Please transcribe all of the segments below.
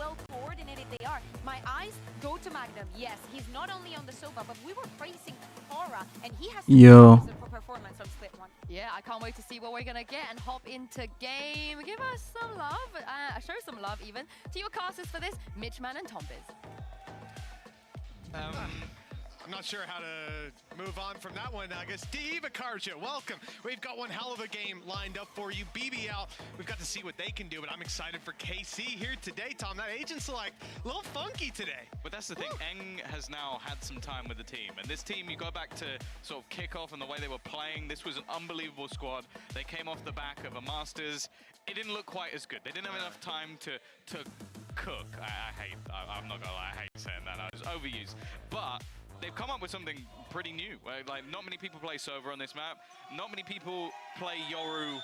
well coordinated they are. My eyes go to Magnum. Yes, he's not only on the sofa, but we were praising Aura, and he has for performance on split one. Yeah, I can't wait to see what we're gonna get and hop into game. Give us some love, show some love even to your casters for this, Mitchman and Tombiz. I'm not sure how to move on from that one. I guess Diva Karja, welcome. We've got one hell of a game lined up for you. BBL, we've got to see what they can do, but I'm excited for KC here today, Tom. That agent select, a little funky today. But that's the thing, Eng has now had some time with the team. And this team, you go back to sort of kickoff and the way they were playing, this was an unbelievable squad. They came off the back of a Masters. It didn't look quite as good. They didn't have enough time to cook. I'm not gonna lie, I hate saying that. It was overused. But they've come up with something pretty new. Like, not many people play Sova on this map. Not many people play Yoru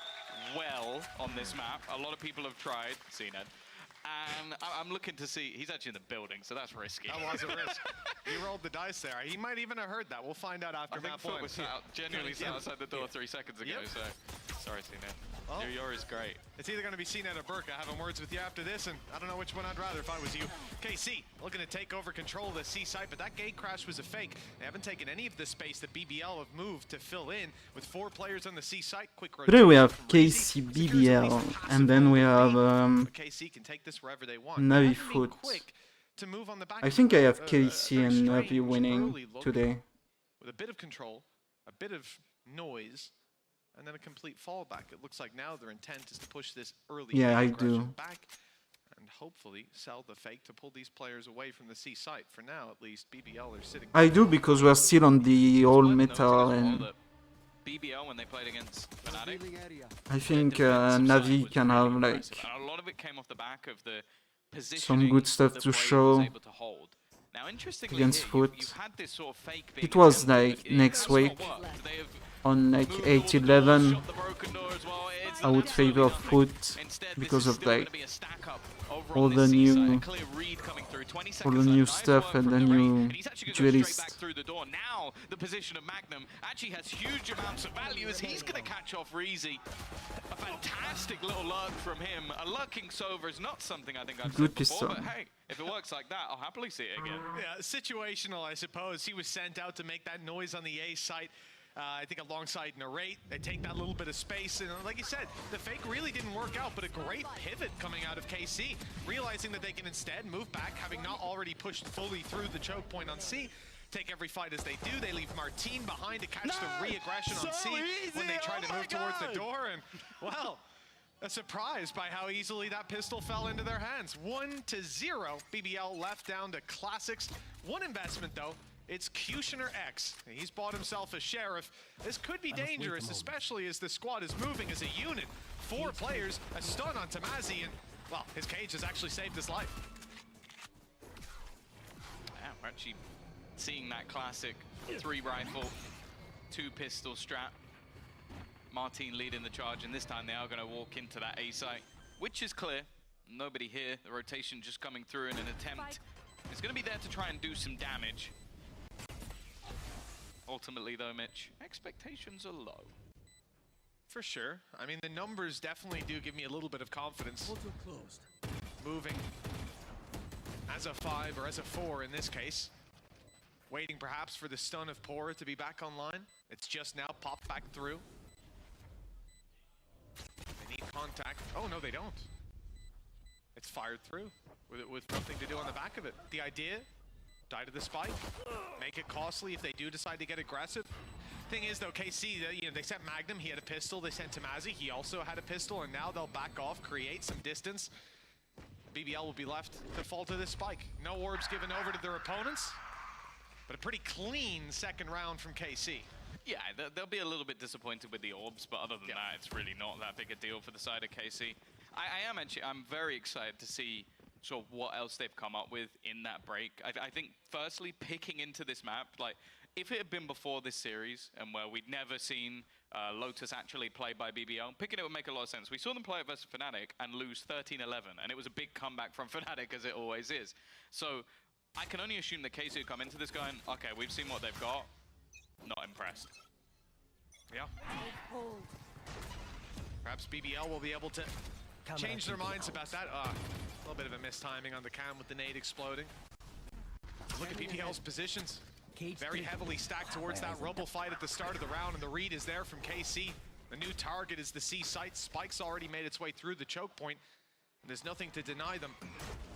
well on this map. A lot of people have tried, CNED. And I'm looking to see, he's actually in the building, so that's risky. That was a risk. He rolled the dice there. He might even have heard that. We'll find out after map one. I think FUT was genuinely sat outside the door 3 seconds ago, so sorry, CNED. Oh. Yoru's great. It's either going to be CNED or Burka having words with you after this, and I don't know which one I'd rather if I was you. KC looking to take over control of the C site, but that gate crash was a fake. They haven't taken any of the space that BBL have moved to fill in with 4 players on the C site. Quick rotation. Today we have KC, BBL, and then we have KC can take this wherever they want. NAVI FUT. I think I have KC and NAVI winning today. With a bit of control, a bit of noise, and then a complete fallback. It looks like now their intent is to push this early back and hopefully sell the fake to pull these players away from the C site. For now, at least, BBL are sitting. I do because we're still on the old metal, and BBL when they played against Fnatic, I think NAVI can have like a lot of it came off the back of the some good stuff to show now, against FUT. Sort of it was like next week on like 8-11. I would favor FUT because of like all the new stuff and the new duelist. Now the position of Magnum actually has huge amounts of value as he's going to catch off Reezy. A fantastic little lurk from him. A lurking Sova is not something I think I've good said before, pistol. but hey, if it works like that, I'll happily see it again. Yeah, situational, I suppose. He was sent out to make that noise on the A site. I think alongside Narrate, they take that little bit of space, and like you said, the fake really didn't work out, but a great pivot coming out of KC, realizing that they can instead move back, having not already pushed fully through the choke point on C. Take every fight as they do. They leave Martine behind to catch the re-aggression on C when they try to move towards the door, and well, a surprise by how easily that pistol fell into their hands. 1-0, BBL left down to Classics. One investment though. It's Kushner X. He's bought himself a Sheriff. This could be dangerous, especially as the squad is moving as a unit. 4 players, a stun on Tamazi, and, well, his cage has actually saved his life. Yeah, we're actually seeing that classic 3-rifle, 2-pistol strat. Martine leading the charge, and this time they are going to walk into that A site, which is clear. Nobody here. The rotation just coming through in an attempt. It's going to be there to try and do some damage. Ultimately, though, Mitch, expectations are low. For sure. I mean, the numbers definitely do give me a little bit of confidence. Moving as a 5 or as a 4 in this case. Waiting perhaps for the stun of Pora to be back online. It's just now popped back through. They need contact. Oh, no, they don't. It's fired through with nothing to do on the back of it. The idea? Die to the spike, make it costly if they do decide to get aggressive. Thing is though, KC, they sent Magnum, he had a pistol, they sent Tamazi, he also had a pistol, and now they'll back off, create some distance. BBL will be left to fall to this spike. No orbs given over to their opponents, but a pretty clean second round from KC. Yeah, they'll be a little bit disappointed with the orbs, but other than that, it's really not that big a deal for the side of KC. I'm very excited to see sort of what else they've come up with in that break. I think, firstly, picking into this map, like, if it had been before this series, and where we'd never seen Lotus actually played by BBL, picking it would make a lot of sense. We saw them play it versus Fnatic and lose 13-11, and it was a big comeback from Fnatic, as it always is. So, I can only assume that KC would come into this going, okay, we've seen what they've got, not impressed. Yeah. Perhaps BBL will be able to change their minds about that. little bit of a mistiming on the cam with the nade exploding. Look at BBL's positions. Very heavily stacked towards that rubble fight at the start of the round, and the read is there from KC. The new target is the C site. Spike's already made its way through the choke point, and there's nothing to deny them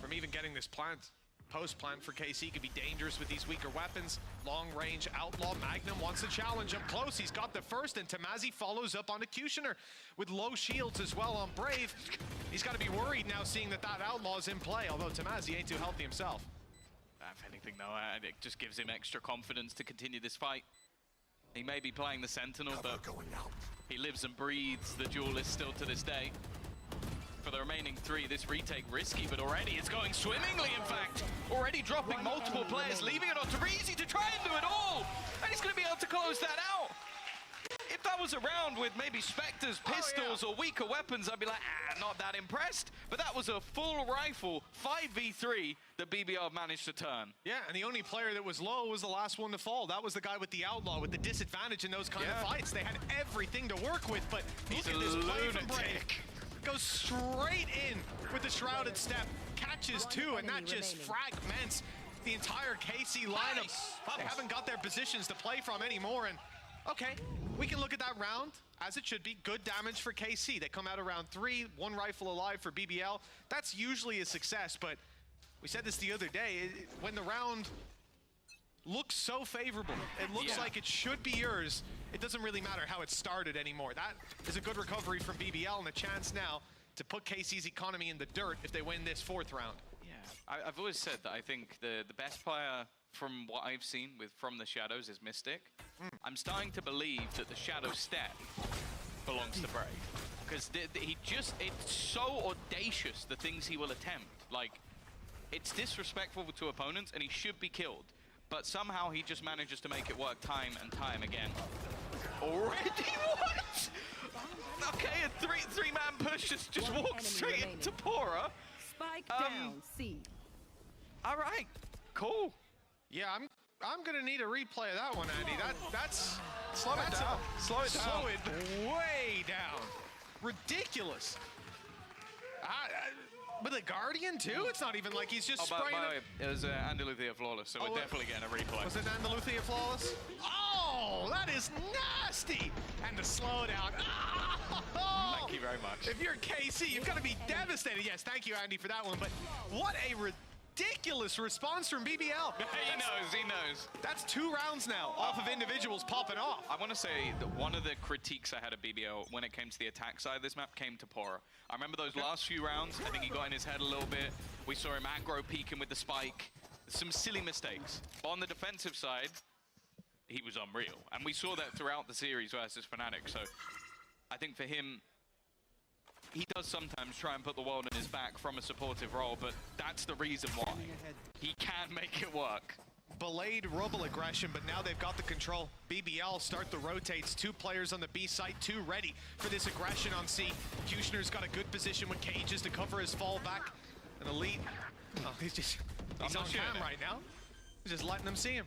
from even getting this plant. Post plant for KC could be dangerous with these weaker weapons. Long range outlaw. Magnum wants a challenge up close. He's got the first, and Tamazi follows up on Executioner with low shields as well on Brave. He's got to be worried now seeing that outlaw is in play, although Tamazi ain't too healthy himself. If anything, though, it just gives him extra confidence to continue this fight. He may be playing the Sentinel, but he lives and breathes the duelist still to this day. For the remaining three, this retake risky, but already it's going swimmingly, in fact. Already dropping multiple players, leaving it on Terizi to try and do it all. And he's going to be able to close that out. If that was a round with maybe Spectres, pistols, or weaker weapons, I'd be like, not that impressed. But that was a full rifle 5v3 that BBL managed to turn. Yeah, and the only player that was low was the last one to fall. That was the guy with the outlaw, with the disadvantage in those kind of fights. They had everything to work with, but look at this play from Brave. Goes straight in with the shrouded step, catches two, and that just fragments the entire KC lineup. They haven't got their positions to play from anymore, and okay, we can look at that round as it should be. Good damage for KC. They come out of round 3, 1 rifle alive for BBL. That's usually a success, but we said this the other day, when the round looks so favorable, it looks like it should be yours, it doesn't really matter how it started anymore. That is a good recovery from BBL and a chance now to put KC's economy in the dirt if they win this 4th round. Yeah, I've always said that I think the best player from what I've seen from the Shadows is Mystic. I'm starting to believe that the Shadow step belongs to Brave. Because it's so audacious, the things he will attempt. Like, it's disrespectful to opponents and he should be killed. But somehow he just manages to make it work time and time again. Already? What? Okay, a three-man push just walked straight into Pora. Spike down, C. All right, cool. Yeah, I'm gonna need a replay of that one, Andy. That's slow it down. Slow it down. Slow it way down. Ridiculous. With a Guardian too? It's not even like he's just spraying by the way, it was Andaluthia Flawless, so we're definitely getting a replay. Was it Andaluthia Flawless? Oh, that is nasty! And the slowdown. Oh! Thank you very much. If you're KC, you've got to be devastated. Yes, thank you, Andy, for that one. But what a ridiculous response from BBL. He knows. That's 2 rounds now off of individuals popping off. I want to say that one of the critiques I had of BBL when it came to the attack side of this map came to Pora. I remember those last few rounds, I think he got in his head a little bit. We saw him aggro peeking with the spike. Some silly mistakes. But on the defensive side, he was unreal. And we saw that throughout the series versus Fnatic. So I think for him, he does sometimes try and put the world in his back from a supportive role, but that's the reason why. He can make it work. Belayed rubble aggression, but now they've got the control. BBL start the rotates. 2 players on the B site, 2 ready for this aggression on C. Kushner's got a good position with cages to cover his fall back. And Elite, he's on cam right now. He's just letting them see him.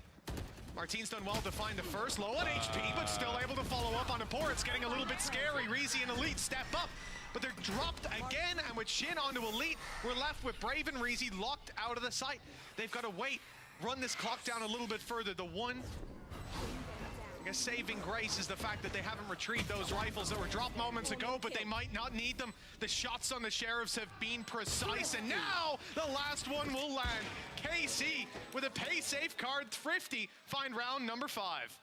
Martine's done well to find the first, low on HP, but still able to follow up on a pour. It's getting a little bit scary. Reezy and Elite step up, but they're dropped again, and with Shin onto Elite, we're left with Brave and Reezy locked out of the site. They've got to wait, run this clock down a little bit further. The one, I guess, saving grace is the fact that they haven't retrieved those rifles that were dropped moments ago, but they might not need them. The shots on the Sheriffs have been precise, and now the last one will land. KC with a pay safe card, thrifty, find round number 5.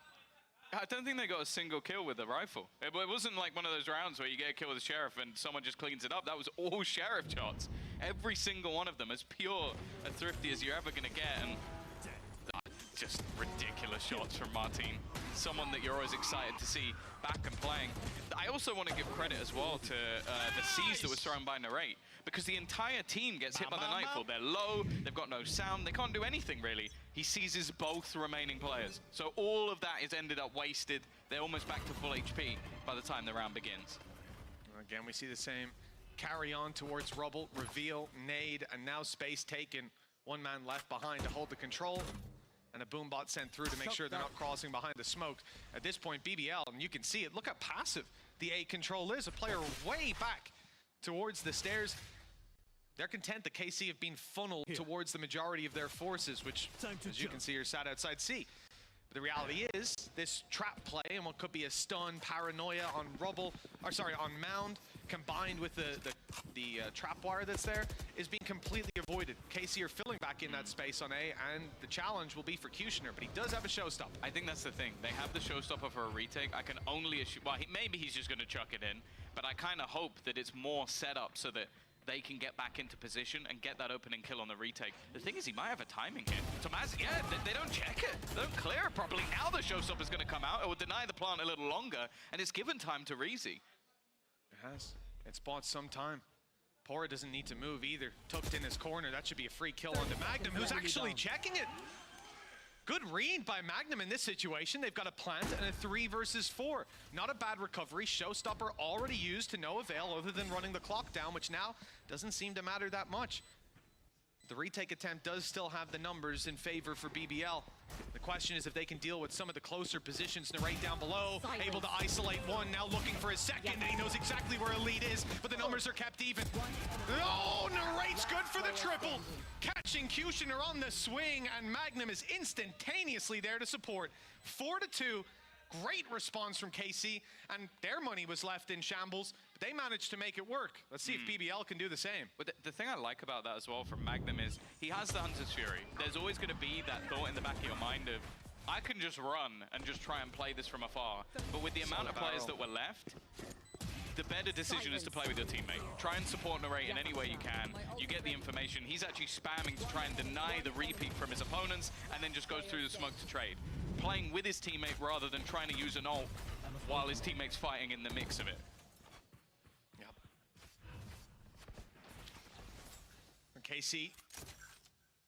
I don't think they got a single kill with the rifle. It wasn't like one of those rounds where you get a kill with the Sheriff and someone just cleans it up. That was all Sheriff shots. Every single one of them, as pure and thrifty as you're ever going to get. And just ridiculous shots from Martine. Someone that you're always excited to see back and playing. I also want to give credit as well to the C's that was thrown by Narrate, because the entire team gets hit by the Nightfall. They're low, they've got no sound, they can't do anything really. He seizes both remaining players. So all of that is ended up wasted. They're almost back to full HP by the time the round begins. Again, we see the same carry on towards Rubble, reveal, nade, and now space taken. 1 man left behind to hold the control, and a boom bot sent through to make sure they're not crossing behind the smoke. At this point, BBL, and you can see it, look how passive the A control is. A player way back towards the stairs. they're content that KC have been funneled towards the majority of their forces, which, as you can see, are sat outside C. But the reality is, this trap play and what could be a stun, paranoia on rubble, or sorry, on mound, combined with the trap wire that's there, is being completely avoided. KC are filling back in that space on A, and the challenge will be for Kushner, but he does have a showstopper. I think that's the thing. They have the showstopper for a retake. I can only assume, well, maybe he's just going to chuck it in, but I kind of hope that it's more set up so that they can get back into position and get that opening kill on the retake. The thing is, he might have a timing hit. Tomaz, yeah, they don't check it. They don't clear it properly. Now the showstopper's going to come out. It will deny the plant a little longer, and it's given time to Reezy. It has. It's bought some time. Pora doesn't need to move either. Tucked in his corner. That should be a free kill onto Magnum, who's actually checking it. Good read by Magnum in this situation. They've got a plant and a 3 versus 4. Not a bad recovery. Showstopper already used to no avail other than running the clock down, which now doesn't seem to matter that much. The retake attempt does still have the numbers in favor for BBL. The question is if they can deal with some of the closer positions. Narrate down below, able to isolate one, now looking for his second, and he knows exactly where Elite is, but the numbers are kept even. Oh, Narrate's good for the triple! Catching Kushner on the swing, and Magnum is instantaneously there to support. 4-2. Great response from KC, and their money was left in shambles, but they managed to make it work. Let's see if BBL can do the same. But the thing I like about that as well from Magnum is he has the Hunter's Fury. There's always going to be that thought in the back of your mind of, I can just run and just try and play this from afar. But with the amount of players that were left, the better decision is to play with your teammate. Try and support Narrate in any way you can. You get the information. He's actually spamming to try and deny the repeat from his opponents, and then just goes through the smoke to trade. Playing with his teammate rather than trying to use an ult while his teammate's fighting in the mix of it. Yep. KC,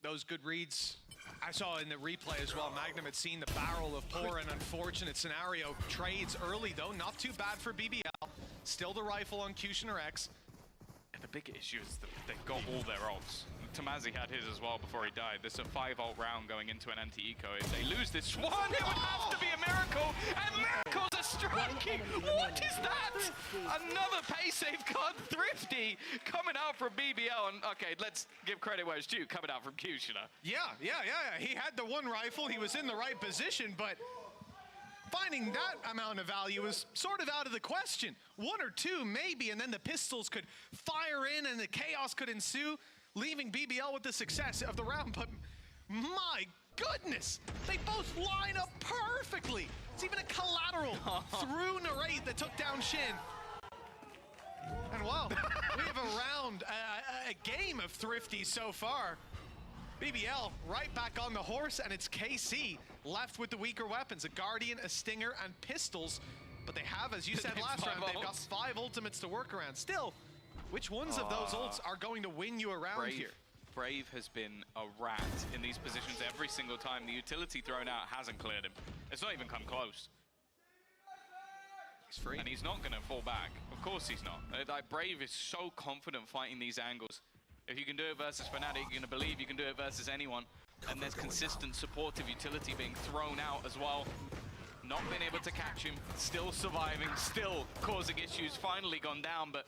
those good reads. I saw in the replay as well, Magnum had seen the barrel of Pora, an unfortunate scenario. Trades early though, not too bad for BBL. Still the rifle on Kushner X. And the big issue is that they've got all their ults. Tomazzi had his as well before he died. There's a 5-ult round going into an anti-eco. If they lose this one, it would have to be a miracle, and miracles are striking! What is that? Another pay safeguard, Thrifty, coming out from BBL, and okay, let's give credit where it's due, coming out from Kushner. Yeah. He had the one rifle, he was in the right position, but finding that amount of value was sort of out of the question. 1 or 2 maybe, and then the pistols could fire in and the chaos could ensue, leaving BBL with the success of the round. But my goodness, they both line up perfectly. It's even a collateral through Narrate that took down Shin. And wow, we have a round, a game of Thrifty so far. BBL right back on the horse, and it's KC left with the weaker weapons, a Guardian, a Stinger, and pistols. But they have, as you said last round, they've got 5 ultimates to work around. Still, which ones of those ults are going to win you around here? Brave has been a rat in these positions every single time. The utility thrown out hasn't cleared him. It's not even come close. He's free. And he's not going to fall back. Of course he's not. Like, Brave is so confident fighting these angles. If you can do it versus Fnatic, you're going to believe you can do it versus anyone. And there's consistent supportive utility being thrown out as well. Not been able to catch him, still surviving, still causing issues, finally gone down, but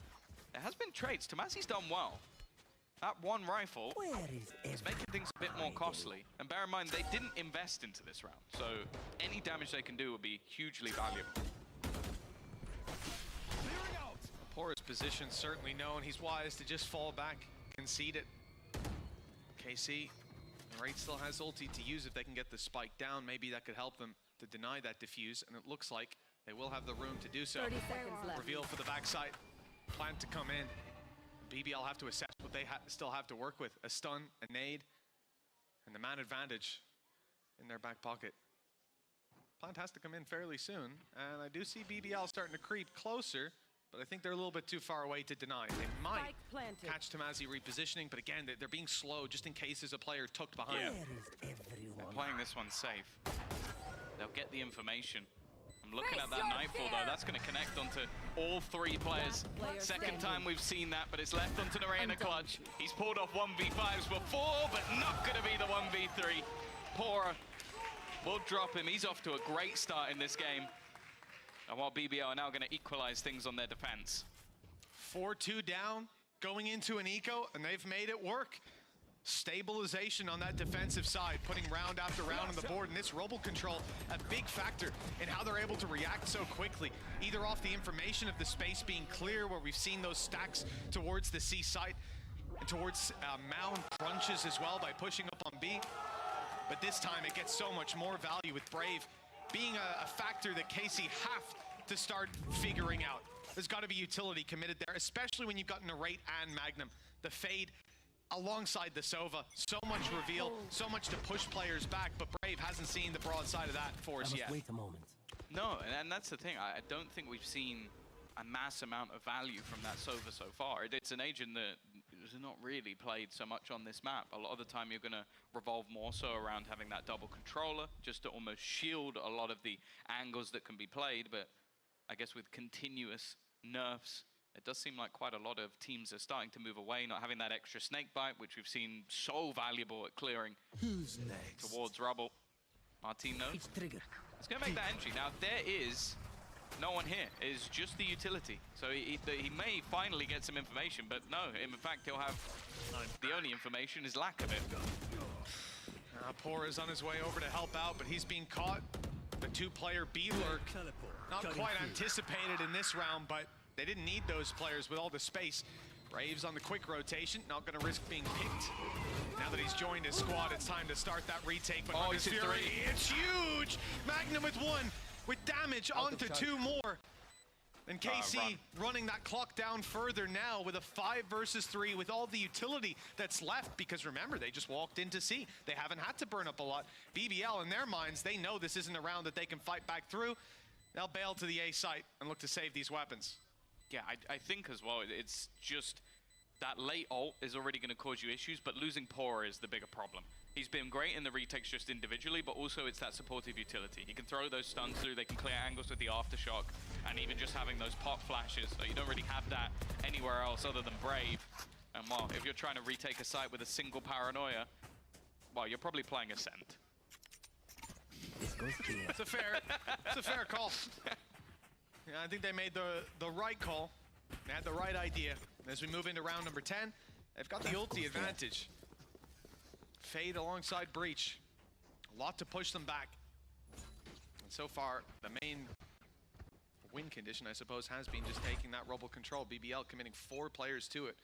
there has been trades. Tomasi's done well. That one rifle is making things a bit more costly. And bear in mind, they didn't invest into this round, so any damage they can do will be hugely valuable. Pora's position certainly known. He's wise to just fall back, concede it. KC, Narrate still has ulti to use if they can get the spike down. Maybe that could help them to deny that diffuse, and it looks like they will have the room to do so. 30 seconds left. Reveal for the backside. Plan to come in. BBL have to assess what they still have to work with. A stun, a nade, and the man advantage in their back pocket. Plant has to come in fairly soon, and I do see BBL starting to creep closer, but I think they're a little bit too far away to deny. They might catch Tomazzi repositioning, but again, they're being slow just in case there's a player tucked behind. Yeah. They're playing this one safe. They'll get the information. I'm looking at that Nightfall though, that's going to connect onto all 3 players. Second time we've seen that, but it's left onto Narrate in a clutch. He's pulled off 1v5s before, but not going to be the 1v3. Pora will drop him. He's off to a great start in this game. And while BBL are now going to equalize things on their defense. 4-2 down. going into an eco, and they've made it work. Stabilization on that defensive side, putting round after round on the board, and this robo control, a big factor in how they're able to react so quickly, either off the information of the space being clear, where we've seen those stacks towards the C site, and towards mound crunches as well by pushing up on B. But this time it gets so much more value with Brave being a factor that KC have to start figuring out. There's got to be utility committed there, especially when you've got Narrate and Magnum. The fade alongside the Sova, so much reveal, so much to push players back, but Brave hasn't seen the broad side of that for us yet. Wait a moment. No, and that's the thing. I don't think we've seen a mass amount of value from that Sova so far. It's an agent that is not really played so much on this map. A lot of the time you're going to revolve more so around having that double controller, just to almost shield a lot of the angles that can be played, but I guess with continuous nerfs, it does seem like quite a lot of teams are starting to move away, not having that extra snake bite, which we've seen so valuable at clearing Who's next? towards rubble. Martin knows. It's triggered. It's going to make that entry. Now, there is no one here. It's just the utility. So he may finally get some information, but no, in fact, he'll have the only information is lack of it. Poor is on his way over to help out, but he's being caught. The two-player B-lurk, not quite anticipated in this round, but they didn't need those players with all the space. Braves on the quick rotation, not going to risk being picked. Now that he's joined his squad, it's time to start that retake. But Marcus Fury, it's huge! Magnum with one, with damage onto two more. And KC running that clock down further now with a 5 versus 3 with all the utility that's left, because remember, they just walked into C. They haven't had to burn up a lot. BBL, in their minds, they know this isn't a round that they can fight back through. They'll bail to the A site and look to save these weapons. Yeah, I think as well, it's just that late ult is already going to cause you issues, but losing Pora is the bigger problem. He's been great in the retakes just individually, but also it's that supportive utility. He can throw those stuns through, they can clear angles with the aftershock, and even just having those pop flashes. You don't really have that anywhere else other than Brave. And well, if you're trying to retake a site with a single paranoia, well, you're probably playing Ascent. It's a fair call. Yeah, I think they made the right call. They had the right idea. As we move into round number 10, they've got the ulti advantage. Fade alongside Breach. A lot to push them back. And so far, the main win condition, I suppose, has been just taking that rubble control. BBL committing 4 players to it.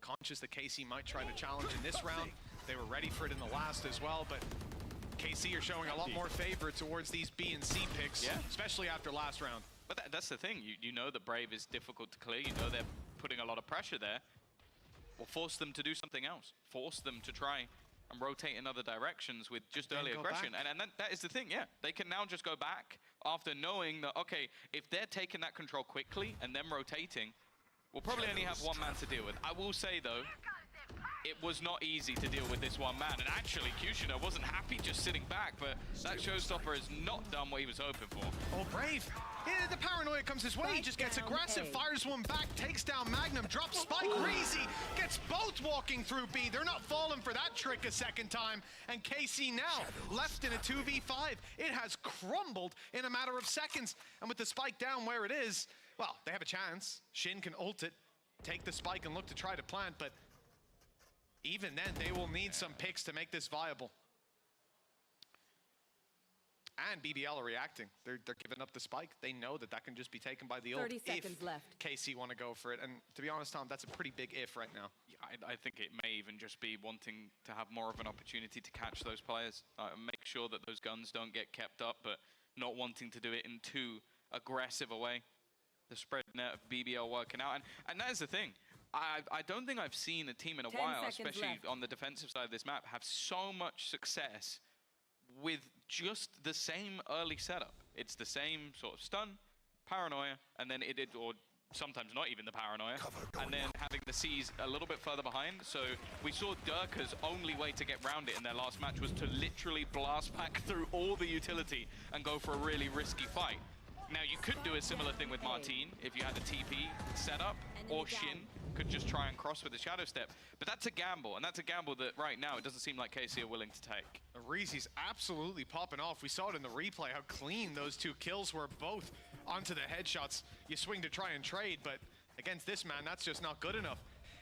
Conscious that KC might try to challenge in this round. They were ready for it in the last as well, but KC are showing a lot more favor towards these B and C picks, especially after last round. But that's the thing. You know that Brave is difficult to clear. You know they're putting a lot of pressure there. Well, force them to do something else. Force them to try and rotate in other directions with just early aggression. And that is the thing, yeah. They can now just go back after knowing that, okay, if they're taking that control quickly and them rotating, we'll probably only have one man to deal with. I will say, though, it was not easy to deal with this one man. And actually, Kushner wasn't happy just sitting back, but that showstopper has not done what he was hoping for. Oh, Brave. Yeah, the paranoia comes his way. He just gets aggressive, fires one back, takes down Magnum, drops Spike. Reezy gets both walking through B. They're not falling for that trick a second time. And KC now left in a 2v5. It has crumbled in a matter of seconds. And with the Spike down where it is, well, they have a chance. Shin can ult it, take the Spike and look to try to plant, but even then, they will need some picks to make this viable. And BBL are reacting. They're giving up the Spike. They know that that can just be taken by the ult 30 seconds left. KC want to go for it. And to be honest, Tom, that's a pretty big if right now. Yeah, I think it may even just be wanting to have more of an opportunity to catch those players. Make sure that those guns don't get kept up, but not wanting to do it in too aggressive a way. The spread net of BBL working out. And that is the thing. I don't think I've seen a team in a while, especially on the defensive side of this map, have so much success with just the same early setup. It's the same sort of stun, paranoia, and then or sometimes not even the paranoia, and then having the C's a little bit further behind. So we saw Durka's only way to get round it in their last match was to literally blast back through all the utility and go for a really risky fight. Now, you could do a similar thing with Martin if you had a TP setup, or Shin could just try and cross with the Shadow Step. But that's a gamble, and that's a gamble that right now it doesn't seem like KC are willing to take. Reezy's absolutely popping off. We saw it in the replay, how clean those 2 kills were, both onto the headshots. You swing to try and trade, but against this man, that's just not good enough.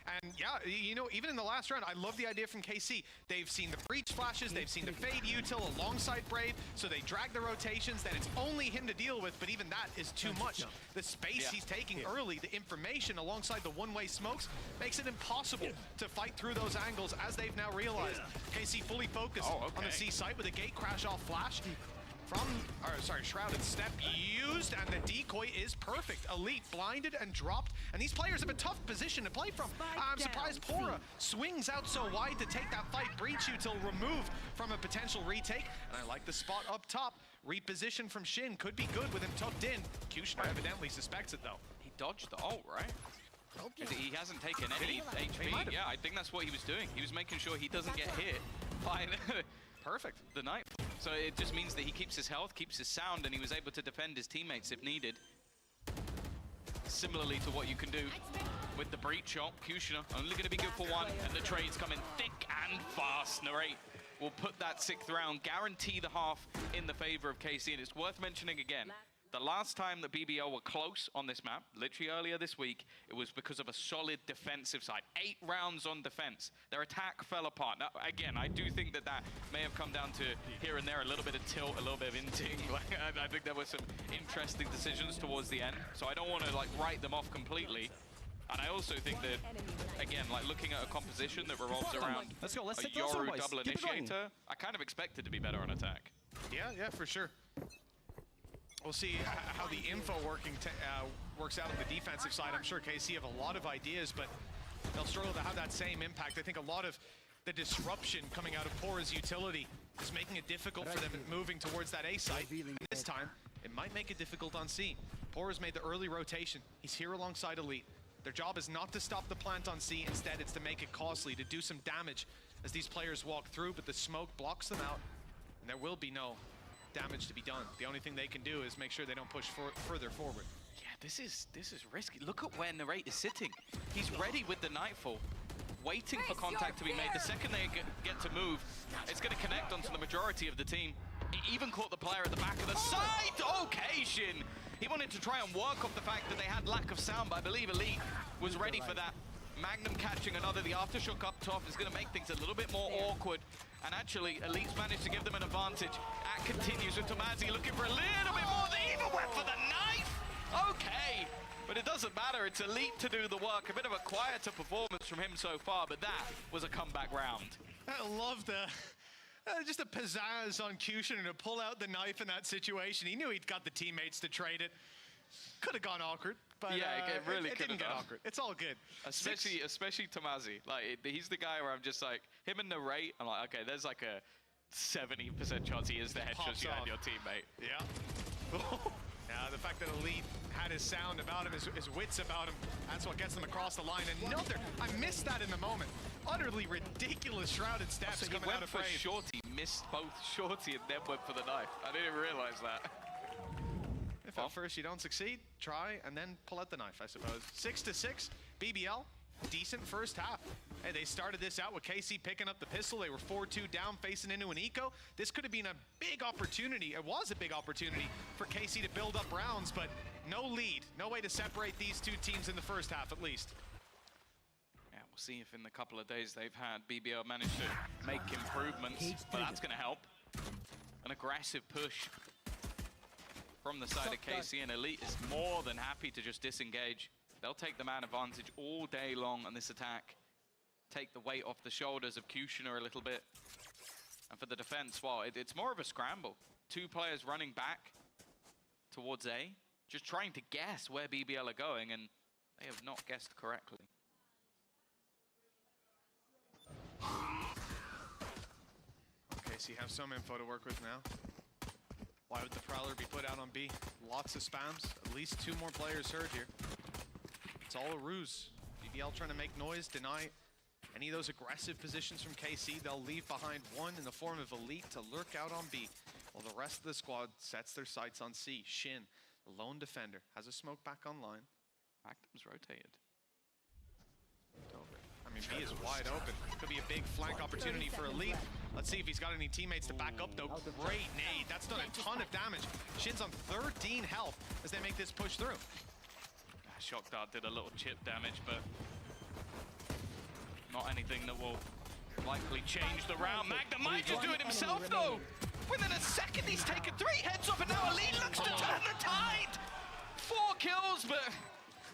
And yeah, you know, even in the last round, I love the idea from KC. They've seen the breach flashes, they've seen the fade util alongside Brave, so they drag the rotations, then it's only him to deal with, but even that is too much. The space he's taking early, the information alongside the one-way smokes, makes it impossible to fight through those angles, as they've now realized. KC fully focused on the C site with a gate crash off flash. Shrouded step used, and the decoy is perfect. Elite blinded and dropped, and these players have a tough position to play from. I'm surprised Pora swings out so wide to take that fight. Breach util removed from a potential retake, and I like the spot up top. Reposition from Shin could be good with him tucked in. Kushner evidently suspects it though. He dodged the ult, right? He hasn't taken any HP. Yeah, I think that's what he was doing. He was making sure he doesn't get hit by Perfect. the knife. So it just means that he keeps his health, keeps his sound, and he was able to defend his teammates if needed. Similarly to what you can do with the breach shot. Kushner only going to be good for one, and the trades come in thick and fast. Narrate will put that 6th round, guarantee the half in the favor of KC, and it's worth mentioning again. The last time that BBL were close on this map, literally earlier this week, it was because of a solid defensive side. 8 rounds on defense. Their attack fell apart. Now, again, I do think that that may have come down to here and there, a little bit of tilt, a little bit of inting. I think there were some interesting decisions towards the end. So I don't want to like write them off completely. And I also think that, again, like looking at a composition that revolves around a Yoru double initiator, I kind of expect it to be better on attack. Yeah, for sure. We'll see how the info works out on the defensive side. I'm sure KC have a lot of ideas, but they'll struggle to have that same impact. I think a lot of the disruption coming out of Pora's utility is making it difficult for them moving towards that A site. And this time, it might make it difficult on C. Pora's made the early rotation. He's here alongside Elite. Their job is not to stop the plant on C. Instead, it's to make it costly, to do some damage as these players walk through, but the smoke blocks them out, and there will be no damage to be done. The only thing they can do is make sure they don't push further forward. Yeah, this is risky. Look at where Narrate is sitting. He's ready with the Nightfall, waiting for contact to be made. The second they get to move, it's going to connect onto the majority of the team. He even caught the player at the back of the side. Okay, Shin. He wanted to try and work off the fact that they had lack of sound, but I believe Elite was ready for that. Magnum catching another. The aftershock up top is going to make things a little bit more awkward. And actually, Elite's managed to give them an advantage. At continues with Tomazi looking for a little bit more. They even went for the knife. Okay, but it doesn't matter. It's Elite to do the work. A bit of a quieter performance from him so far, but that was a comeback round. I love the just a pizzazz on Kushner to pull out the knife in that situation. He knew he'd got the teammates to trade it. Could have gone awkward. But yeah, it really it didn't get awkward. It's all good. Especially Tomazi. Like, he's the guy where I'm just like, him and Narrate, I'm like, okay, there's like a 70% chance he is the headshot you had your teammate. Yeah. Yeah, the fact that Elite had his sound about him, his wits about him, that's what gets them across the line. Another, I missed that in the moment. Utterly ridiculous shrouded steps So he coming went out of for Brave. Shorty, missed both Shorty and then went for the knife. I didn't realize that. If at first you don't succeed, try and then pull out the knife, I suppose. 6-6, BBL, decent first half. Hey, they started this out with KC picking up the pistol. They were 4-2 down, facing into an eco. This could have been a big opportunity. It was a big opportunity for KC to build up rounds, but no lead. No way to separate these two teams in the first half, at least. Yeah, we'll see if in the couple of days they've had, BBL managed to make improvements, but that's going to help. An aggressive push from the side of KC, and Elite is more than happy to just disengage. They'll take the man advantage all day long on this attack. Take the weight off the shoulders of Kushner a little bit. And for the defense, well, it's more of a scramble. 2 players running back towards A, just trying to guess where BBL are going, and they have not guessed correctly. Okay, so you have some info to work with now. Why would the Prowler be put out on B? Lots of spams, at least 2 more players hurt here. It's all a ruse. BBL trying to make noise, deny any of those aggressive positions from KC. They'll leave behind one in the form of Elite to lurk out on B, while the rest of the squad sets their sights on C. Shin, the lone defender, has a smoke back online. Magnum's rotated. I mean, B is wide open. Could be a big flank opportunity for Elite. Let's see if he's got any teammates to back up, though. Great nade. That's done a ton of damage. Shin's on 13 health as they make this push through. Shock Dart did a little chip damage, but Not anything that will likely change the round. Magnum might just do it himself though. Within a second he's taken 3 heads off and now Elite looks to turn the tide. 4 kills, but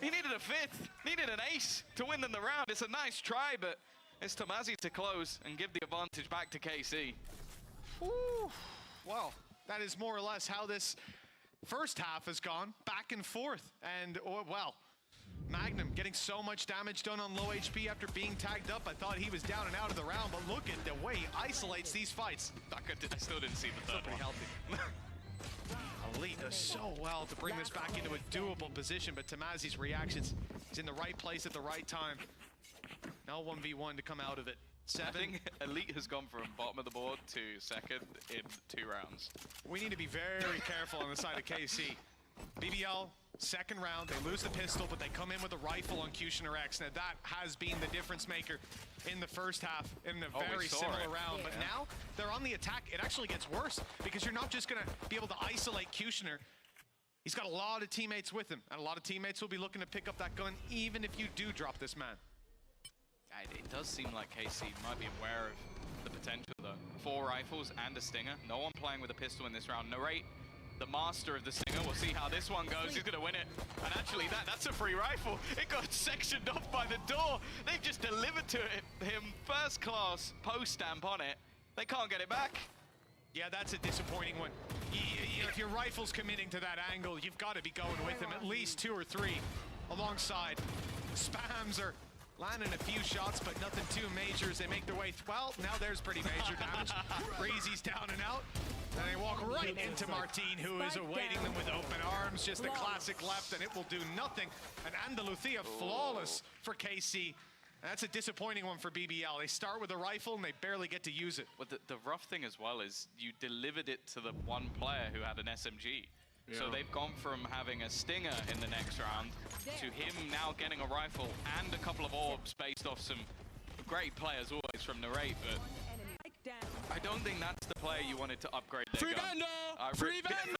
he needed a 5th. Needed an ace to win in the round. It's a nice try, but it's Tomazi to close and give the advantage back to KC. Ooh, well, that is more or less how this first half has gone, back and forth. And, well, Magnum getting so much damage done on low HP after being tagged up. I thought he was down and out of the round, but look at the way he isolates these fights. I still didn't see the third Pretty one. healthy. Elite does so well to bring this back into a doable position, but Tomazi's reactions, he's in the right place at the right time. Now 1v1 to come out of it. I think Elite has gone from bottom of the board to second in 2 rounds. We need to be very careful on the side of KC. BBL, second round, they lose the pistol, but they come in with a rifle on Kushner X. Now that has been the difference maker in the first half in a very similar round. But now they're on the attack. It actually gets worse because you're not just gonna be able to isolate Kushner. He's got a lot of teammates with him, and a lot of teammates will be looking to pick up that gun even if you do drop this man. It does seem like KC might be aware of the potential though. 4 rifles and a stinger. No one playing with a pistol in this round. Narrate, the master of the stinger. We'll see how this one goes. He's gonna win it. And actually that's a free rifle. It got sectioned off by the door. They've just delivered to him first class post stamp on it. They can't get it back. Yeah, that's a disappointing one. If your rifle's committing to that angle, you've got to be going with him. At least 2 or 3 alongside. Spams are landing a few shots, but nothing too major as they make their way. Well, now there's pretty major damage. Breezy's down and out. And they walk right into Martine, who is awaiting them with open arms. Just a classic left, and it will do nothing. And Andalucia flawless for KC. And that's a disappointing one for BBL. They start with a rifle, and they barely get to use it. But the rough thing as well is you delivered it to the one player who had an SMG. So they've gone from having a stinger in the next round to him now getting a rifle and a couple of orbs based off some great players always from Narrate, but I don't think that's the player you wanted to upgrade their gun. Free vendor!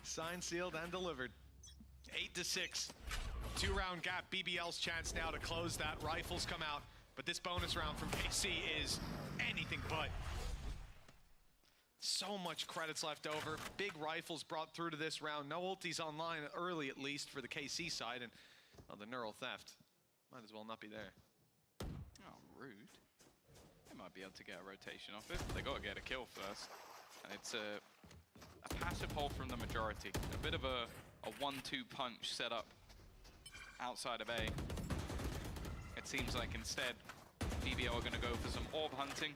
Signed, sealed, and delivered. 8-6. 2-round gap. BBL's chance now to close that. Rifles come out, but this bonus round from KC is anything but. So much credits left over. Big rifles brought through to this round. No ultis online early, at least, for the KC side. And the neural theft might as well not be there. Oh, rude. They might be able to get a rotation off it. They got to get a kill first. And it's a passive hold from the majority. A bit of a 1-2 punch set up outside of A. It seems like instead, BBL are going to go for some orb hunting.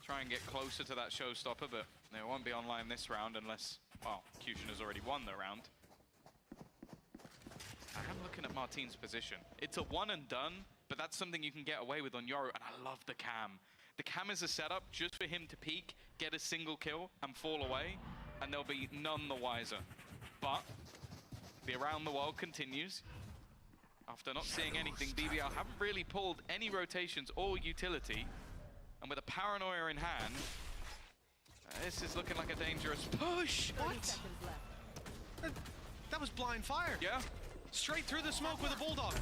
Try and get closer to that showstopper, but they won't be online this round unless, well, Kushner has already won the round. I am looking at Martine's position. It's a one and done, but that's something you can get away with on Yoru, and I love the cam. The cam is a setup just for him to peek, get a single kill, and fall away, and they'll be none the wiser. But the around the world continues. After not seeing anything, BBL haven't really pulled any rotations or utility. And with a paranoia in hand, this is looking like a dangerous push. What? That was blind fire. Yeah. Straight through the smoke with a bulldog.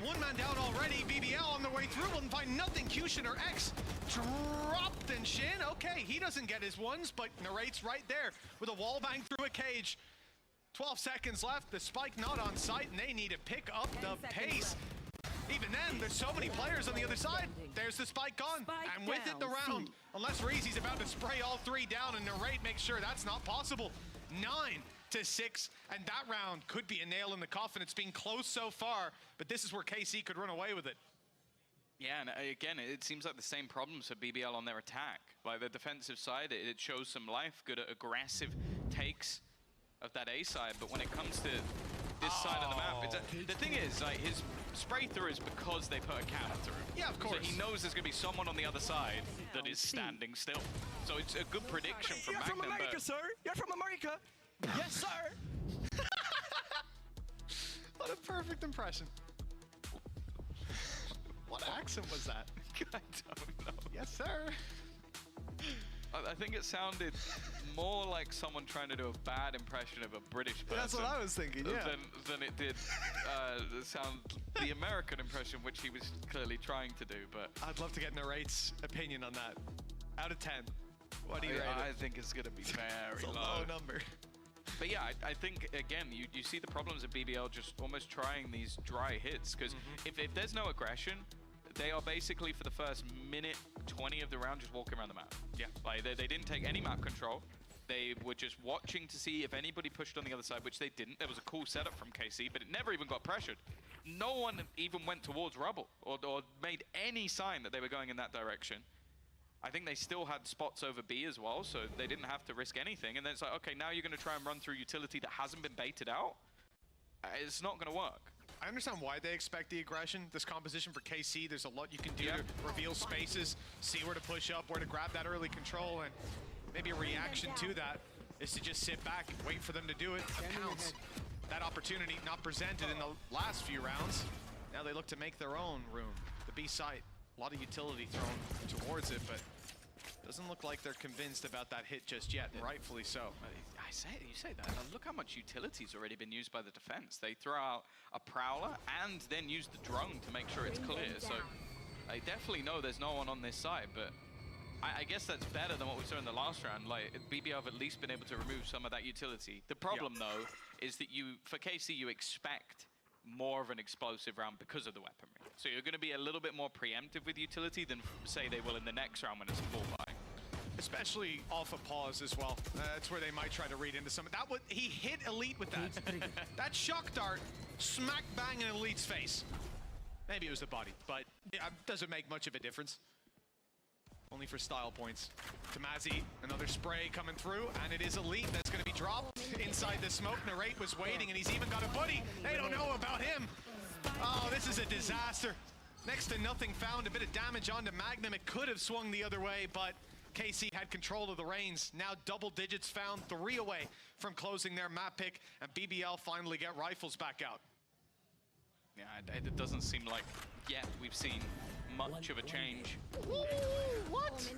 One man down already. BBL on the way through will find nothing. Kushner X dropped and Shin. Okay, he doesn't get his ones, but Narrate's right there with a wall bang through a cage. 12 seconds left. The spike not on site, and they need to pick up the pace. Even then, there's so many players on the other side. There's the spike gone. And with it, the round. Unless Reezy's about to spray all 3 down, and Narrate makes sure that's not possible. 9-6, and that round could be a nail in the coffin. It's been close so far, but this is where KC could run away with it. Yeah, and again, it seems like the same problems for BBL on their attack. Like the defensive side, it shows some life, good at aggressive takes of that A side, but when it comes to this side of the map, the thing is, like, his spray through is because they put a cam through. Yeah, of course. So he knows there's going to be someone on the other side that is standing still. So it's a good prediction from Magnum. You're from America, sir! You're from America! Yes, sir! What a perfect impression. What accent was that? I don't know. Yes, sir. I think it sounded more like someone trying to do a bad impression of a British person. That's what I was thinking, yeah. Than it did sound the American impression, which he was clearly trying to do. But I'd love to get Narrate's opinion on that. Out of 10, what do you rate I it? think it's going to be very It's a low. low number. But yeah, I think, again, you see the problems of BBL just almost trying these dry hits. Because if there's no aggression, they are basically, for the first minute 20 of the round, just walking around the map. Yeah. Like, they didn't take any map control. They were just watching to see if anybody pushed on the other side, which they didn't. There was a cool setup from KC, but it never even got pressured. No one even went towards rubble or made any sign that they were going in that direction. I think they still had spots over B as well, so they didn't have to risk anything. And then it's like, okay, now you're going to try and run through utility that hasn't been baited out. It's not going to work. I understand why they expect the aggression. This composition for KC, there's a lot you can do to reveal spaces, see where to push up, where to grab that early control, and maybe a reaction to that is to just sit back and wait for them to do it and pounce. That opportunity not presented in the last few rounds. Now they look to make their own room. The B site, a lot of utility thrown towards it, but doesn't look like they're convinced about that hit just yet, and rightfully so. You say that. Look how much utility's already been used by the defense. They throw out a prowler and then use the drone to make sure it's clear. So I definitely know there's no one on this side, but I guess that's better than what we saw in the last round. Like, BBL have at least been able to remove some of that utility. The problem, though, is that for KC, you expect more of an explosive round because of the weaponry. So you're going to be a little bit more preemptive with utility than, say, they will in the next round when it's full buy. Especially off a pause as well. That's where they might try to read into some. He hit Elite with that. That shock dart smack bang in Elite's face. Maybe it was the body, but it doesn't make much of a difference. Only for style points. Tamazi, another spray coming through, and it is Elite that's going to be dropped inside the smoke. Narrate was waiting, and he's even got a buddy. They don't know about him. Oh, this is a disaster. Next to nothing found. A bit of damage onto Magnum. It could have swung the other way, but KC had control of the reins. Now double digits found, 3 away from closing their map pick, and BBL finally get rifles back out. Yeah, it doesn't seem like yet we've seen much of a change. Ooh, what?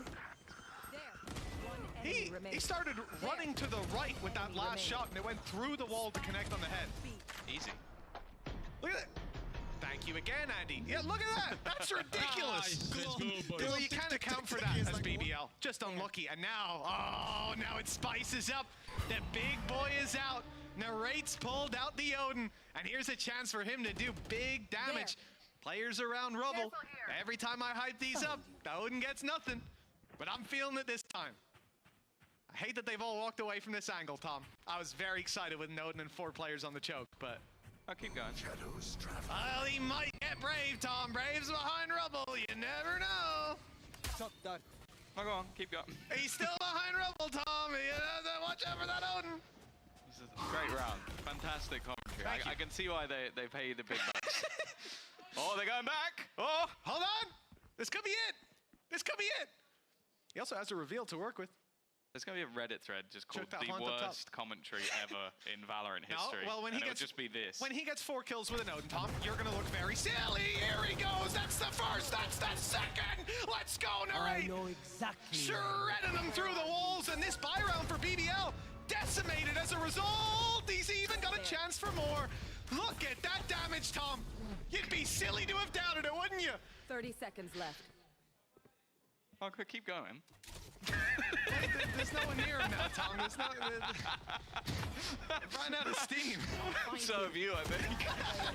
He started running to the right with that last shot, and it went through the wall to connect on the head. Easy. Look at that. Thank you again, Andy. Yeah, look at that. That's ridiculous. Well, you can't account for that as BBL. Just unlucky. And now, oh, now it spices up. The big boy is out. Narrate's pulled out the Odin. And here's a chance for him to do big damage. Players around rubble. Every time I hype these up, the Odin gets nothing. But I'm feeling it this time. I hate that they've all walked away from this angle, Tom. I was very excited with Odin and 4 players on the choke, but I'll keep going. well, he might get Brave, Tom. Brave's behind rubble. You never know. Oh, go on, keep going. He's still behind rubble, Tom. You have to watch out for that Odin. This is a great round. Fantastic commentary. I can see why they pay the big bucks. Oh, they're going back. Oh, Hold on. This could be it. This could be it. He also has a reveal to work with. there's going to be a Reddit thread just called Check that the hunt up top. worst commentary ever in Valorant history. No, well, when he and gets, it'll just be this. When he gets 4 kills with an Odin, Tom, you're going to look very silly. Here he goes. That's the first. That's the second. Let's go, Narrate. I know exactly. Shredding them through the walls, and this buy round for BBL decimated as a result. He's even got a chance for more. Look at that damage, Tom. You'd be silly to have doubted it, wouldn't you? 30 seconds left. Oh, keep going. There's no one near him now, Tom. There's no. Ran out of steam. So have you, I think.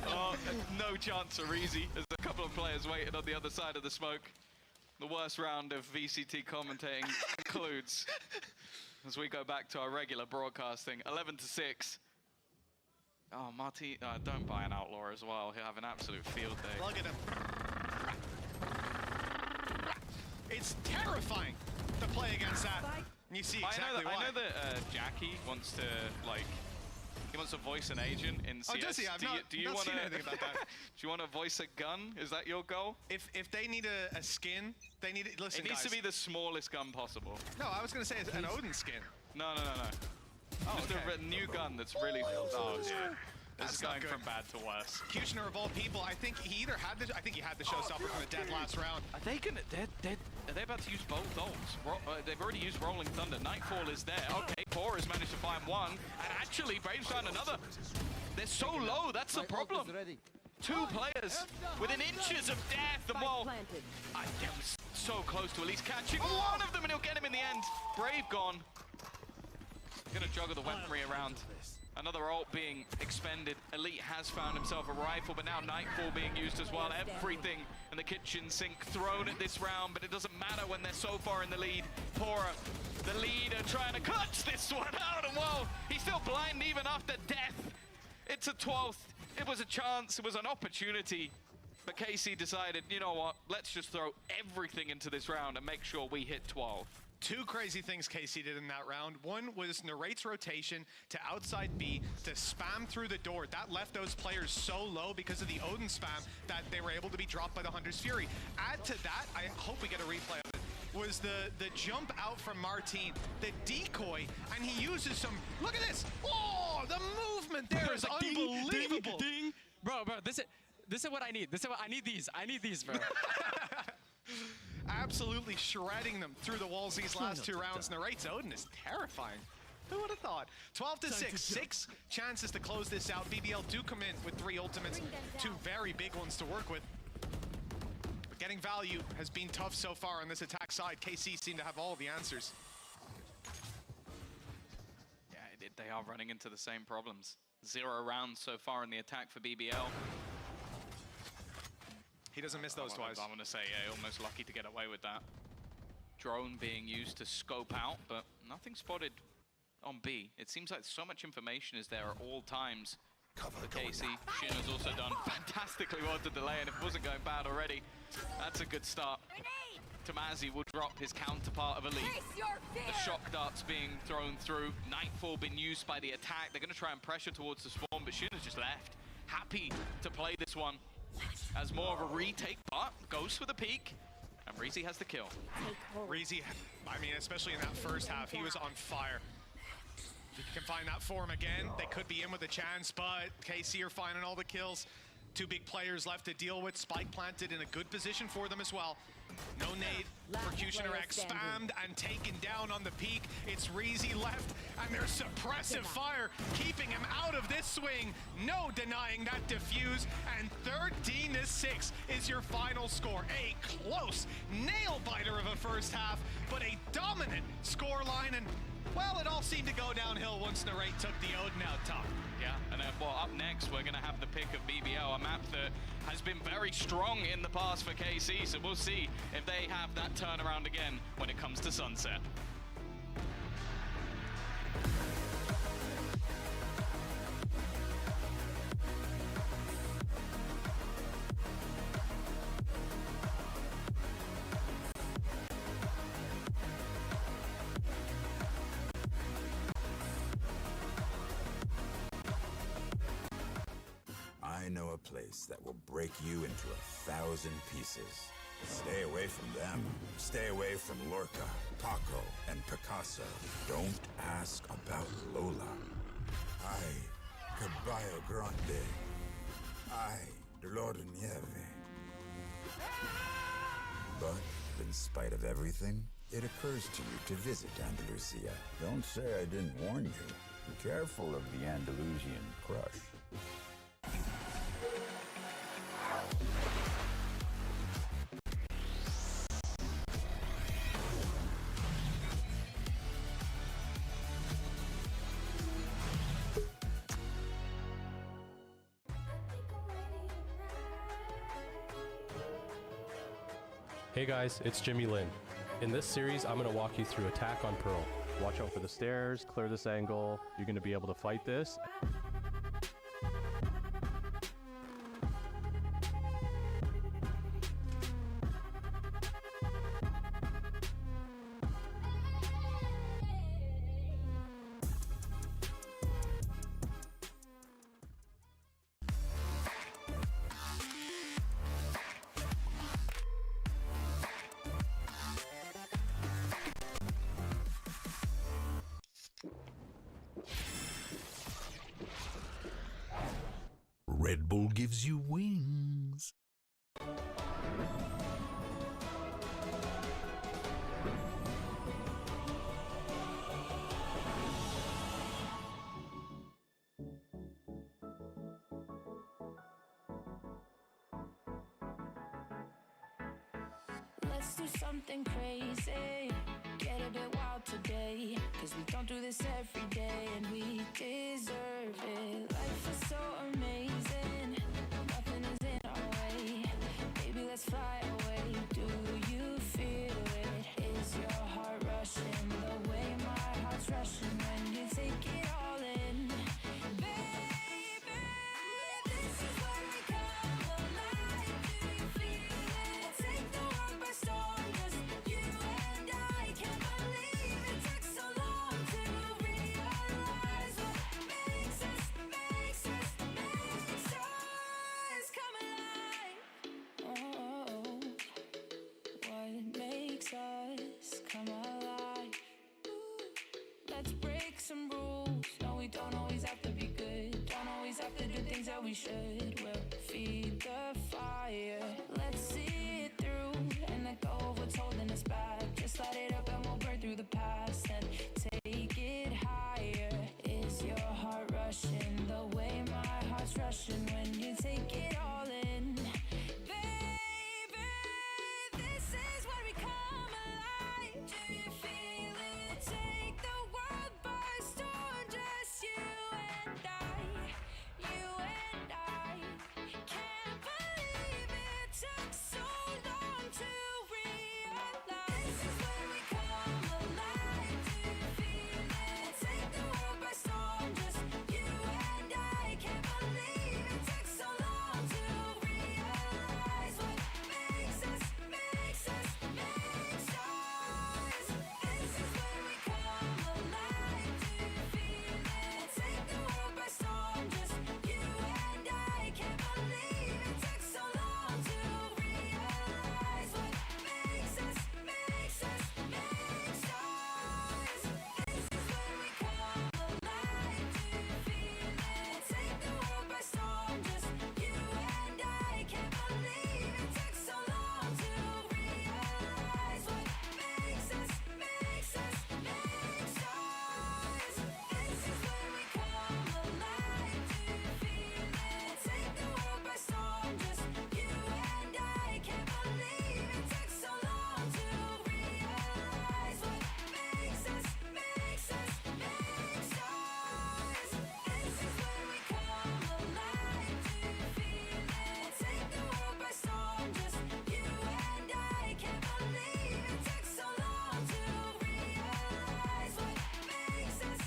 Oh, no chance are easy. There's a couple of players waiting on the other side of the smoke. The worst round of VCT commentating concludes as we go back to our regular broadcasting. 11-6. Oh, Marty, don't buy an Outlaw as well. He'll have an absolute field day. Look at him. It's terrifying to play against that. And you see exactly why. I know that Jackie wants to, like, he wants to voice an agent in CS. Oh, does he? I've not seen anything about that. Do you want to voice a gun? Is that your goal? If they need a skin, they need to, listen, It needs guys. to be the smallest gun possible. No, I was going to say an Odin skin. No. Oh, Just okay. a new gun that's really... Oh, dear. This is going from bad to worse. Kushner of all people, I think he either had the showstopper from the dead last round. Are they gonna? Are they about to use both ults? They've already used Rolling Thunder. Nightfall is there. Okay, Core has managed to find one, and actually Brave's found another. They're so low. That's the problem. Two players within inches of death, and well, they was so close to at least catching one of them, and he'll get him in the end. Brave gone. Gonna juggle the weaponry around. Another ult being expended. Elite has found himself a rifle, but now Nightfall being used as well. Everything in the kitchen sink thrown at this round, but it doesn't matter when they're so far in the lead. Pora, the leader, trying to clutch this one out, and well, he's still blind even after death. It's a 12th. It was a chance, it was an opportunity, but KC decided, you know what, let's just throw everything into this round and make sure we hit 12. Two crazy things KC did in that round. One was Narrate's rotation to outside B to spam through the door. That left those players so low because of the Odin spam that they were able to be dropped by the Hunter's Fury. Add to that, I hope we get a replay of it, was the jump out from Martine, the decoy, and he uses some, look at this! Oh, the movement there is unbelievable! Ding, ding. Bro, this is what I need. I need these, bro. Absolutely shredding them through the walls these last two rounds. Narrate's Odin is terrifying. Who would have thought? 12 to 6. 6 chances to close this out. BBL do come in with 3 ultimates. 2 very big ones to work with. But getting value has been tough so far on this attack side. KC seem to have all the answers. Yeah, they are running into the same problems. 0 rounds so far in the attack for BBL. He doesn't miss those twice. I'm going to say, yeah, almost lucky to get away with that. Drone being used to scope out, but nothing spotted on B. It seems like so much information is there at all times. For KC, Shin has also done fantastically well to delay, and if it wasn't going bad already, that's a good start. Tamazi will drop his counterpart of Elite. The shock darts being thrown through. Nightfall being used by the attack. They're going to try and pressure towards the spawn, but Shin has just left. Happy to play this one as more of a retake, but goes for the peak, and Reezy has the kill. Reezy, I mean, especially in that first half, he was on fire. If you can find that form again, they could be in with a chance, but KC are finding all the kills. 2 big players left to deal with. Spike planted in a good position for them as well. No nade for Kushner X, spammed and taken down on the peak. It's Reezy left, and there's suppressive fire keeping him out of this swing. No denying that defuse, and 13 to 6 is your final score. A close nail-biter of a first half, but a dominant scoreline, and well, it all seemed to go downhill once Narrate took the Odin out top. Yeah, and then, well, up next, we're going to have the pick of BBL, a map that has been very strong in the past for KC, so we'll see if they have that turnaround again when it comes to Sunset. I know a place that will break you into 1,000 pieces. Stay away from them. Stay away from Lorca, Paco, and Picasso. Don't ask about Lola. Ay, Caballo Grande. Ay, Dolor de Nieve. But, in spite of everything, it occurs to you to visit Andalusia. Don't say I didn't warn you. Be careful of the Andalusian crush. Hey guys, it's Jimmy Lin. In this series, I'm going to walk you through Attack on Pearl. Watch out for the stairs, clear this angle, you're going to be able to fight this. Red Bull gives you wings. Let's do something crazy, get a bit wild today, cause we don't do this every day and we deserve it. Life is so amazing, nothing is in our way. Baby, let's fly away. Do you feel it? Is your heart rushing the way my heart's rushing when you take it all in? Baby, this is where we come alive. Do you feel it? Take the world by storm, just you and I. Can't believe it took so long to realize what makes us come alive. Oh, what makes us come alive? Let's break some rules. No, we don't always have to be good. Don't always have to do things that we should. We'll feed the fire. Let's see it through and let go of what's holding us back. Just light it up and we'll burn through the past and take it higher. Is your heart rushing the way my heart's rushing when you take it all in? Baby, this is where we come alive. Do you feel it? Take the world by storm, just you and I. You and I. Can't believe it took so long to realize. This is where we come alive. Do you feel it? Take the world by storm, just you and I. Can't believe it took so long to realize what makes us. This is where we come alive. Do you feel it? Take the world by storm, just you and I. Can't believe it took so long to realize what makes us. This is where we come alive. Do you feel it? Take the world by storm, just you and I. Can't believe it took so long to realize what makes us. This is where we come alive. Do you feel it? Take the world by storm, just you and I. Can't believe it took so long to realize what makes us. This is where we come alive. Do you feel it? Take the world by storm, just you and I. Can't believe it took so long to realize what makes us.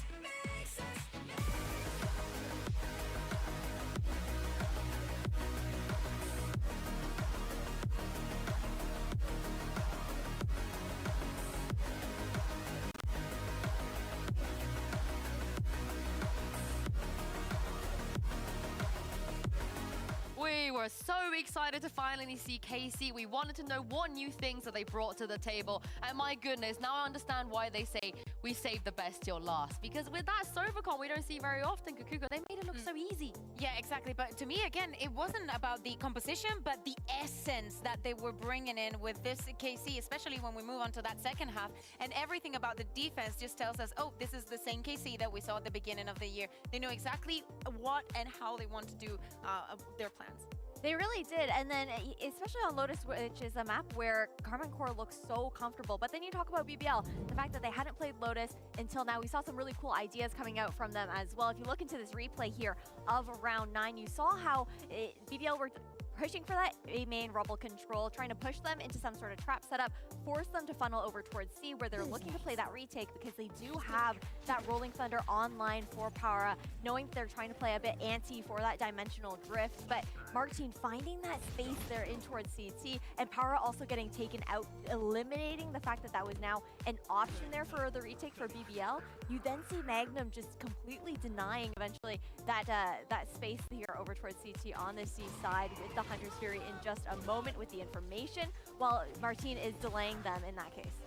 We were so excited to finally see KC. We wanted to know what new things that they brought to the table. And my goodness, now I understand why they say we save the best till last. Because with that SovaCon, we don't see very often, Kukuko. They made it look so easy. Yeah, exactly. But to me, again, it wasn't about the composition, but the essence that they were bringing in with this KC, especially when we move on to that second half. And everything about the defense just tells us, oh, this is the same KC that we saw at the beginning of the year. They know exactly what and how they want to do their plans. They really did, and then especially on Lotus, which is a map where Karman Core looks so comfortable. But then you talk about BBL, the fact that they hadn't played Lotus until now. We saw some really cool ideas coming out from them as well. If you look into this replay here of round 9, you saw how BBL were pushing for that A main rubble control, trying to push them into some sort of trap setup, force them to funnel over towards C, where they're looking to play that retake because they do have that Rolling Thunder online for Para, knowing they're trying to play a bit anti for that dimensional drift. But Martin finding that space there in towards CT, and Para also getting taken out, eliminating the fact that that was now an option there for the retake for BBL. You then see Magnum just completely denying eventually that that space here over towards CT on the C side with the Hunter's Fury in just a moment with the information, while Martin is delaying them in that case.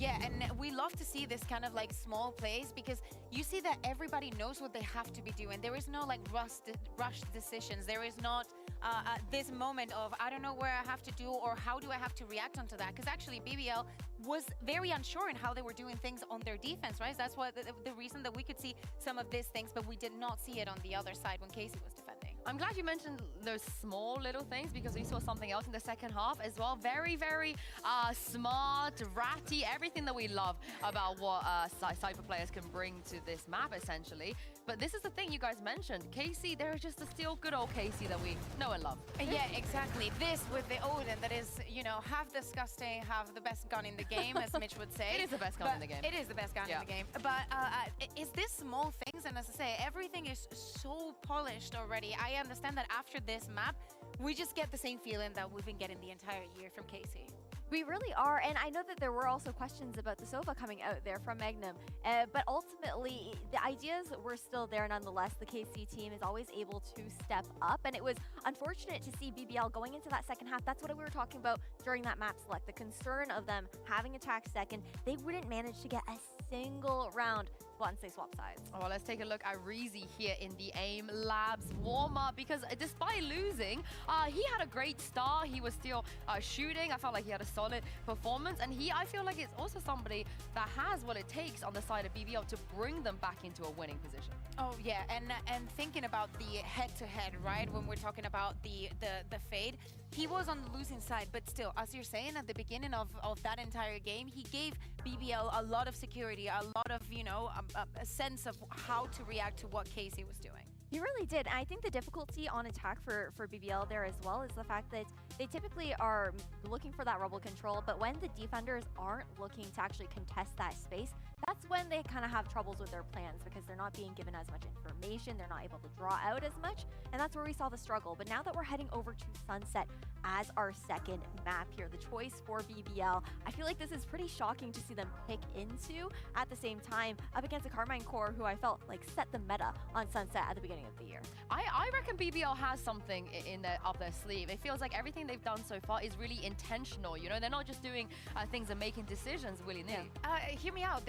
Yeah, and we love to see this kind of like small plays because you see that everybody knows what they have to be doing. There is no like rushed decisions. There is not this moment of I don't know where I have to do or how do I have to react onto that. Because actually BBL was very unsure in how they were doing things on their defense, right? That's what the reason that we could see some of these things, but we did not see it on the other side when Casey was defending. I'm glad you mentioned those small little things because we saw something else in the second half as well. Very, very smart, ratty, everything that we love about what Cypher players can bring to this map, essentially. But this is the thing you guys mentioned. Casey, there is just a still good old Casey that we know and love. Yeah, exactly. This with the Odin that is, you know, half disgusting, half the best gun in the game, as Mitch would say. It is the best gun in the game. It is the best gun in the game. But is this small things? And as I say, everything is so polished already. I understand that after this map, we just get the same feeling that we've been getting the entire year from Casey. We really are, and I know that there were also questions about the Sova coming out there from Magnum, but ultimately the ideas were still there nonetheless. The KC team is always able to step up, and it was unfortunate to see BBL going into that second half. That's what we were talking about during that map select, the concern of them having attack second. They wouldn't manage to get a single round once they swap sides. Well, let's take a look at Reezy here in the AIM Labs warm-up because despite losing, he had a great start. He was still shooting. I felt like he had a solid performance, and I feel like it's also somebody that has what it takes on the side of BBL to bring them back into a winning position. Oh yeah, and thinking about the head-to-head, right? When we're talking about the fade, he was on the losing side, but still, as you're saying, at the beginning of that entire game, he gave BBL a lot of security, a lot of, you know, a sense of how to react to what Casey was doing. He really did. And I think the difficulty on attack for BBL there as well is the fact that they typically are looking for that rubble control, but when the defenders aren't looking to actually contest that space, that's when they kind of have troubles with their plans because they're not being given as much information, they're not able to draw out as much, and that's where we saw the struggle. But now that we're heading over to Sunset as our second map here, the choice for BBL, I feel like this is pretty shocking to see them pick into at the same time up against a Carmine core who I felt like set the meta on Sunset at the beginning of the year. I reckon BBL has something up their sleeve. It feels like everything they've done so far is really intentional. You know, they're not just doing things and making decisions willy-nilly. Hear me out.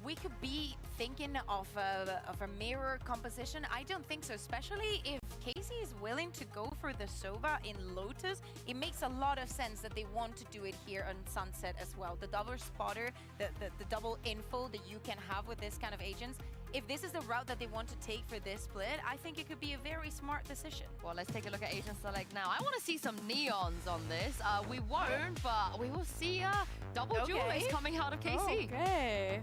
We could be thinking of a mirror composition. I don't think so, especially if Casey is willing to go for the Sova in Lotus. It makes a lot of sense that they want to do it here on Sunset as well. The double spotter, the double info that you can have with this kind of agents. If this is the route that they want to take for this split, I think it could be a very smart decision. Well, let's take a look at Agent Select now. I want to see some neons on this. We won't, but we will see double duelists coming out of KC. Okay.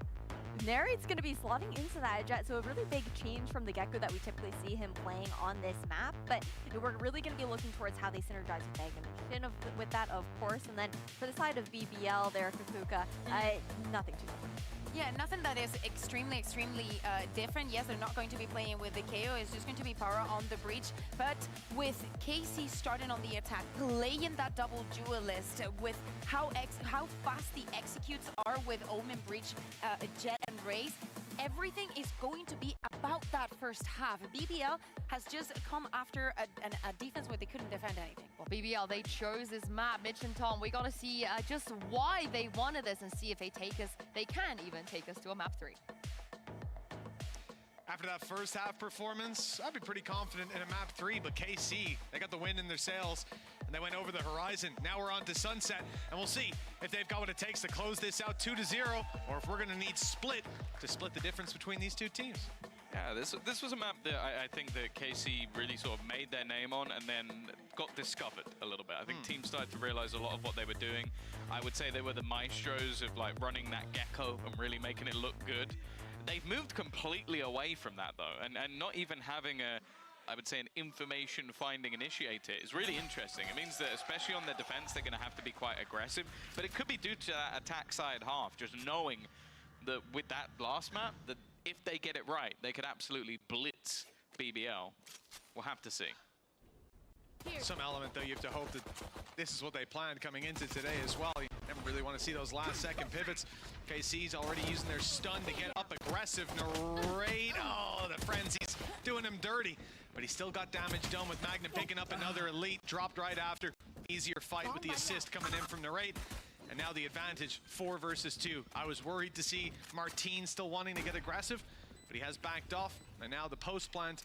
Narrate's going to be slotting into that jet, so a really big change from the get-go that we typically see him playing on this map, but we're really going to be looking towards how they synergize with Magnum and Shin with that, of course, and then for the side of BBL there, Kakuka, nothing too different. Yeah, nothing that is extremely different. Yes, they're not going to be playing with the KO. It's just going to be power on the breach. But with KC starting on the attack, playing that double duelist with how fast the executes are with Omen, Breach, Jet, and Raze, everything is going to be about that first half. BBL has just come after a defense where they couldn't defend anything. Well, BBL, they chose this map. Mitch and Tom, we got to see just why they wanted this and see if they can even take us to a map 3. After that first half performance, I'd be pretty confident in a map 3, but KC, they got the wind in their sails and they went over the horizon. Now we're on to Sunset, and we'll see if they've got what it takes to close this out 2-0, or if we're gonna need split to split the difference between these two teams. Yeah, this was a map that I think that KC really sort of made their name on and then got discovered a little bit. I think teams started to realize a lot of what they were doing. I would say they were the maestros of like running that gecko and really making it look good. They've moved completely away from that though, and not even having I would say an information finding initiator is really interesting. It means that especially on their defense, they're gonna have to be quite aggressive, but it could be due to that attack side half, just knowing that with that last map, that if they get it right, they could absolutely blitz BBL. We'll have to see. Some element, though, you have to hope that this is what they planned coming into today as well. You never really want to see those last-second pivots. KC's already using their stun to get up aggressive. Narrate, oh, the frenzy's doing him dirty. But he still got damage done with Magnum picking up another elite. Dropped right after. Easier fight with the assist coming in from Narrate. And now the advantage, 4 versus 2. I was worried to see Martin still wanting to get aggressive, but he has backed off. And now the post plant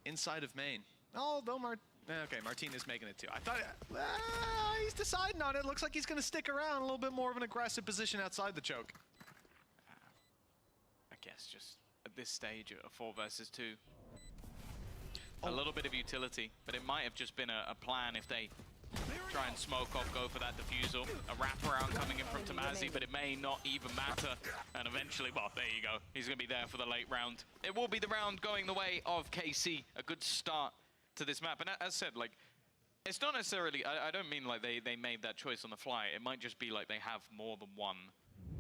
inside of main. Although Martin is making it too. I thought he's deciding on it. Looks like he's going to stick around a little bit more of an aggressive position outside the choke. I guess just at this stage, a 4 versus 2. A little bit of utility, but it might have just been a plan if they try and smoke off, go for that defusal. A wraparound coming in from Tamazi, but it may not even matter. And eventually, well, there you go. He's going to be there for the late round. It will be the round going the way of KC. A good start to this map. And as said, like, it's not necessarily, I don't mean like they made that choice on the fly. It might just be like they have more than one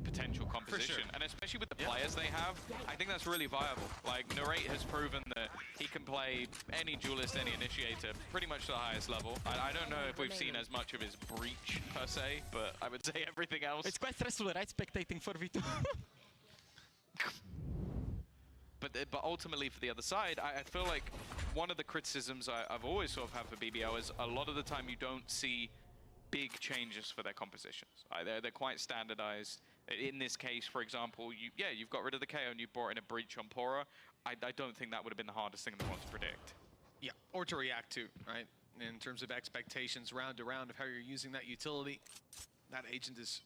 potential composition. Sure. And especially with the players they have, I think that's really viable. Like, Narrate has proven that he can play any duelist, any initiator, pretty much to the highest level. I don't know if we've seen as much of his breach, per se, but I would say everything else. It's quite stressful, right? Spectating 4v2. But ultimately, for the other side, I feel like one of the criticisms I've always sort of had for BBL is a lot of the time you don't see big changes for their compositions. They're quite standardized. In this case, for example, you've got rid of the KO and you brought in a breach on Pora. I don't think that would have been the hardest thing in the world to predict. Yeah, or to react to, right? In terms of expectations round to round of how you're using that utility. That agent is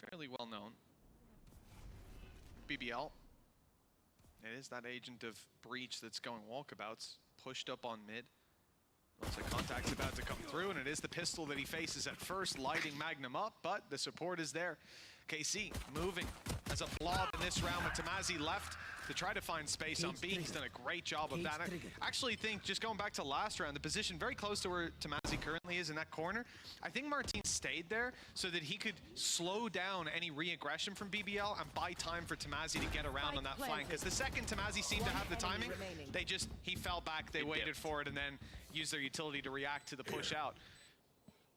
fairly well known. BBL. It is that agent of breach that's going walkabouts, pushed up on mid. Looks like contact's about to come through, and it is the pistol that he faces at first, lighting Magnum up, but the support is there. KC moving as a blob in this round with Tamazi left to try to find space on B. He's done a great job of that. I actually think, just going back to last round, the position very close to where Tamazi currently is in that corner, I think Martin stayed there so that he could slow down any re-aggression from BBL and buy time for Tamazi to get around on that flank. Because the second Tamazi seemed to have the timing, he fell back, they waited for it, and then used their utility to react to the push out.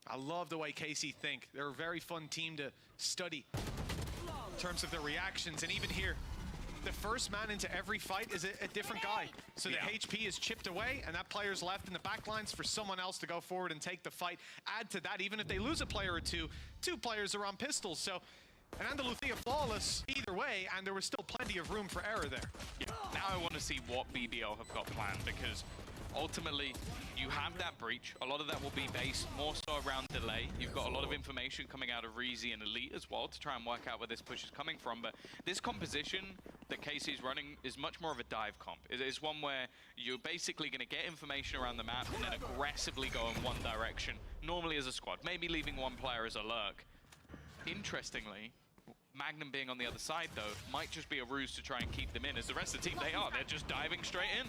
I love the way KC think. They're a very fun team to study in terms of their reactions. And even here, the first man into every fight is a different guy. So the HP is chipped away, and that player's left in the back lines for someone else to go forward and take the fight. Add to that, even if they lose a player or two players are on pistols. So an Andalucia flawless either way, and there was still plenty of room for error there. Yeah. Now I want to see what BBL have got planned, because ultimately, you have that breach. A lot of that will be based more so around delay. You've got a lot of information coming out of Reezy and Elite as well to try and work out where this push is coming from. But this composition that KC's running is much more of a dive comp. It's one where you're basically going to get information around the map and then aggressively go in one direction, normally as a squad, maybe leaving one player as a lurk. Interestingly, Magnum being on the other side, though, might just be a ruse to try and keep them in. As the rest of the team, they're just diving straight in.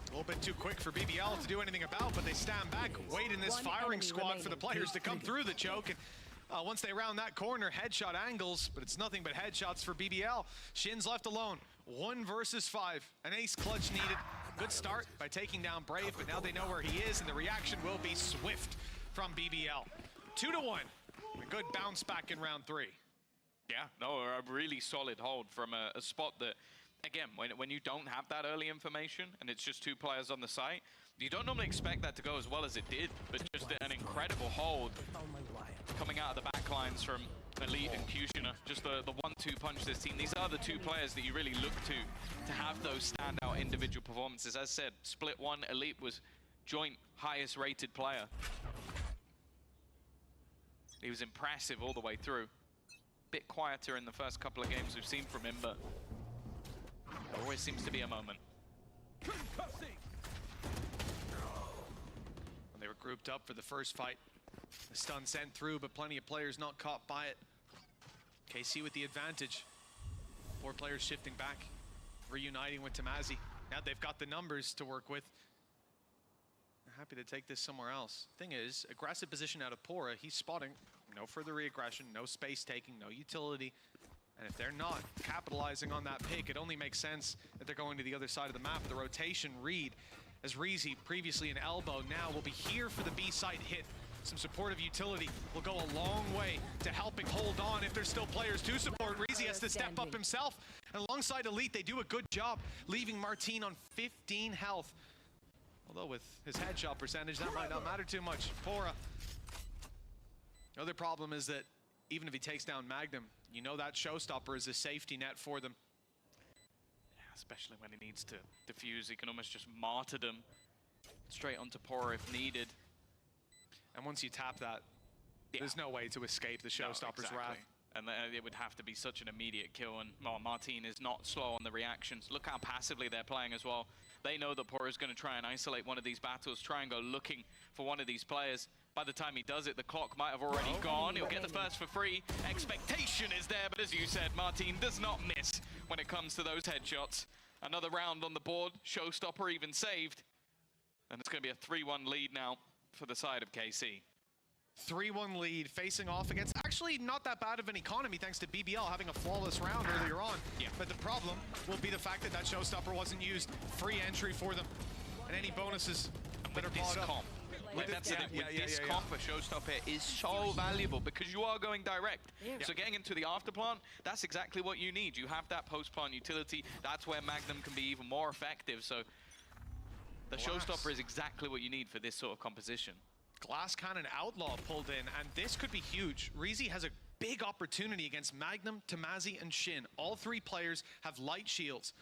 A little bit too quick for BBL to do anything about, but they stand back, wait in this firing squad for the players to come through the choke. And once they round that corner, headshot angles, but it's nothing but headshots for BBL. Shin's left alone, 1 versus 5. An ace clutch needed. Good start by taking down Brave, but now they know where he is, and the reaction will be swift from BBL. 2-1. A good bounce back in round 3. Yeah, no, a really solid hold from a spot that, again, when you don't have that early information and it's just 2 players on the site, you don't normally expect that to go as well as it did, but just an incredible hold coming out of the back lines from Elite and Kushina. Just the 1-2 punch this team. These are the 2 players that you really look to have those standout individual performances. As said, split 1, Elite was joint highest rated player. He was impressive all the way through. Bit quieter in the first couple of games we've seen from him, but there always seems to be a moment. When they were grouped up for the first fight, the stun sent through, but plenty of players not caught by it. KC with the advantage. 4 players shifting back, reuniting with Tamazi. Now they've got the numbers to work with. They're happy to take this somewhere else. Thing is, aggressive position out of Pora, he's spotting. No further re-aggression, no space taking, no utility. And if they're not capitalizing on that pick, it only makes sense that they're going to the other side of the map. The rotation read, as Reezy, previously an elbow, now will be here for the B site hit. Some supportive utility will go a long way to helping hold on if there's still players to support. Reezy has to step up himself. And alongside Elite, they do a good job, leaving Martin on 15 health. Although with his headshot percentage, that might not matter too much. Pora. The other problem is that even if he takes down Magnum, you know that showstopper is a safety net for them. Yeah, especially when he needs to defuse, he can almost just martyrdom straight onto Pora if needed. And once you tap that, there's no way to escape the showstopper's wrath. And it would have to be such an immediate kill, and well, Martin is not slow on the reactions. Look how passively they're playing as well. They know that Pora is going to try and isolate one of these battles, try and go looking for one of these players. By the time he does it, the clock might have already gone. He'll get the first for free. Expectation is there, but as you said, Martin does not miss when it comes to those headshots. Another round on the board, showstopper even saved. And it's going to be a 3-1 lead now for the side of KC. 3-1 lead, facing off against actually not that bad of an economy thanks to BBL having a flawless round earlier on. Yeah. But the problem will be the fact that that showstopper wasn't used. Free entry for them. And any bonuses that are bought up. Like that's it. With this comp, a showstopper is so valuable because you are going direct. So getting into the afterplant, that's exactly what you need. You have that post-plant utility. That's where Magnum can be even more effective. So the showstopper is exactly what you need for this sort of composition. Glass Cannon Outlaw pulled in, and this could be huge. Reezy has a big opportunity against Magnum, Tamazi, and Shin. All three players have light shields.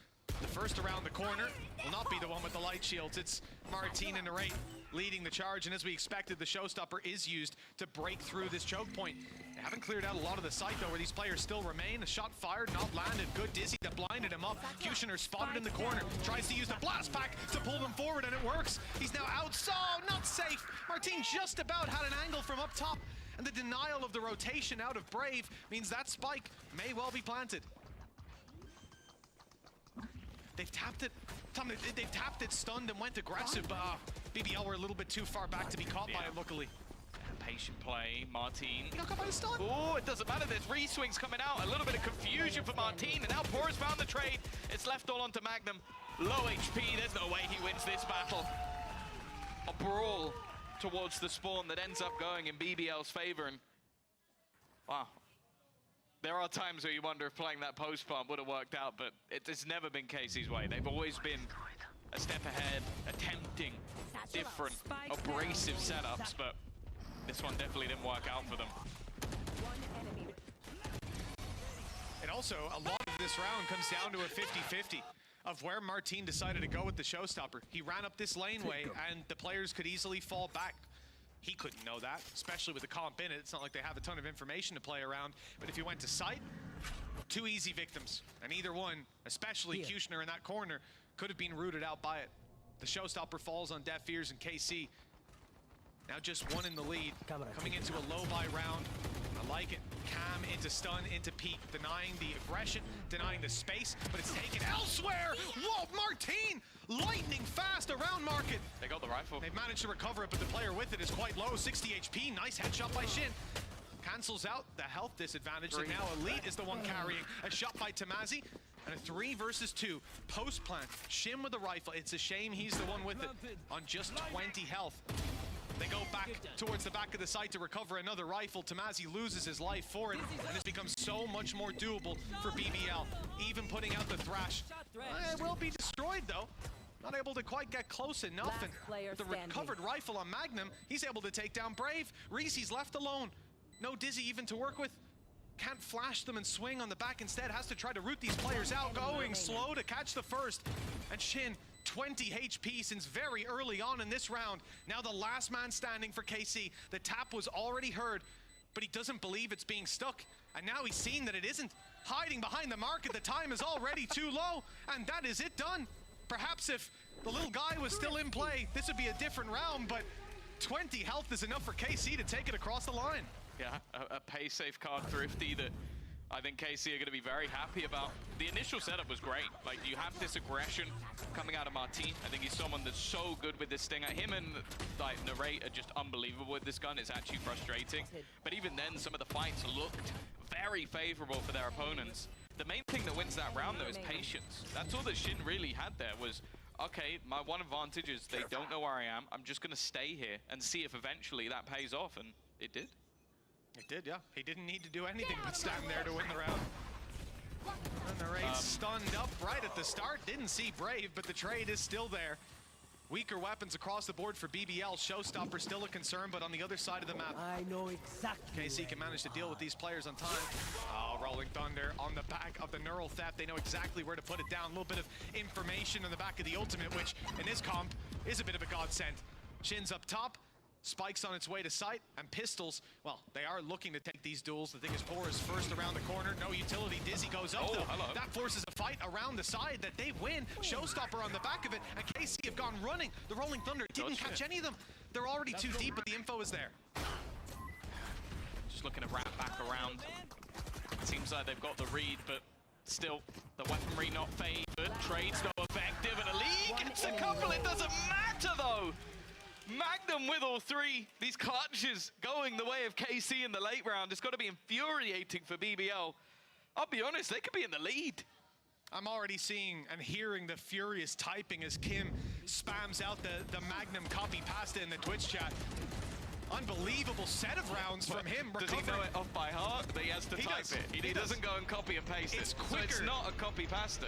The first around the corner will not be the one with the light shields. It's Martin and Narrate leading the charge, and as we expected, the showstopper is used to break through this choke point. They haven't cleared out a lot of the site, though, where these players still remain. A shot fired, not landed. Good Dizzy that blinded him up. Kushner spotted in the corner, tries to use the blast pack to pull them forward, and it works. He's now out, so not safe. Martin just about had an angle from up top, and the denial of the rotation out of Brave means that spike may well be planted. They've tapped it. Tom, they've tapped it, stunned, and went aggressive, but BBL were a little bit too far back to be caught by it, luckily. Patient play, Martin. He got caught by the stun. Oh, it doesn't matter. There's re-swings coming out. A little bit of confusion for Martin, and now Pora's found the trade. It's left all onto Magnum. Low HP. There's no way he wins this battle. A brawl towards the spawn that ends up going in BBL's favor, and wow. There are times where you wonder if playing that post plant would have worked out, but it's never been KC's way. They've always been a step ahead, attempting different abrasive setups, but this one definitely didn't work out for them. And also, a lot of this round comes down to a 50-50 of where Martin decided to go with the showstopper. He ran up this laneway, and the players could easily fall back. He couldn't know that, especially with the comp in it. It's not like they have a ton of information to play around. But if you went to site, two easy victims. And either one, especially Kushner in that corner, could have been rooted out by it. The showstopper falls on deaf ears in KC. Now just one in the lead. Coming into a low-buy round. I like it. Cam into stun, into peek, denying the aggression, denying the space, but it's taken elsewhere! Whoa, Martin! Lightning fast around market. They got the rifle. They've managed to recover it, but the player with it is quite low, 60 HP. Nice headshot by Shin. Cancels out the health disadvantage, and now Elite is the one carrying. A shot by Tamazi, and a 3 versus 2. Post plant, Shin with the rifle. It's a shame he's the one with it on just 20 health. They go back towards the back of the site to recover another rifle. Tamazi loses his life for it, and it's become so much more doable for BBL. Even putting out the Thrash. It will be destroyed, though. Not able to quite get close enough, and the recovered rifle on Magnum, he's able to take down Brave. Reezy's left alone. No Dizzy even to work with. Can't flash them and swing on the back. Instead, has to try to root these players out. Going slow to catch the first. And Shin, 20 HP since very early on in this round. Now the last man standing for KC. The tap was already heard, but he doesn't believe it's being stuck. And now he's seen that it isn't. Hiding behind the market, the time is already too low, and that is it done. Perhaps if the little guy was still in play, this would be a different round, but 20 health is enough for KC to take it across the line. Yeah, a pay safe card thrifty that I think KC are going to be very happy about. The initial setup was great. Like, you have this aggression coming out of Martin. I think he's someone that's so good with this stinger. Him and like Narrate are just unbelievable with this gun. It's actually frustrating. But even then, some of the fights looked very favorable for their opponents. The main thing that wins that round, though, is patience. That's all that Shin really had there was, okay, my one advantage is they don't know where I am. I'm just going to stay here and see if eventually that pays off, and it did. It did, yeah. He didn't need to do anything but stand there to win the round. And the raid stunned up right at the start. Didn't see Brave, but the trade is still there. Weaker weapons across the board for BBL. Showstopper still a concern, but on the other side of the map, I know exactly. KC can manage to deal with these players on time. Oh, Rolling Thunder on the back of the Neural Theft. They know exactly where to put it down. A little bit of information on the back of the ultimate, which in this comp is a bit of a godsend. Shin's up top. Spike's on its way to site, and Pistols, well, they are looking to take these duels. The thing is, Poor is first around the corner. No utility. Dizzy goes up, though. Hello. That forces a fight around the side that they win. Showstopper on the back of it, and KC have gone running. The Rolling Thunder didn't catch any of them. They're already too deep, but the info is there. Just looking to wrap back around. Seems like they've got the read, but still, the weaponry not favored. Trade's not effective, and Elite gets a couple. It doesn't matter, though. Magnum with all three. These clutches going the way of KC in the late round. It's got to be infuriating for BBL. I'll be honest, they could be in the lead. I'm already seeing and hearing the furious typing as Kim spams out the Magnum copy pasta in the Twitch chat. Unbelievable set of rounds from him. Does he know it off by heart? He has to type it. He doesn't go and copy and paste it's it. Quicker. So it's not a copy pasta,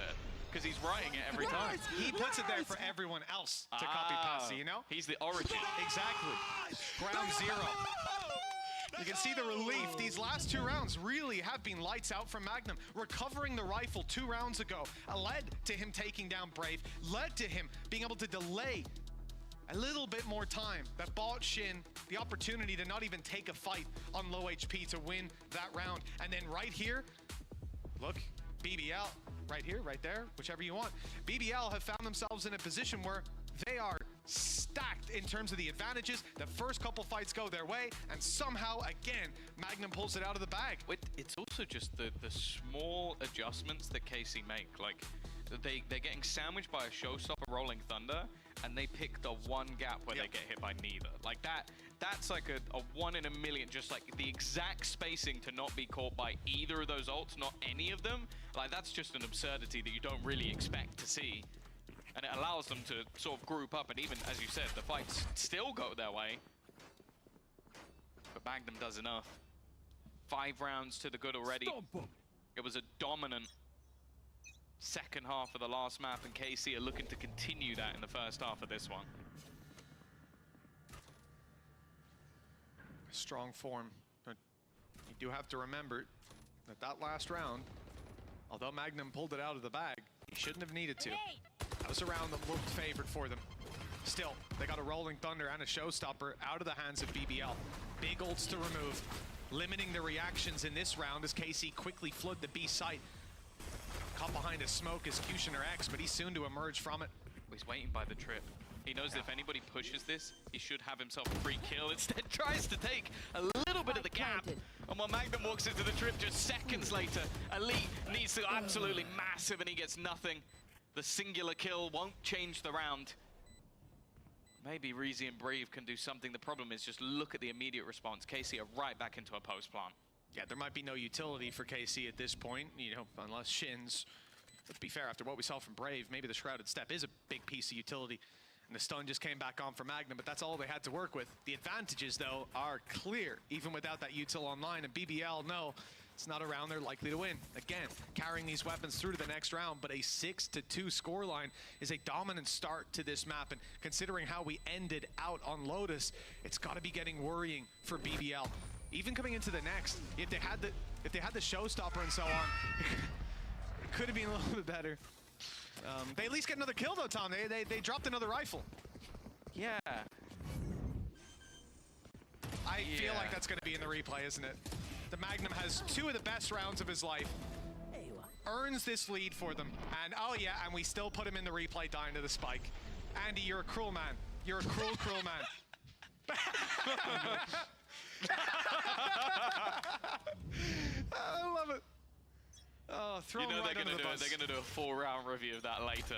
because he's writing it every time. He puts it there for everyone else to copy pasta, you know? He's the origin. Exactly. Ground zero. You can see the relief. These last 2 rounds really have been lights out from Magnum. Recovering the rifle 2 rounds ago led to him taking down Brave, led to him being able to delay a little bit more time that bought Shin the opportunity to not even take a fight on low HP to win that round. And then right here, look, BBL, right here, right there, whichever you want. BBL have found themselves in a position where they are stacked in terms of the advantages. The first couple fights go their way, and somehow, again, Magnum pulls it out of the bag. It's also just the small adjustments that KC make. Like, they're getting sandwiched by a Showstopper Rolling Thunder, and they pick the one gap where they get hit by neither. Like, that's like a 1 in a million, just like the exact spacing to not be caught by either of those ults, not any of them. Like, that's just an absurdity that you don't really expect to see. And it allows them to sort of group up, and even, as you said, the fights still go their way. But Magnum does enough. 5 rounds to the good already. It was a dominant second half of the last map, and KC are looking to continue that in the first half of this one. Strong form. But you do have to remember that last round, although Magnum pulled it out of the bag, he shouldn't have needed to. That was a round that looked favored for them. Still, they got a Rolling Thunder and a Showstopper out of the hands of BBL. Big ults to remove, limiting the reactions in this round as KC quickly flood the B site. Caught behind a smoke is Cushioner X, but he's soon to emerge from it. He's waiting by the trip. He knows that if anybody pushes this, he should have himself a free kill. Instead, tries to take a little bit of the gap. And while Magnum walks into the trip just seconds later, Elite needs to go absolutely massive, and he gets nothing. The singular kill won't change the round. Maybe Reezy and Brave can do something. The problem is just look at the immediate response. KC are right back into a post plant. Yeah, there might be no utility for KC at this point, you know, unless Shins. Let's be fair, after what we saw from Brave, maybe the Shrouded Step is a big piece of utility. And the stun just came back on for Magnum, but that's all they had to work with. The advantages, though, are clear, even without that util online. And BBL, no, it's not a round they're likely to win. Again, carrying these weapons through to the next round, but a 6-2 scoreline is a dominant start to this map. And considering how we ended out on Lotus, it's got to be getting worrying for BBL. Even coming into the next, if they had the Showstopper and so on, it could have been a little bit better. They at least get another kill though, Tom. They dropped another rifle. Yeah. I feel like that's going to be in the replay, isn't it? The Magnum has 2 of the best rounds of his life. Earns this lead for them. And oh yeah, and we still put him in the replay dying to the spike. Andy, you're a cruel man. You're a cruel, cruel man. I love it. Oh, throw him right under the bus. They're gonna do a 4-round review of that later.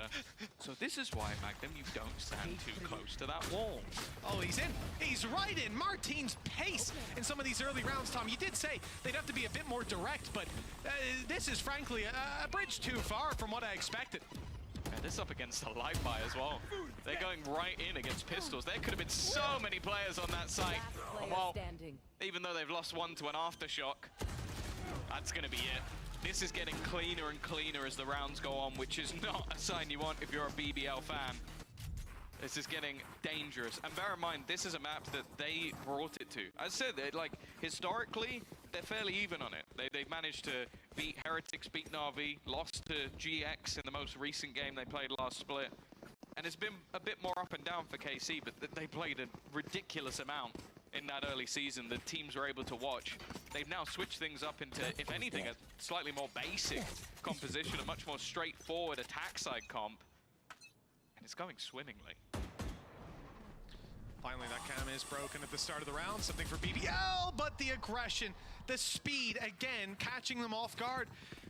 So this is why, Magnum, you don't stand too close to that wall. Oh, he's in. He's right in. Martin's pace in some of these early rounds, Tom. You did say they'd have to be a bit more direct, but this is frankly a bridge too far from what I expected. And this up against the light buy as well. They're going right in against Pistols. There could have been so many players on that site. And well, even though they've lost one to an aftershock, that's gonna be it. This is getting cleaner and cleaner as the rounds go on, which is not a sign you want if you're a BBL fan. This is getting dangerous. And bear in mind, this is a map that they brought it to. As I said, like, historically, they're fairly even on it. They've managed to beat Heretics, beat NAVI, lost to GX in the most recent game they played last split. And it's been a bit more up and down for KC, but they played a ridiculous amount in that early season. The teams were able to watch. They've now switched things up into, if anything, a slightly more basic composition, a much more straightforward attack side comp. And it's going swimmingly. Finally, that cam is broken at the start of the round. Something for BBL, but the aggression, the speed, again, catching them off guard.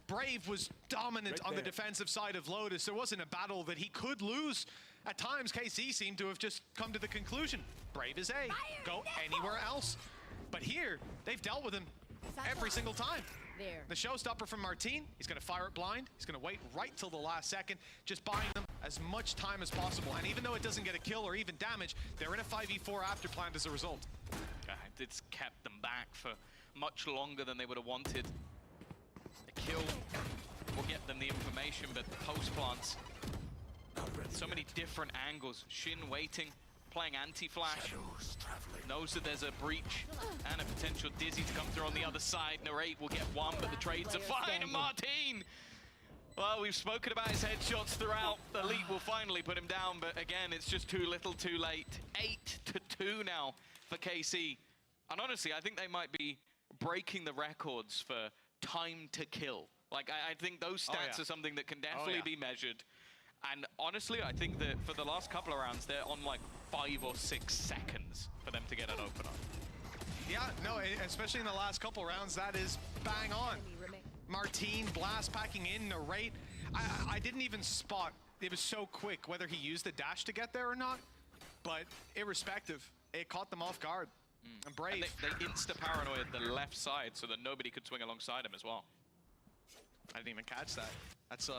Brave was dominant on the defensive side of Lotus. There wasn't a battle that he could lose. At times, KC seemed to have just come to the conclusion, Brave is A, go anywhere else. But here, they've dealt with him every single time. There. The showstopper from Martin, he's going to fire it blind. He's going to wait right till the last second, just buying them as much time as possible. And even though it doesn't get a kill or even damage, they're in a 5v4 afterplant as a result. It's kept them back for much longer than they would have wanted. A kill will get them the information, but post plants, so many different angles. Shin waiting, playing anti-flash, knows that there's a breach and a potential Dizzy to come through on the other side. Narrate will get one, but the trades are fine, and Martin! Well, we've spoken about his headshots throughout. The Elite will finally put him down, but again, it's just too little too late. 8-2 now for KC. And honestly, I think they might be breaking the records for time to kill. Like, I think those stats are something that can definitely be measured. And honestly, I think that for the last couple of rounds, they're on like 5 or 6 seconds for them to get an opener. Yeah, no, especially in the last couple rounds, that is bang on. Martin blast packing in, Narrate. I didn't even spot, it was so quick, whether he used the dash to get there or not. But irrespective, it caught them off guard. And Brave. And they insta-paranoid the left side so that nobody could swing alongside him as well. I didn't even catch that. That's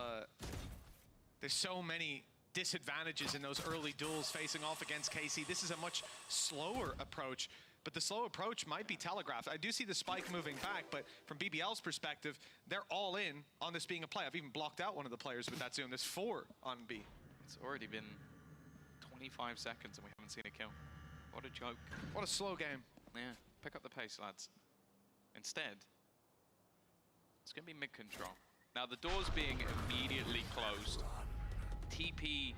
there's so many disadvantages in those early duels facing off against KC. This is a much slower approach, but the slow approach might be telegraphed. I do see the spike moving back, but from BBL's perspective, they're all in on this being a play. I've even blocked out one of the players with that zoom. There's 4 on B. It's already been 25 seconds and we haven't seen a kill. What a joke. What a slow game. Yeah, pick up the pace, lads. Instead, it's going to be mid-control. Now, the doors being immediately closed, TP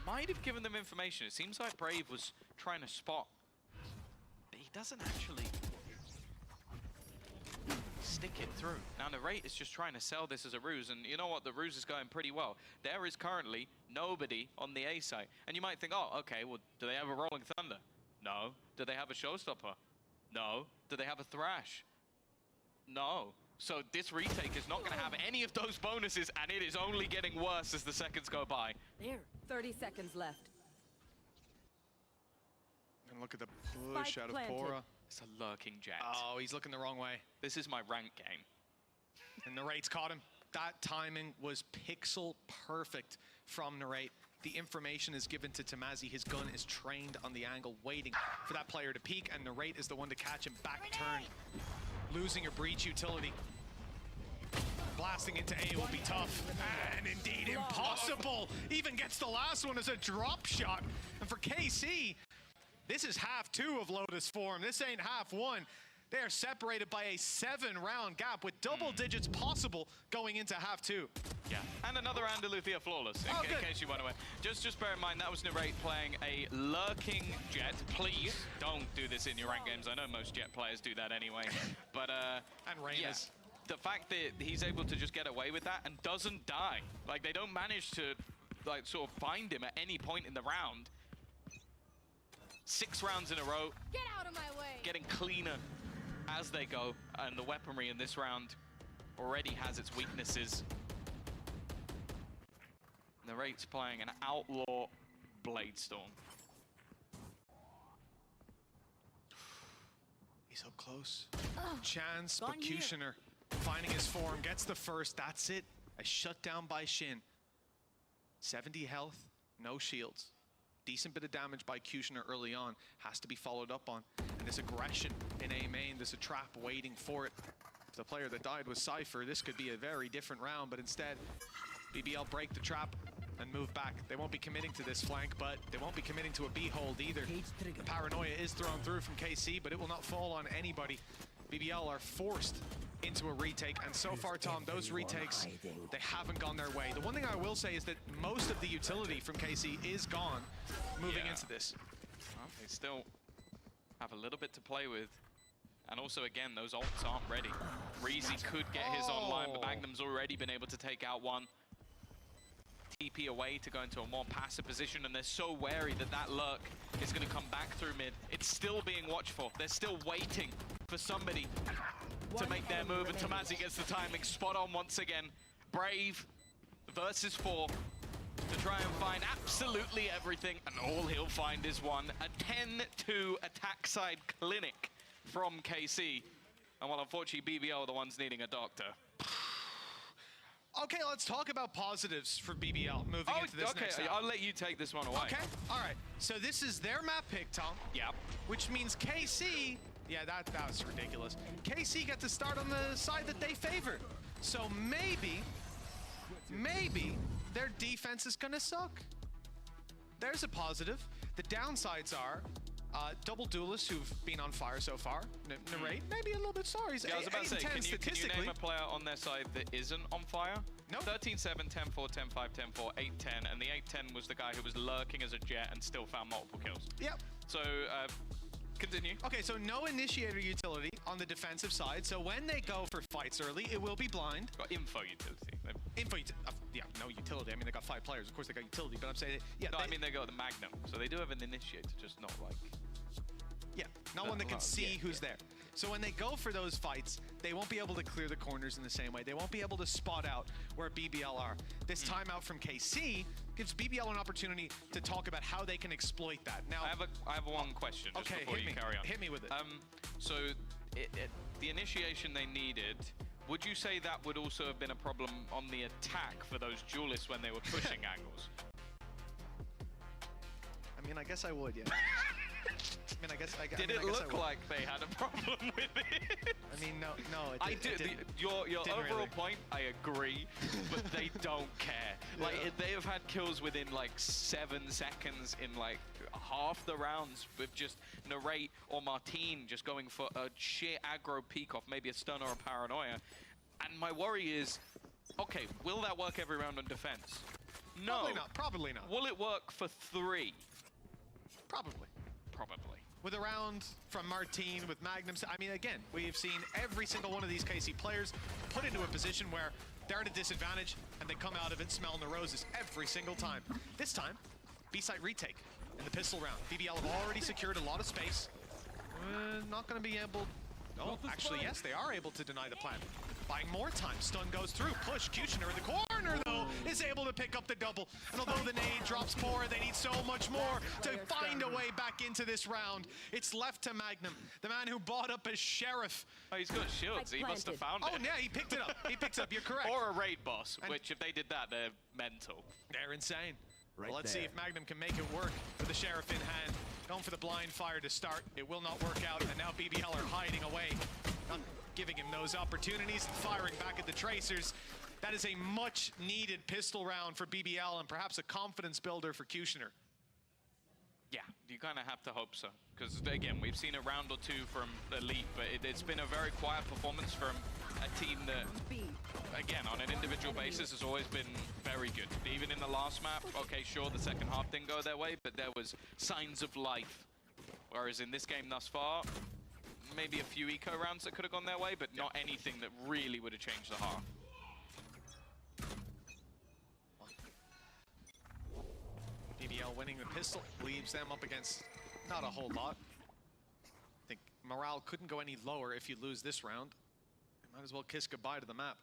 might have given them information. It seems like Brave was trying to spot, but he doesn't actually stick it through. Now, Narrate is just trying to sell this as a ruse, and you know what? The ruse is going pretty well. There is currently nobody on the A site. And you might think, oh, okay, well, do they have a Rolling Thunder? No. Do they have a Showstopper? No. Do they have a Thrash? No. So this retake is not going to have any of those bonuses, and it is only getting worse as the seconds go by. There. 30 seconds left. And look at the push out of Pora. It's a lurking Jet. Oh, he's looking the wrong way. This is my rank game. And Narrate's caught him. That timing was pixel perfect from Narrate. The information is given to Tamazi. His gun is trained on the angle, waiting for that player to peek, and Narrate is the one to catch him back turn. Losing your breach utility. Blasting into A will be tough, and indeed impossible. Even gets the last one as a drop shot. And for KC, this is half 2 of Lotus form. This ain't half 1. They are separated by a 7-round gap with double digits possible going into half 2. Yeah, and another Andaluthia flawless, in case you went away. Just bear in mind, that was Narrate playing a lurking Jet. Please don't do this in your rank games. I know most Jet players do that anyway. But, and Reyna's. The fact that he's able to just get away with that and doesn't die. Like, they don't manage to, like, sort of find him at any point in the round. 6 rounds in a row. Get out of my way. Getting cleaner as they go, and the weaponry in this round already has its weaknesses. Narrate's playing an outlaw Bladestorm. He's up close. Chance, but Kushner finding his form, gets the first. That's it. A shutdown by Shin. 70 health, no shields. Decent bit of damage by Kushner early on. Has to be followed up on. And this aggression in A main, there's a trap waiting for it. If the player that died was Cypher, this could be a very different round, but instead, BBL break the trap. and move back. They won't be committing to this flank, but they won't be committing to a B hold either. The paranoia is thrown through from KC, but it will not fall on anybody. BBL are forced into a retake, and so far, Tom, those retakes, they haven't gone their way. The one thing I will say is that most of the utility from KC is gone moving into this. Well, they still have a little bit to play with. And also, again, those ults aren't ready. Reezy could get his online, but Magnum's already been able to take out one. TP away to go into a more passive position, and they're so wary that that lurk is going to come back through mid. It's still being watched for. They're still waiting for somebody to make their move, and Tomazi gets the timing spot on once again. Brave versus 4 to try and find absolutely everything, and all he'll find is one. A 10-2 attack side clinic from KC. And well, unfortunately, BBL are the ones needing a doctor. Okay, let's talk about positives for BBL moving into this next round. I'll let you take this one away. Okay, all right. So this is their map pick, Tom. Yep. Which means KC, yeah, that was ridiculous. KC get to start on the side that they favor. So maybe their defense is gonna suck. There's a positive. The downsides are double duelists who've been on fire so far. Narrate, maybe a little bit sorry. Yeah, I was about to say, can you name a player on their side that isn't on fire? No. 13-7, 10-4, 10-5, 10-4, 8-10, and the 8-10 was the guy who was lurking as a jet and still found multiple kills. Yep. So, continue. Okay, so no initiator utility on the defensive side. So when they go for fights early, it will be blind. Got info utility. Yeah, no utility. I mean, they got 5 players. Of course, they got utility, but I'm saying, yeah. No, I mean, they got the Magnum. So they do have an initiator, just not like... Yeah, not one that can see who's there. So when they go for those fights, they won't be able to clear the corners in the same way. They won't be able to spot out where BBL are. This timeout from KC gives BBL an opportunity to talk about how they can exploit that. Now, I have one question just before you carry on. Hit me with it. So the initiation they needed, would you say that would also have been a problem on the attack for those duelists when they were pushing angles? I mean, I guess I would, yeah. I mean, I guess Did it look like they had a problem with it? I mean, no, it didn't. Your overall really. point, I agree, but they don't care. Like, they have had kills within like 7 seconds in like half the rounds with just Narrate or Martine just going for a sheer aggro peek off, maybe a stun or a paranoia. And my worry is, okay, will that work every round on defense? No. Probably not. Will it work for 3? Probably. With a round from Martine, with Magnum, I mean, again, we've seen every single one of these KC players put into a position where they're at a disadvantage and they come out of it smelling the roses every single time. This time, B-site retake in the pistol round. BBL have already secured a lot of space. Not going to be able... Oh, actually, yes, they are able to deny the plan. Buying more time. Stun goes through. Push. Kushner in the corner, though, is able to pick up the double. And although the nade drops 4, they need so much more to find a way back into this round. It's left to Magnum, the man who bought up as Sheriff. Oh, he's got shields. He must have found it. Oh, yeah, he picked it up. He picked it up. You're correct. Or a raid boss, which if they did that, they're mental. They're insane. Well, let's see if Magnum can make it work with the Sheriff in hand. Going for the blind fire to start. It will not work out, and now BBL are hiding away. Not giving him those opportunities, firing back at the Tracers. That is a much-needed pistol round for BBL and perhaps a confidence builder for Kushner. Yeah, you kind of have to hope so. Because, again, we've seen a round or 2 from Elite, but it's been a very quiet performance from a team that, again, on an individual basis has always been very good. Even in the last map, okay, sure, the second half didn't go their way, but there was signs of life. Whereas in this game thus far, maybe a few eco rounds that could have gone their way, but not anything that really would have changed the half. BBL winning the pistol leaves them up against not a whole lot. I think morale couldn't go any lower if you lose this round. You might as well kiss goodbye to the map.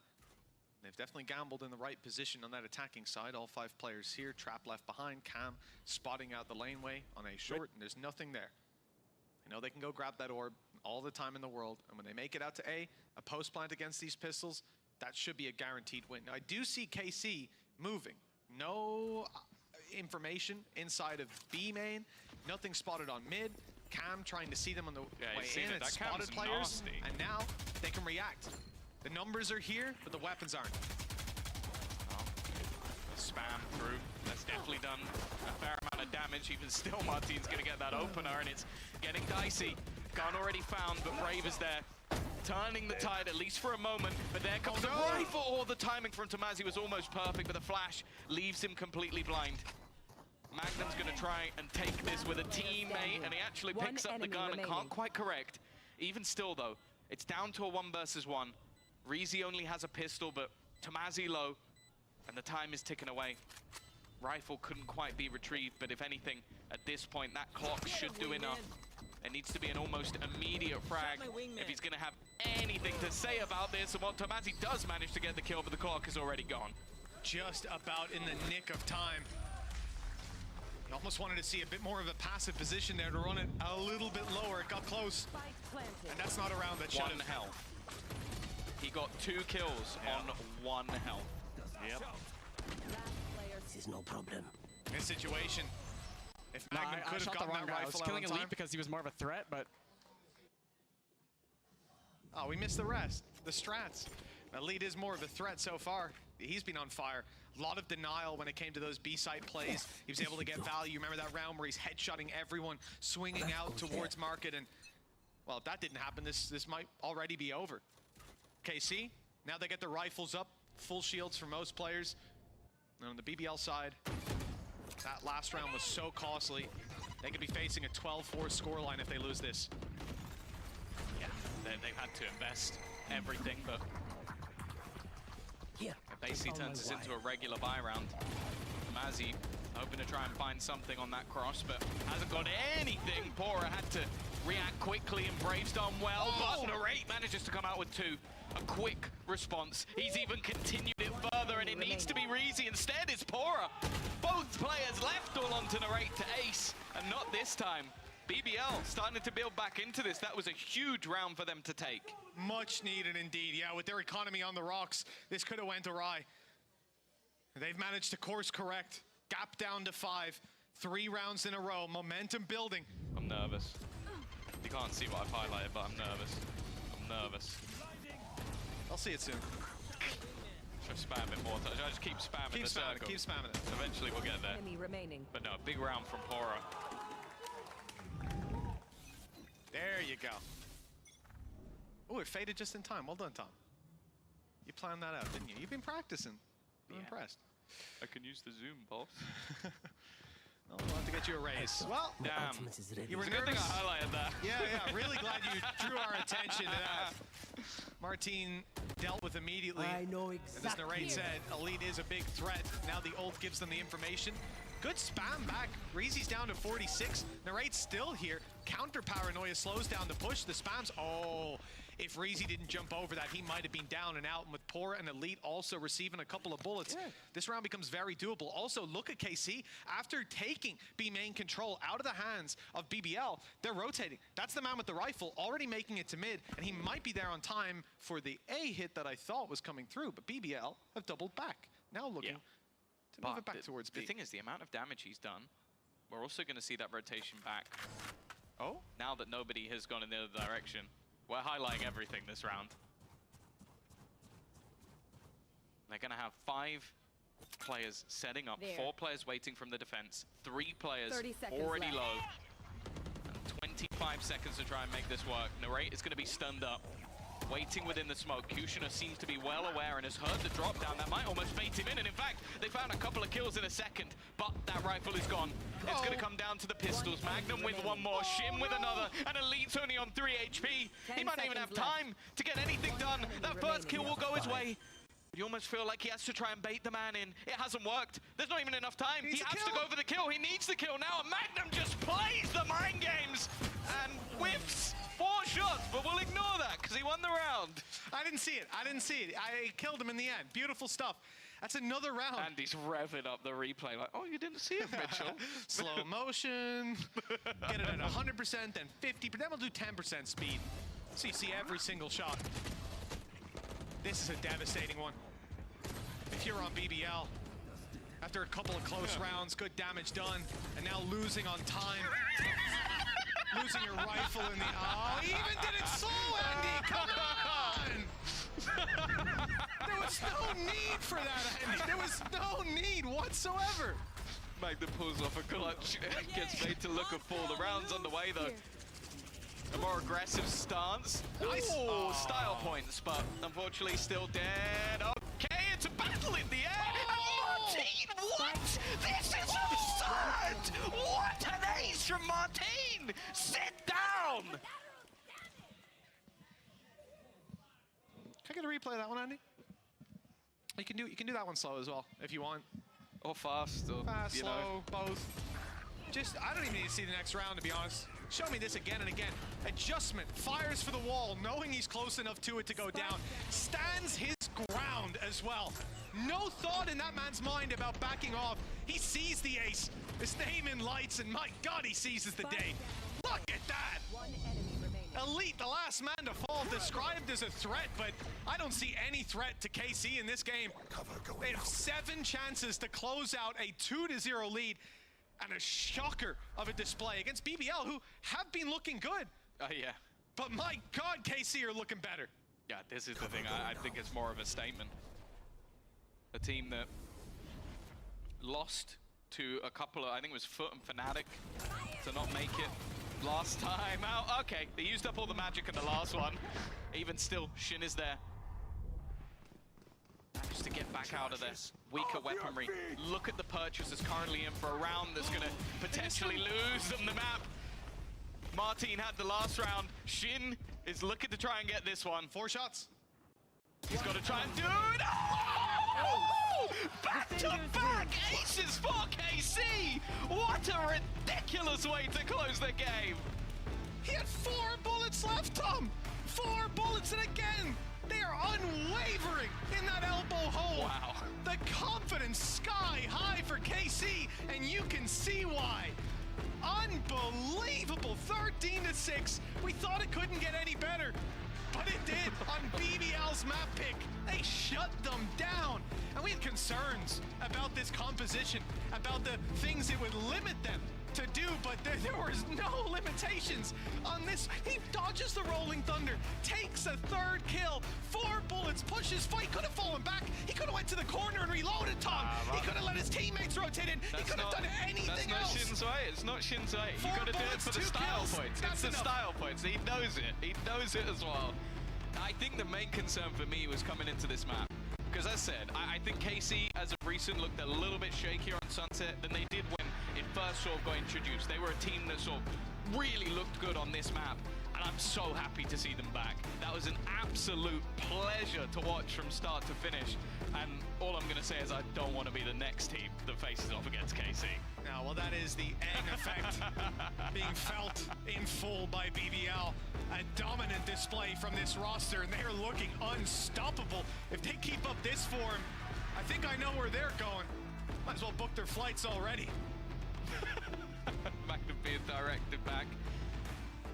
They've definitely gambled in the right position on that attacking side. All 5 players here. Trap left behind. Cam spotting out the laneway on a short, and there's nothing there. I know they can go grab that orb all the time in the world, and when they make it out to A post plant against these pistols, that should be a guaranteed win. Now, I do see KC moving. No information inside of B main. Nothing spotted on mid. Cam trying to see them on the way in and spotted players. Nasty. And now they can react. The numbers are here, but the weapons aren't. Spam through. definitely done a fair amount of damage. Even still, Martin's going to get that opener, and it's getting dicey. Gun already found, but Brave is there, turning the tide at least for a moment. But there comes the rifle. Oh, the timing from Tomazi was almost perfect, but the flash leaves him completely blind. Magnum's going to try and take this with a teammate, and he actually picks up the gun and can't quite correct. Even still, though, it's down to a 1 versus 1. Reezy only has a pistol, but Tomazi low, and the time is ticking away. Rifle couldn't quite be retrieved, but if anything, at this point, that clock should do enough. It needs to be an almost immediate frag if he's going to have anything to say about this. And while Tomazi does manage to get the kill, but the clock is already gone. Just about in the nick of time. You almost wanted to see a bit more of a passive position there to run it a little bit lower. It got close. And that's not a round that should have. 1 health. He got 2 kills on 1 health. Yep. This is no problem. In this situation, if Magnum could have gotten that rifle I was killing out on Elite time. because he was more of a threat, but... Oh, we missed the rest. The strats. Elite is more of a threat so far. He's been on fire. A lot of denial when it came to those B-side plays. He was able to get value. Remember that round where he's headshotting everyone, swinging out towards market, and well, if that didn't happen, this might already be over. KC, now they get the rifles up, full shields for most players. And on the BBL side, that last round was so costly. They could be facing a 12-4 scoreline if they lose this. Yeah, they've had to invest everything, but it basically turns this into a regular buy round. Tomazi hoping to try and find something on that cross, but hasn't got anything. Pora had to react quickly, and Brave's done well, but Narrate manages to come out with 2. A quick response. He's even continued it further, and it needs to be Reezy. Instead, it's Pora. Both players left all onto Narrate to ace, and not this time. BBL starting to build back into this. That was a huge round for them to take. Much needed indeed. Yeah, with their economy on the rocks, this could have went awry. They've managed to course correct. Gap down to 5. 3 rounds in a row. Momentum building. I'm nervous. You can't see what I've highlighted, but I'm nervous. I'm nervous. I'll see it soon. Should spam it more. I just keep spamming the circle. Keep spamming it. Eventually we'll get there. Enemy remaining. But no, big round from Pora. There you go. Oh, it faded just in time. Well done, Tom. You planned that out, didn't you? You've been practicing. I'm impressed. I can use the zoom, boss. I'll have to get you a raise. Well, damn. You were It's a good thing nervous. I highlighted that. Yeah, really glad you drew our attention to that. Martin dealt with immediately. I know As Narrate said, Elite is a big threat. Now the ult gives them the information. Good spam back. Reezy's down to 46. Narrate's still here. Counter paranoia slows down the push. The spams. Oh, if Reezy didn't jump over that, he might have been down and out. And with Pora and Elite also receiving a couple of bullets, this round becomes very doable. Also, look at KC. After taking B main control out of the hands of BBL, they're rotating. That's the man with the rifle, already making it to mid, and he might be there on time for the A hit that I thought was coming through. But BBL have doubled back. Now looking to move it back towards B. The thing is, the amount of damage he's done, we're also going to see that rotation back. Oh, now that nobody has gone in the other direction. We're highlighting everything this round. They're going to have 5 players setting up, 4 players waiting from the defense, 3 players already low, and 25 seconds to try and make this work. Narrate is going to be stunned up, waiting within the smoke. Kushner seems to be well aware and has heard the drop down. That might almost bait him in, and in fact, they found a couple of kills in a second, but that rifle is gone. It's going to come down to the pistols. Magnum with 1 more, Shim with another, and Elite's only on 3 HP. He might not even have time to get anything done. That first kill will go his way. You almost feel like he has to try and bait the man in. It hasn't worked. There's not even enough time. He has to go for the kill. He needs the kill now, and Magnum just plays the mind games and whiffs 4 shots, but we'll ignore that because he won the round. I didn't see it. I killed him in the end. Beautiful stuff. That's another round. And he's revving up the replay like, oh, you didn't see it, Mitchell. Slow motion. Get it at 100%, then 50%. Then we'll do 10% speed. So you see every single shot. This is a devastating one. If you're on BBL, after a couple of close rounds, good damage done, and now losing on time. Losing your rifle in the... Oh, he even did it slow, Andy! Come on! There was no need for that, Andy. There was no need whatsoever. Magnum pulls off a clutch, gets made to look at 4. The round's underway though. A more aggressive stance. Nice. Oh, style points, but unfortunately still dead. Okay, it's a battle in the air. And Martine, what? This is absurd! What an ace from Martine! Sit down! Can I get a replay of that one, Andy? You can do that one slow as well if you want. Or fast, or fast, you slow, know. both. Just, I don't even need to see the next round, to be honest. Show me this again and again. Adjustment, fires for the wall, knowing he's close enough to it to go down. Stands his ground as well. No thought in that man's mind about backing off. He sees the ace, his name in lights, and my God, he seizes the day. Look at that! Elite, the last man to fall, described as a threat, but I don't see any threat to KC in this game. They have 7 chances to close out a 2-0 lead, and a shocker of a display against BBL, who have been looking good. Yeah. But my God, KC are looking better. Yeah, this is the thing. I think it's more of a statement. A team that lost to a couple of, I think it was FUT and Fnatic, to not make it last time out. Okay, they used up all the magic in the last one. Even still, Shin is there. Managed to get back out of this weaker weaponry. Look at the purchases currently in for a round that's going to potentially lose them the map. Martine had the last round. Shin is looking to try and get this one. 4 shots. He's got to try and do it. Oh! Back-to-back aces for KC! What a ridiculous way to close the game! He had 4 bullets left, Tom! 4 bullets, and again, they are unwavering in that elbow hole. Wow. The confidence sky high for KC, and you can see why. Unbelievable, 13-6. We thought it couldn't get any better, but it did on BBL's map pick. They shut them down. And we had concerns about this composition, about the things it would limit them to do, but there was no limitations on this. He dodges the Rolling Thunder, takes a 3rd kill, 4 bullets, pushes fight, could have fallen back. He could have went to the corner and reloaded, Tom. He could have let his teammates rotate in. He could have done anything else. That's not Shin's way. It's not Shin's way. You got to do it for the style points. It's the style points. He knows it. He knows it as well. I think the main concern for me was coming into this map. Because as I said, I think KC, as of recent, looked a little bit shakier on Sunset than they did when it first sort of got introduced. They were a team that sort of really looked good on this map, and I'm so happy to see them back. That was an absolute pleasure to watch from start to finish, and all I'm going to say is I don't want to be the next team that faces off against KC. No, well, that is the Aang effect being felt in full by BBL. A dominant display from this roster, and they're looking unstoppable. If they keep up this form, I think I know where they're going. Might as well book their flights already. Magnum being directed back.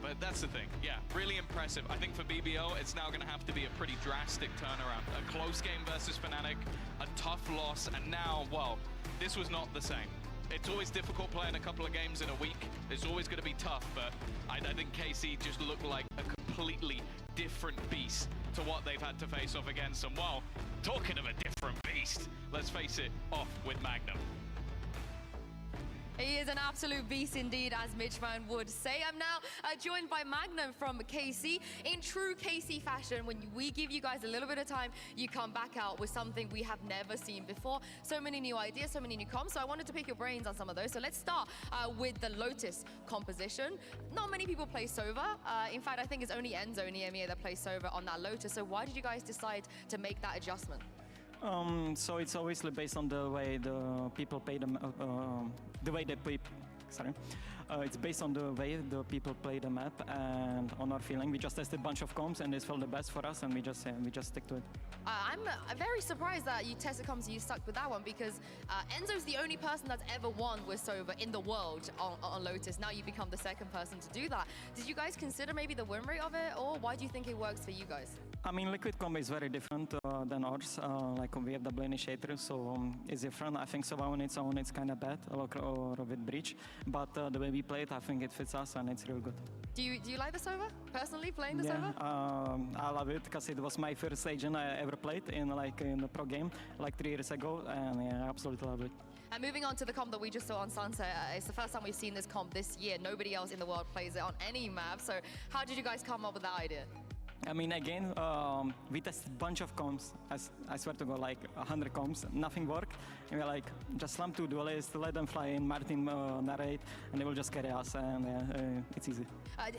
But that's the thing, yeah, really impressive. I think for BBL, it's now going to have to be a pretty drastic turnaround. A close game versus Fnatic, a tough loss, and now, well, this was not the same. It's always difficult playing a couple of games in a week. It's always going to be tough, but I think KC just looked like a completely different beast to what they've had to face off against. And well, talking of a different beast, let's face it, off with Magnum. He is an absolute beast indeed, as Mitchman would say. I'm now joined by Magnum from KC. In true KC fashion, when we give you guys a little bit of time, you come back out with something we have never seen before. So many new ideas, so many new comps. So I wanted to pick your brains on some of those. So let's start with the Lotus composition. Not many people play Sova. In fact, I think it's only Enzo in EMEA that plays Sova on that Lotus. So why did you guys decide to make that adjustment? So it's obviously based on the way the people play them, the way they play. Sorry, it's based on the way the people play the map and on our feeling. We just tested a bunch of comps and this felt the best for us, and we just stick to it. I'm very surprised that you tested comps and you stuck with that one, because Enzo's the only person that's ever won with Sova in the world on Lotus. Now you become the second person to do that. Did you guys consider maybe the win rate of it, or why do you think it works for you guys? I mean, Liquid combo is very different than ours. Like we have double initiator, so it's different. I think so on its own it's kind of bad, or with breach. But the way we play it, I think it fits us and it's real good. Do you like the Sova? Personally, playing the Sova? I love it because it was my first agent I ever played in the pro game like 3 years ago, and yeah, I absolutely love it. And moving on to the comp that we just saw on Sunset, it's the first time we've seen this comp this year. Nobody else in the world plays it on any map. So how did you guys come up with that idea? I mean, again, we tested a bunch of comps. I swear to God, like 100 comps, nothing worked. And we're like, just slam 2 duelists, let them fly in, Martin narrate, and they will just carry us, and it's easy.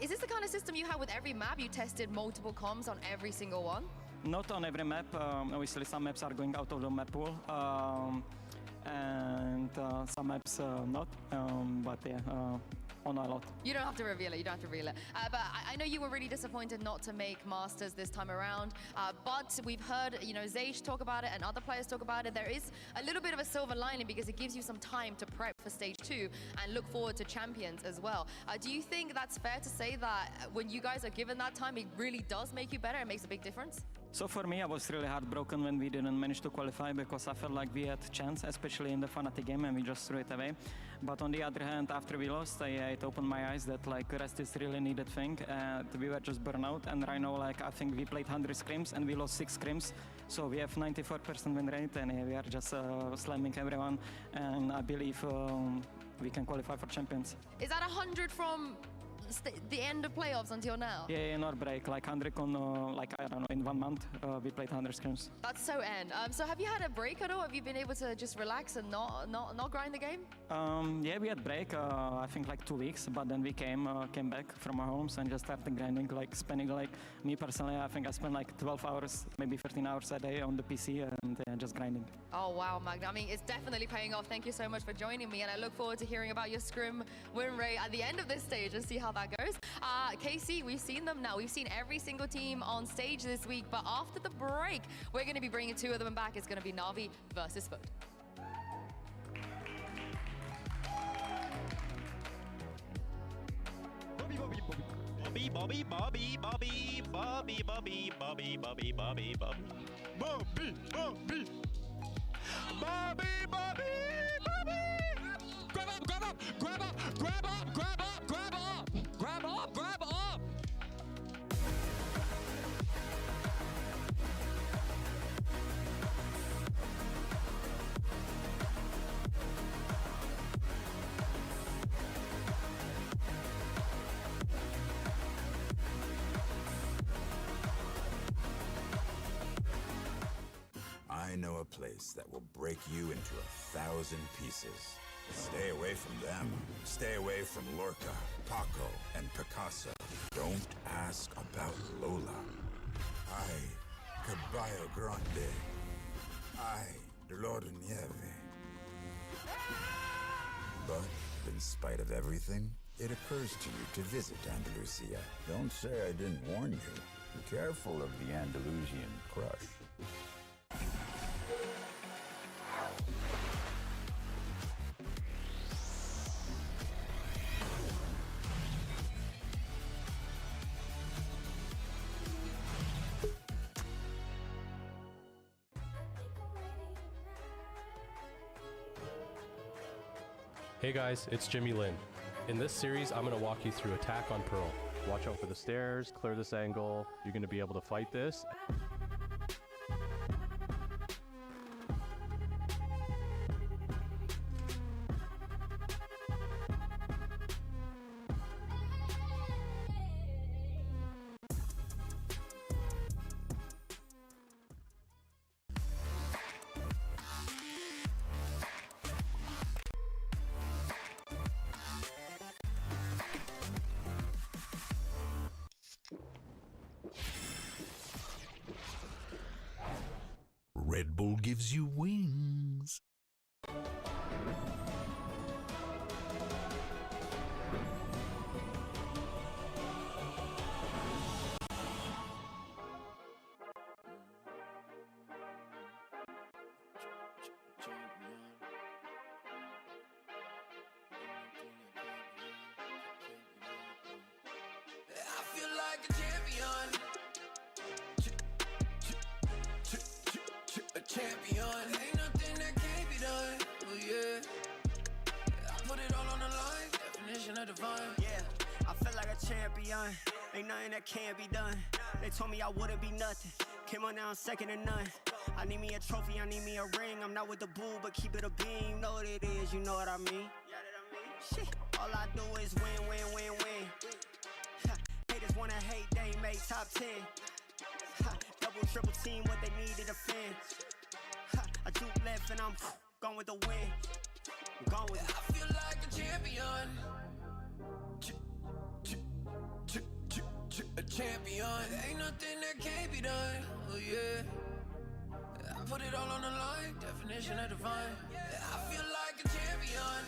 Is this the kind of system you have with every map? You tested multiple comps on every single one? Not on every map. Obviously, some maps are going out of the map pool, and some maps not, but yeah. On a lot. You don't have to reveal it, you don't have to reveal it. But I know you were really disappointed not to make Masters this time around, but we've heard, Zage talk about it and other players talk about it. There is a little bit of a silver lining because it gives you some time to prep for stage 2 and look forward to champions as well. Do you think that's fair to say that when you guys are given that time, it really does make you better and makes a big difference? So for me, I was really heartbroken when we didn't manage to qualify because I felt like we had a chance, especially in the Fnatic game, and we just threw it away. But on the other hand, after we lost, it opened my eyes that like rest is really needed thing. We were just burnt out, and right now, like I think we played 100 scrims and we lost 6 scrims. So we have 94% win rate, and we are just slamming everyone. And I believe we can qualify for champions. Is that 100 from the end of playoffs until now? Yeah, no break, like 100 on, like I don't know, in 1 month we played 100 scrims. That's so end. So have you had a break at all? Have you been able to just relax and not grind the game? Yeah, we had break, I think like 2 weeks, but then we came back from our homes and just started grinding, like spending like, me personally, I think I spent like 12 hours, maybe 13 hours a day on the PC and just grinding. Oh wow, Magda. I mean, it's definitely paying off. Thank you so much for joining me, and I look forward to hearing about your scrim win rate at the end of this stage and see how that goes. KC, we've seen them now. We've seen every single team on stage this week, but after the break, we're going to be bringing 2 of them back. It's going to be NAVI versus FUT. Grab up! I know a place that will break you into 1,000 pieces. Stay away from them. Stay away from Lorca, Paco, and Picasso. Don't ask about Lola. Ay, Caballo Grande. Ay, Dolor de Nieve. But in spite of everything, it occurs to you to visit Andalusia. Don't say I didn't warn you. Be careful of the Andalusian crush. Hey guys, it's Jimmy Lin. In this series, I'm going to walk you through attack on Pearl. Watch out for the stairs, clear this angle. You're going to be able to fight this. Red Bull gives you wings. I feel like a champion. champion. Ain't nothing that can't be done. Oh yeah. I put it all on the line. Definition of divine. Yeah, I feel like a champion. Ain't nothing that can't be done. They told me I wouldn't be nothing. Came on now, I'm second to none. I need me a trophy, I need me a ring. I'm not with the bull, but keep it a beam. Know what it is, you know what I mean? Shit, all I do is win, win, win, win. Ha, haters wanna hate, they ain't made top 10. Ha, double, triple team, what they need to defend. Ha, I do left and I'm gone with the win. I'm gone with it. I feel like a champion. A champion. Ain't nothing that can't be done. Oh yeah. I put it all on the line. Definition of divine. I feel like a champion.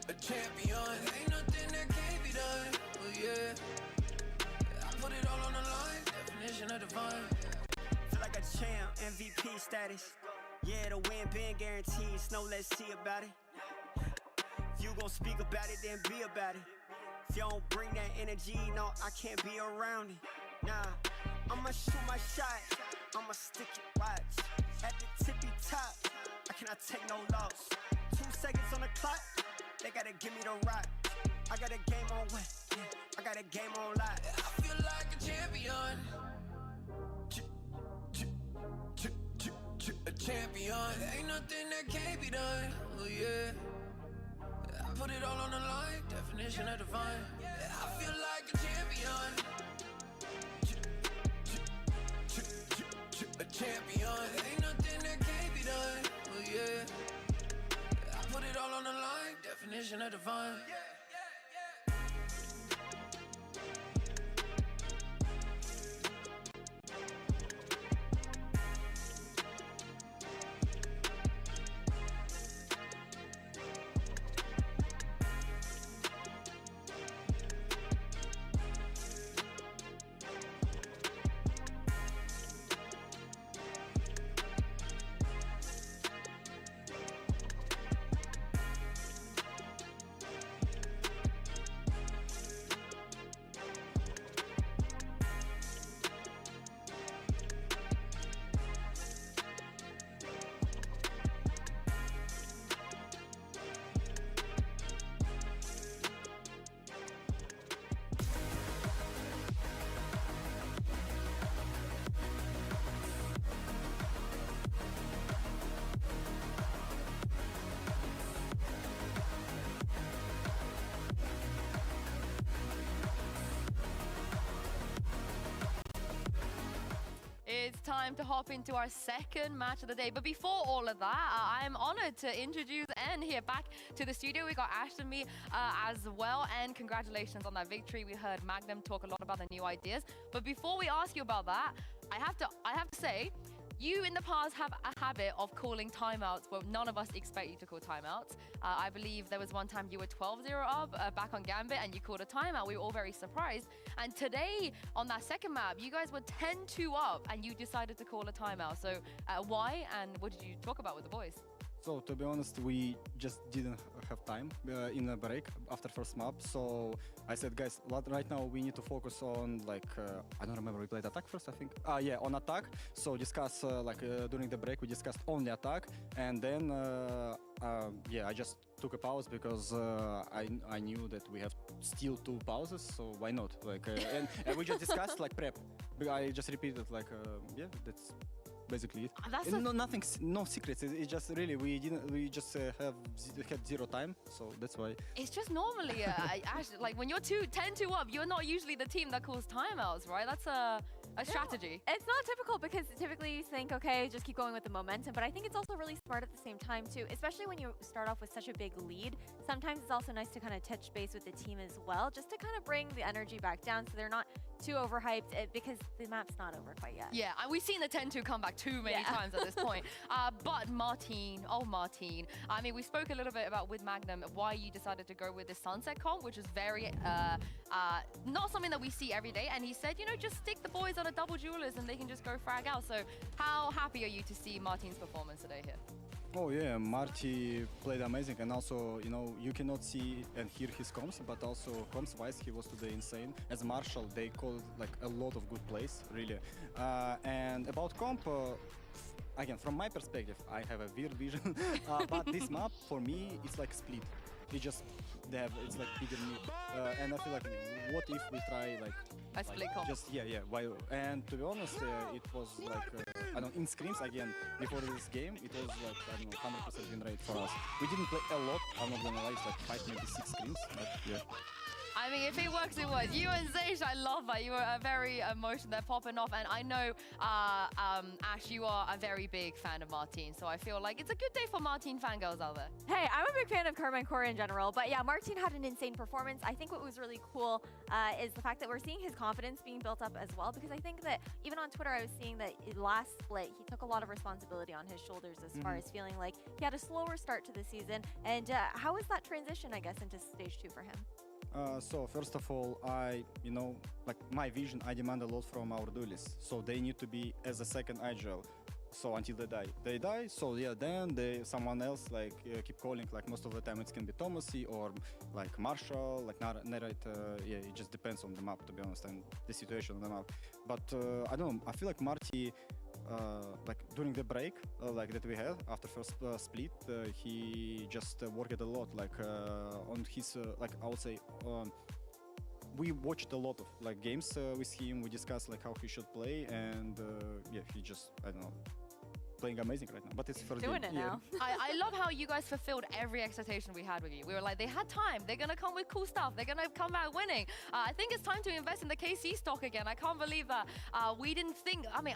A champion. Ain't nothing that can't be done. Oh yeah. I put it all on the line. Definition of divine. Feel like a champ, MVP status. Yeah, the win been guaranteed. So let's see about it. If you gon' speak about it, then be about it. If you don't bring that energy, no, I can't be around it. Nah, I'ma shoot my shot, I'ma stick it, watch. At the tippy top, I cannot take no loss. 2 seconds on the clock, they gotta give me the rock. I got a game on what? Yeah, I got a game on lock. I feel like a champion. A champion. Ain't nothing that can't be done. Oh yeah. I put it all on the line. Definition of divine. I feel like a champion. A champion. Ain't nothing that can't be done. Oh yeah. I put it all on the line. Definition of divine. It's time to hop into our second match of the day. But before all of that, I'm honored to introduce N here back to the studio. We got Ash and me as well. And congratulations on that victory. We heard Magnum talk a lot about the new ideas. But before we ask you about that, I have to say, you in the past have a habit of calling timeouts where none of us expect you to call timeouts. I believe there was one time you were 12-0 up back on Gambit and you called a timeout. We were all very surprised. And today on that second map, you guys were 10-2 up and you decided to call a timeout. So why and what did you talk about with the boys? So to be honest, we just didn't have time in a break after first map. So I said, guys, right now we need to focus on I don't remember, we played attack first, I think. Yeah, on attack. So discuss during the break we discussed only attack, and then yeah, I just took a pause because I knew that we have still 2 pauses. So why not? And we just discussed prep. I just repeated yeah, that's basically it. No secrets. It's just really we just had 0 time, so that's why. It's just normally Ash, when you're 10-2 up, you're not usually the team that calls timeouts, right? That's a strategy. It's not typical because typically you think, okay, just keep going with the momentum. But I think it's also really smart at the same time too, especially when you start off with such a big lead. Sometimes it's also nice to kind of touch base with the team as well, just to kind of bring the energy back down so they're not too overhyped because the map's not over quite yet. Yeah, and we've seen the 10-2 come back too many times at this point. But Martine, I mean, we spoke a little bit about with Magnum why you decided to go with the Sunset comp, which is very not something that we see every day. And he said, just stick the boys on a double duelist and they can just go frag out. So how happy are you to see Martine's performance today here? Oh yeah, Marty played amazing, and also you cannot see and hear his comms, but also comms-wise he was today insane. As Marshall, they called like a lot of good plays, really. And about comp, again from my perspective, I have a weird vision, but this map for me it's like split. It's like bigger mid, and I feel like what if we try like a split comp? Just why? And to be honest, it was like I don't know, in scrims again before this game it was like I don't know 100% win rate for us. We didn't play a lot. I'm not gonna lie, it's like 5 maybe 6 scrims, but yeah. I mean, if it works, it works. You and Zeish, I love that. You were very emotional. They're popping off. And I know, Ash, you are a very big fan of Martine. So I feel like it's a good day for Martine fangirls out there. Hey, I'm a big fan of Carmen Core in general. But yeah, Martine had an insane performance. I think what was really cool is the fact that we're seeing his confidence being built up as well. Because I think that even on Twitter, I was seeing that last split, he took a lot of responsibility on his shoulders as far as feeling like he had a slower start to the season. And how was that transition, I guess, into stage 2 for him? So first of all, like my vision, I demand a lot from our duelists. So they need to be as a second agile. So until they die. So yeah, then someone else like keep calling. Like most of the time, it can be Thomasy or like Marshall, like narrator. Yeah, it just depends on the map, to be honest, and the situation on the map. But I don't know. I feel like Marty. Like during the break like that we had after first split, he just worked a lot like on his like I would say we watched a lot of like games with him. We discussed like how he should play, and yeah, he just I don't know, playing amazing right now. But it's first doing game. It now. I love how you guys fulfilled every expectation we had with you. We were like, they had time. They're going to come with cool stuff. They're going to come out winning. I think it's time to invest in the KC stock again. I can't believe that we didn't think, I mean,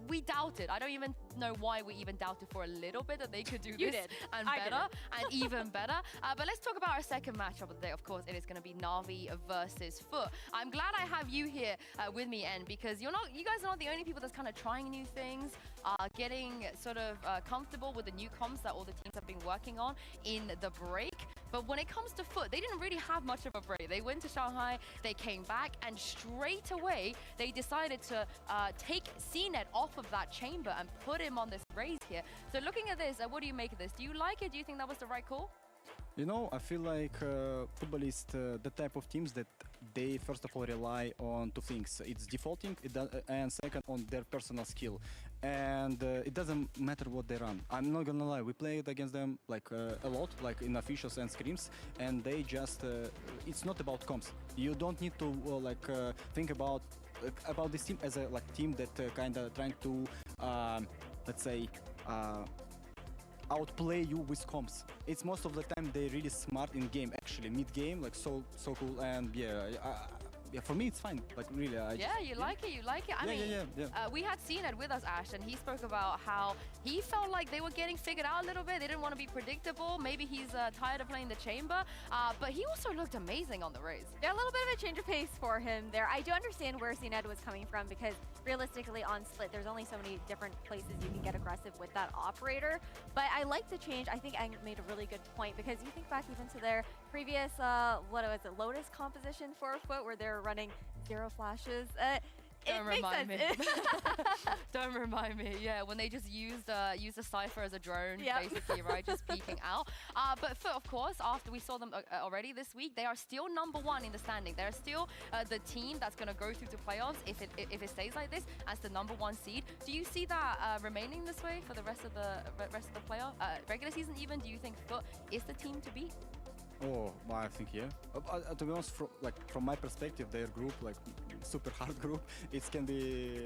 we doubted. I don't even know why we even doubted for a little bit that they could do you this did. and I better didn't. and even better. But let's talk about our second matchup of the day. Of course, it is going to be NAVI versus FUT. I'm glad I have you here with me, En, because you guys are not the only people that's kind of trying new things, getting sort of comfortable with the new comps that all the teams have been working on in the break. But when it comes to FUT, they didn't really have much of a break. They went to Shanghai, they came back, and straight away, they decided to take CNET off of that chamber and put him on this raise here. So looking at this, what do you make of this? Do you like it? Do you think that was the right call? You know, I feel like football is the type of teams that they first of all rely on two things. It's defaulting, and second on their personal skill. And it doesn't matter what they run. I'm not gonna lie, we played against them like a lot, like in officials and scrims, and they just it's not about comps. You don't need to think about this team as a team that kind of trying to let's say outplay you with comps. It's most of the time they're really smart in game, actually mid game, like so cool. And yeah, for me it's fine. Like really, you like it. I mean, we had CNET with us, Ash, and he spoke about how he felt like they were getting figured out a little bit. They didn't want to be predictable. Maybe he's tired of playing the chamber, but he also looked amazing on the raise. Yeah, a little bit of a change of pace for him there. I do understand where CNET was coming from, because realistically on split, there's only so many different places you can get aggressive with that operator. But I like the change. I think Ang made a really good point, because you think back even to their previous, what was it, Lotus composition for FUT, where they're running 0 flashes. Don't remind me. Don't remind me. Yeah, when they just used a Cypher as a drone, basically, right, just peeking out. But FUT, of course, after we saw them already this week, they are still #1 in the standing. They're still the team that's going to go through to playoffs if it stays like this as the #1 seed. Do you see that remaining this way for the rest of the playoff regular season? Even do you think FUT is the team to beat? Oh, well, I think yeah. To be honest, from my perspective, their group, like super hard group, it can be.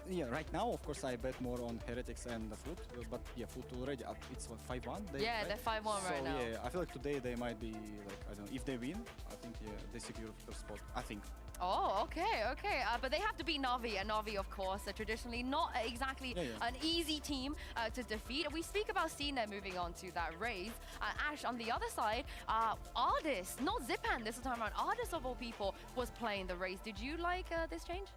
Yeah, right now, of course, I bet more on Heretics and the FUT, but yeah, FUT already it's 5-1. Yeah, they're 5-1 right now. So yeah, I feel like today they might be like, I don't know, if they win, I think they secure first spot. I think. Oh, okay. But they have to beat NAVI, and NAVI, of course, are traditionally not exactly an easy team to defeat. We speak about CNET moving on to that raise. Ash, on the other side, Ardis, not Zipan this time around. Ardis, of all people, was playing the raise. Did you like this change?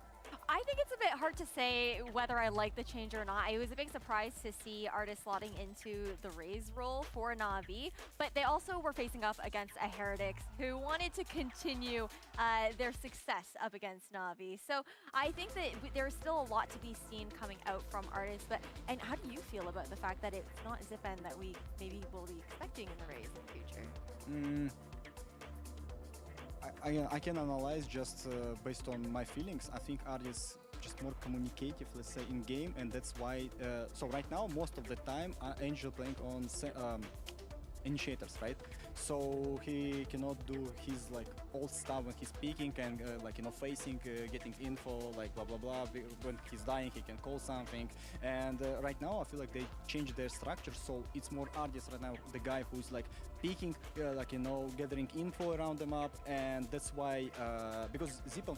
I think it's a bit hard to say whether I like the change or not. It was a big surprise to see Artis slotting into the Raze role for Na'Vi, but they also were facing up against a Heretics who wanted to continue their success up against Na'Vi. So I think that there's still a lot to be seen coming out from Artis. And how do you feel about the fact that it's not Zipan that we maybe will be expecting in the Raze in the future? I can analyze just based on my feelings. I think Artis just more communicative, let's say, in game, and that's why. So right now, most of the time, Angel playing on initiators, right? So he cannot do his like old stuff when he's peeking and facing, getting info, like blah blah blah. When he's dying, he can call something. And right now, I feel like they changed their structure, so it's more Artis right now, the guy who's like peeking, gathering info around the map, and that's why because Zipan,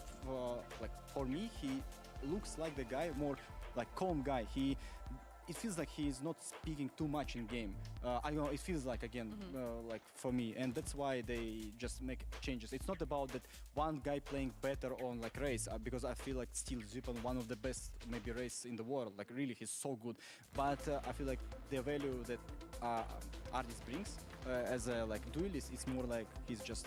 for me, he looks like the guy more like calm guy. It feels like he is not speaking too much in game. I don't know, it feels like, again, like for me, and that's why they just make changes. It's not about that one guy playing better on like race, because I feel like still Zipan one of the best maybe race in the world. Like really, he's so good. But I feel like the value that Artis brings as a like duelist, it's more like he's just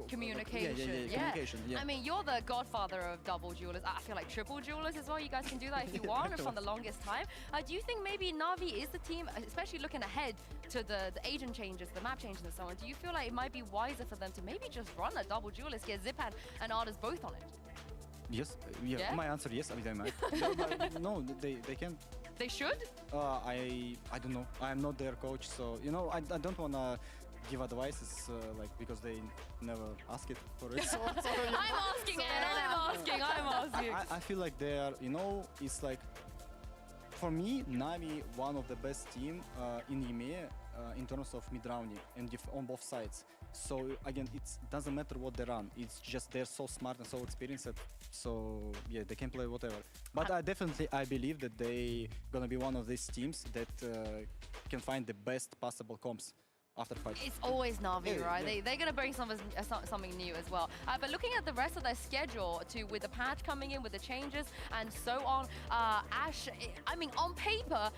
communication. Communication. Yeah. I mean, you're the godfather of double duelers. I feel like triple duelers as well. You guys can do that if you want for the longest time. Do you think maybe Na'Vi is the team, especially looking ahead to the agent changes, the map changes and so on? Do you feel like it might be wiser for them to maybe just run a double duelist, get Zipan and Artis both on it? Yes. Yeah? My answer yes. I mean, no, they can. They should? I don't know. I'm not their coach, so I don't wanna give advices because they never ask it for it. So, I'm asking it. I'm asking. I feel like they are. It's like for me, Navi one of the best team in EMEA in terms of mid rounding and on both sides. So again, it doesn't matter what they run. It's just they're so smart and so experienced. So yeah, they can play whatever. But I believe that they gonna be one of these teams that can find the best possible comps after fight. It's always Na'Vi, right? Yeah. They're going to bring something new as well. But looking at the rest of their schedule, with the patch coming in, with the changes and so on, Ash, I mean, on paper,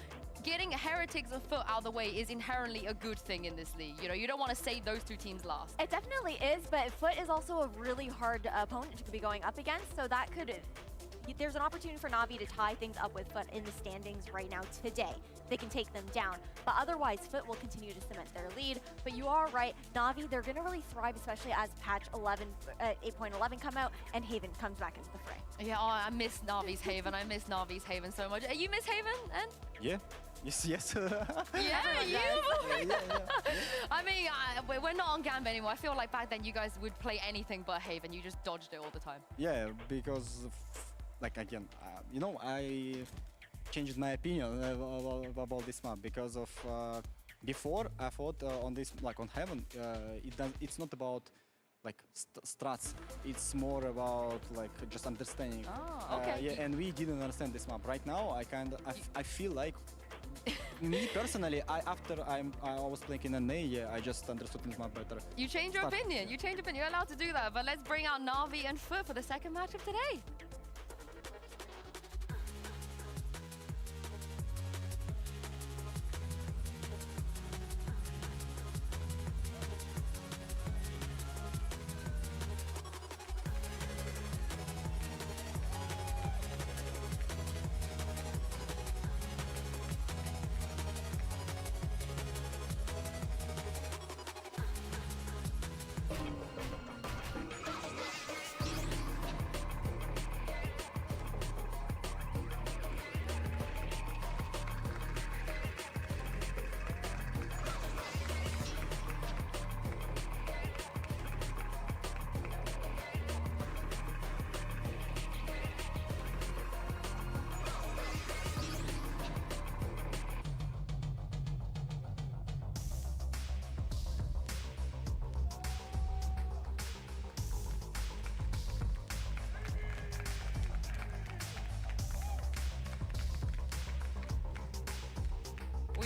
getting Heretics and FUT out of the way is inherently a good thing in this league. You don't want to save those two teams last. It definitely is, but FUT is also a really hard opponent to be going up against, so that could... There's an opportunity for Na'Vi to tie things up with FUT in the standings right now today. They can take them down, but otherwise FUT will continue to cement their lead. But you are right, Na'Vi, they're going to really thrive, especially as patch 8.11 come out and Haven comes back into the fray. Yeah, I miss Na'Vi's Haven. I miss Na'Vi's Haven so much. You miss Haven, En? Yeah. Yes. Yeah, you. Yeah. I mean, we're not on Gamba anymore. I feel like back then you guys would play anything but Haven. You just dodged it all the time. Yeah, because again, I changed my opinion about this map because of before I thought on this on Heaven, it's not about strats. It's more about just understanding. Oh, okay. Yeah, and we didn't understand this map. Right now, I feel like me personally, after I was playing in NAVI, I just understood this map better. You change your opinion. You're allowed to do that. But let's bring out Na'Vi and FUT for the second match of today.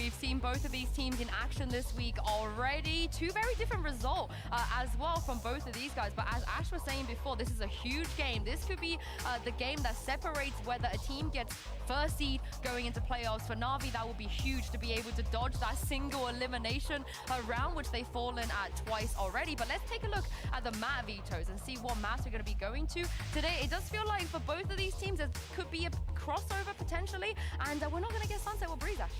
we've seen both of these teams in action this week already. Two very different results as well from both of these guys. But as Ash was saying before, this is a huge game. This could be the game that separates whether a team gets first seed going into playoffs. For Na'Vi, that would be huge to be able to dodge that single elimination round, which they've fallen at twice already. But let's take a look at the map vetoes and see what maps we're going to be going to today. It does feel like for both of these teams, it could be a crossover potentially, and we're not going to get Sunset or Breeze, Ash.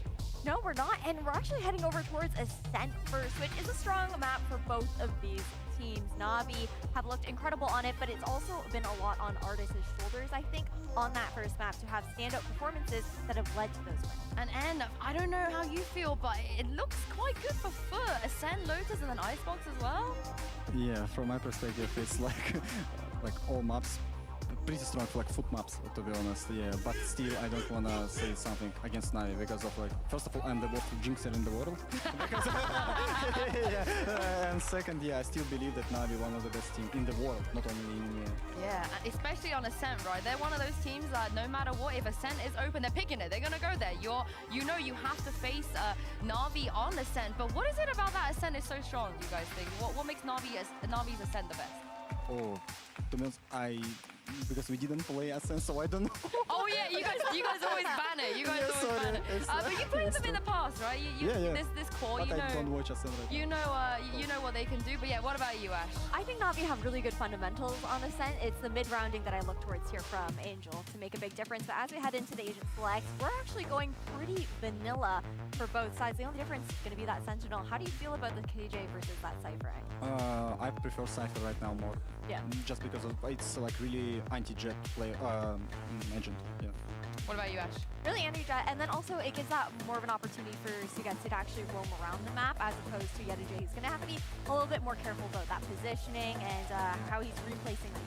No, we're not, and we're actually heading over towards Ascent first, which is a strong map for both of these teams. Na'Vi have looked incredible on it, but it's also been a lot on Artis' shoulders, I think, on that first map to have standout performances that have led to those wins. And I don't know how you feel, but it looks quite good for FUT. Ascent, Lotus, and then Icebox as well. Yeah, from my perspective, it's like all maps pretty strong for like FUT maps, to be honest. Yeah, but still I don't wanna say something against Navi because of like, first of all, I'm the worst jinxer in the world. And second, yeah, I still believe that Navi one of the best teams in the world, not only in EMEA. Yeah, especially on Ascent, right? They're one of those teams that no matter what, if Ascent is open, they're picking it. They're gonna go there. You know you have to face Navi on Ascent. But what is it about that Ascent is so strong, you guys think? What makes Navi's Ascent the best? Oh, to be honest, because we didn't play Ascent, so I don't know. Oh yeah, you guys always ban it. You guys always ban it. But you played them in the past, right? This core, but you know. I don't watch Ascent right you know what they can do. But yeah, what about you, Ash? I think Navi have really good fundamentals on Ascent. It's the mid-rounding that I look towards here from Angel to make a big difference. But as we head into the Agent Select, we're actually going pretty vanilla for both sides. The only difference is going to be that Sentinel. How do you feel about the KJ versus that Cypher? I prefer Cypher right now more. Yeah. Just because it's like really anti-jet play agent. Yeah. What about you, Ash? Really anti-jet, and then also it gives that more of an opportunity for Sugetsu to actually roam around the map as opposed to Yedaja. He's going to have to be a little bit more careful about that positioning and how he's replacing them.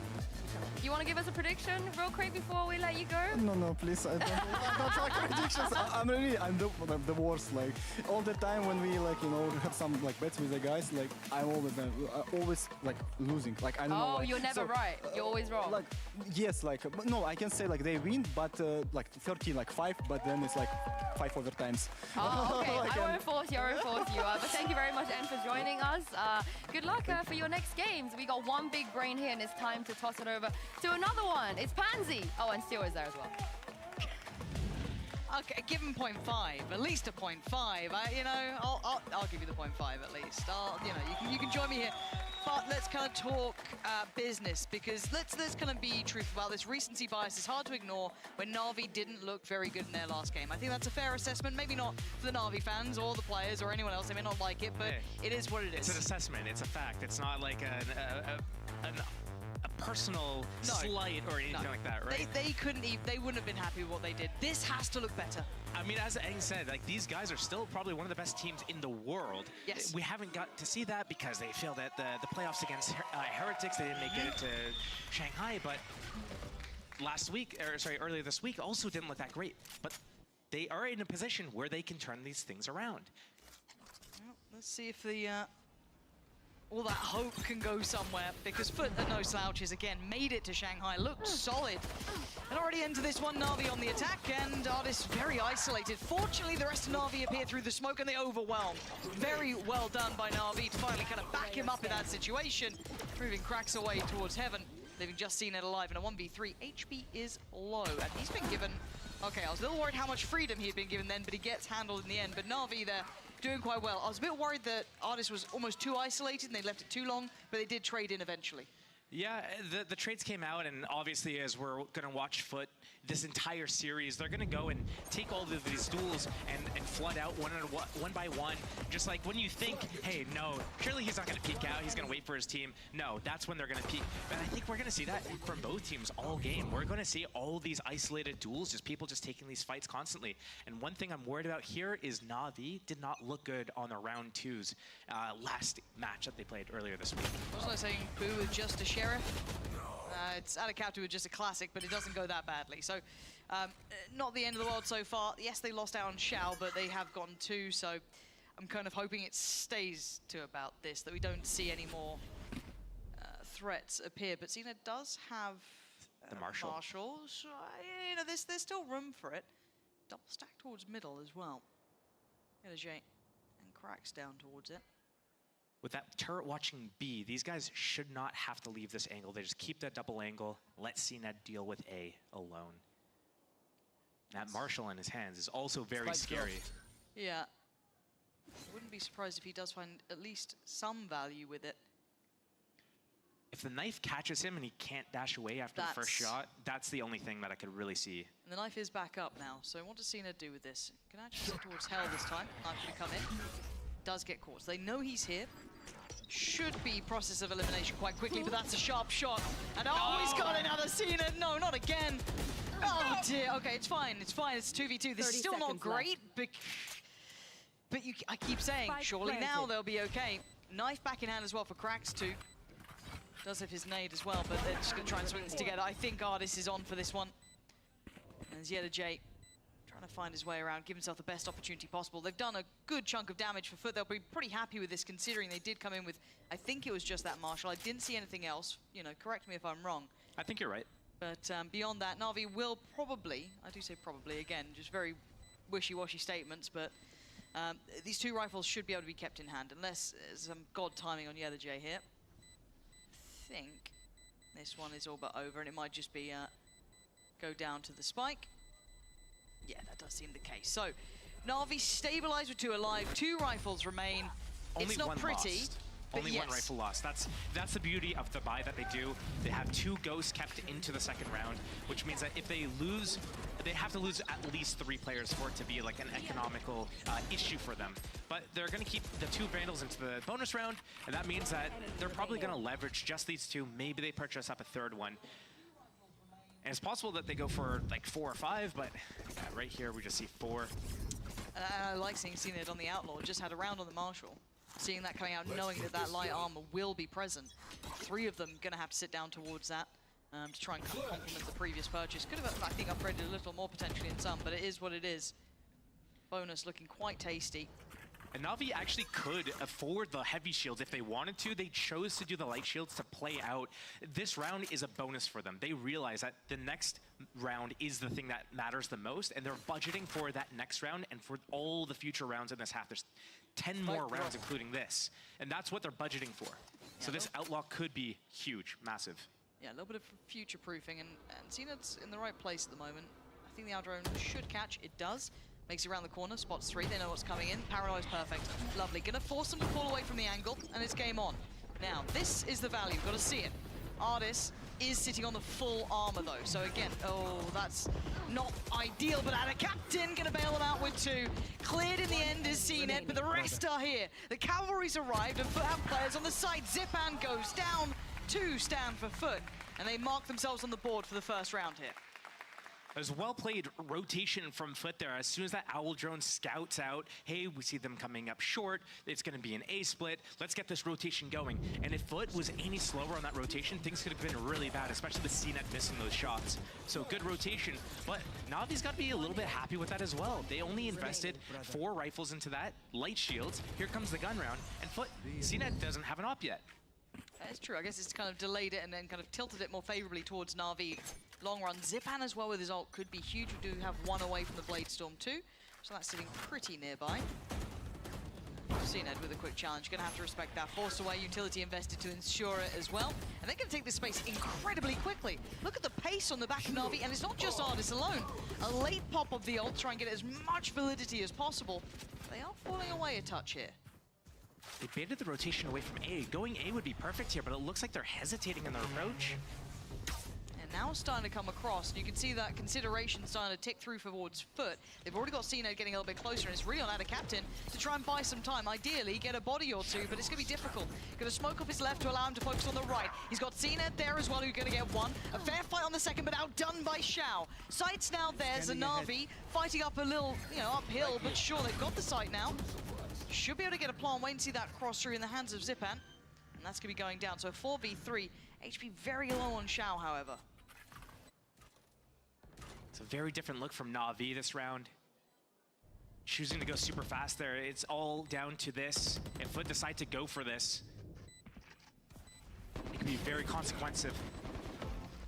You want to give us a prediction real quick before we let you go? No, please. I don't like predictions. I'm the worst. Like all the time when we have some like bets with the guys, like I'm always like losing. Like I don't know. Oh, you're never right. You're always wrong. Like yes, like no, I can say like they win, but like 13-5, but then it's like 5 overtimes. Oh, okay. I won't force you. But thank you very much, En, for joining us. Good luck for your next games. We got one big brain here, and it's time to toss it over to another one. It's Pansy. Oh, and Steel is there as well. Okay, give him 0.5, at least a 0.5. I'll give you the 0.5 at least. You can join me here. But let's kind of talk business, because let's kind of be truthful about this. Recency bias is hard to ignore when Na'Vi didn't look very good in their last game. I think that's a fair assessment. Maybe not for the Na'Vi fans or the players or anyone else. They may not like it, but it is what it is. It's an assessment. It's a fact. It's not like a personal slight or anything like that, right? They wouldn't have been happy with what they did. This has to look better. I mean, as Eng said, like these guys are still probably one of the best teams in the world. Yes. We haven't got to see that because they failed at the playoffs against Heretics. They didn't make it to Shanghai, but earlier this week also didn't look that great. But they are in a position where they can turn these things around. Well, let's see if all that hope can go somewhere, because FUT and no slouches again made it to Shanghai, looked solid. And already into this one, Na'Vi on the attack, and Artis very isolated. Fortunately, the rest of Na'Vi appear through the smoke and they overwhelm. Very well done by Na'Vi to finally kind of back him up in that situation, moving Cracks away towards Heaven, leaving Just Seen It alive in a 1v3. HP is low, and he's been given... Okay, I was a little worried how much freedom he had been given then, but he gets handled in the end. But Na'Vi there, doing quite well. I was a bit worried that Artis was almost too isolated and they left it too long, but they did trade in eventually. Yeah, the trades came out, and obviously as we're going to watch FUT this entire series, they're going to go and take all of these duels and flood out one by one. Just like when you think, hey, no, surely he's not going to peek out, he's going to wait for his team. No, that's when they're going to peek. But I think we're going to see that from both teams all game. We're going to see all these isolated duels, just people just taking these fights constantly. And one thing I'm worried about here is Na'Vi did not look good on the round 2's last match that they played earlier this week. Wasn't I saying Boo with just a Sheriff? It's out of capture with just a classic, but it doesn't go that badly. So, not the end of the world so far. Yes, they lost out on Shao, but they have gone 2, so I'm kind of hoping it stays to about this, that we don't see any more threats appear. But Cena does have the Marshals. There's still room for it. Double stack towards middle as well. Get a J. And cracks down towards it. With that turret watching B, these guys should not have to leave this angle. They just keep that double angle, let CNED deal with A alone. That Marshall in his hands is also very scary. Yeah. I wouldn't be surprised if he does find at least some value with it. If the knife catches him and he can't dash away after the first shot, that's the only thing that I could really see. And the knife is back up now, so what does CNED do with this? Can actually sit towards Hell this time. Knife going to come in. Does get caught. So they know he's here. Should be process of elimination quite quickly, but that's a sharp shot. And oh, he's got another CNED. No, not again. Oh dear. Okay, it's fine. It's fine. It's 2v2. This is still not great, but I keep saying, surely now they'll be okay. Knife back in hand as well for Cracks too. Does have his nade as well, but they're just going to try and swing this together. I think Ardis is on for this one. And there's Yeta J trying to find his way around, give himself the best opportunity possible. They've done a good chunk of damage for FUT. They'll be pretty happy with this, considering they did come in with, I think it was just that Marshall. I didn't see anything else. You know, correct me if I'm wrong. I think you're right. But beyond that, Navi will probably, I do say probably, again, just very wishy-washy statements, but these two rifles should be able to be kept in hand, unless there's some god timing on Yeta J here. I think this one is all but over, and it might just be go down to the spike. Yeah, that does seem the case. So, Navi stabilized with 2 alive, 2 rifles remain. Only it's not one pretty. Lost. Only one rifle lost. That's the beauty of the buy that they do. They have 2 ghosts kept into the second round, which means that if they lose, they have to lose at least 3 players for it to be like an economical issue for them. But they're going to keep the 2 Vandals into the bonus round, and that means that they're probably going to leverage just these 2. Maybe they purchase up a 3rd one. And it's possible that they go for like 4 or 5, but yeah, right here we just see 4. I like seeing CNED on the Outlaw. Just had a round on the Marshall. Seeing that coming out, knowing that that light armor will be present. 3 of them going to have to sit down towards that to try and complement the previous purchase. Could have, I think, upgraded a little more potentially in some, but it is what it is. Bonus looking quite tasty. And Navi actually could afford the heavy shields if they wanted to. They chose to do the light shields to play out. This round is a bonus for them. They realize that the next round is the thing that matters the most, and they're budgeting for that next round and for all the future rounds in this half. There's 10 more rounds, including this, and that's what they're budgeting for. So this Outlaw could be huge, massive. Yeah, a little bit of future-proofing, and CNED's in the right place at the moment. I think the Aldrone should catch. It does. Makes it around the corner, spots 3, they know what's coming in. Paranoia's perfect. Lovely. Gonna force them to pull away from the angle, and it's game on. Now, this is the value, gotta see it. Ardis is sitting on the full armor though, so again, oh, that's not ideal, but at a captain, gonna bail them out with 2. Cleared in the end is CNED, but the rest are here. The cavalry's arrived, and FUT have players on the side. Zipan goes down, 2 stand for FUT, and they mark themselves on the board for the first round here. There's well-played rotation from FUT there. As soon as that Owl drone scouts out, hey, we see them coming up short, it's going to be an A split, let's get this rotation going. And if FUT was any slower on that rotation, things could have been really bad, especially with CNED missing those shots. So good rotation, but Navi's got to be a little bit happy with that as well. They only invested 4 rifles into that, light shields, here comes the gun round, and FUT, CNED doesn't have an op yet. That's true, I guess it's kind of delayed it and then kind of tilted it more favorably towards Navi. Long run. Zipan as well with his ult could be huge. We do have 1 away from the Blade Storm too, so that's sitting pretty nearby. CNED with a quick challenge. Gonna have to respect that. Force away, utility invested to ensure it as well. And they're gonna take this space incredibly quickly. Look at the pace on the back of Navi, and it's not just Ardis alone. A late pop of the ult, try and get as much validity as possible. They are falling away a touch here. They baited the rotation away from A. Going A would be perfect here, but it looks like they're hesitating in their approach. And now it's starting to come across, and you can see that consideration starting to tick through towards FUT. They've already got CNED getting a little bit closer, and it's really on out of captain to try and buy some time. Ideally, get a body or 2, but it's going to be difficult. Going to smoke up his left to allow him to focus on the right. He's got CNED there as well, who's going to get 1. A fair fight on the second, but outdone by Xiao. Sight's now there. Navi fighting up a little, you know, uphill, but sure, they've got the sight now. Should be able to get a plant. Wait and see that cross through in the hands of Zipan. And that's going to be going down. So 4v3. HP very low on Xiao, however. It's a very different look from Navi this round. Choosing to go super fast there. It's all down to this. If FUT decide to go for this, it can be very consequentive.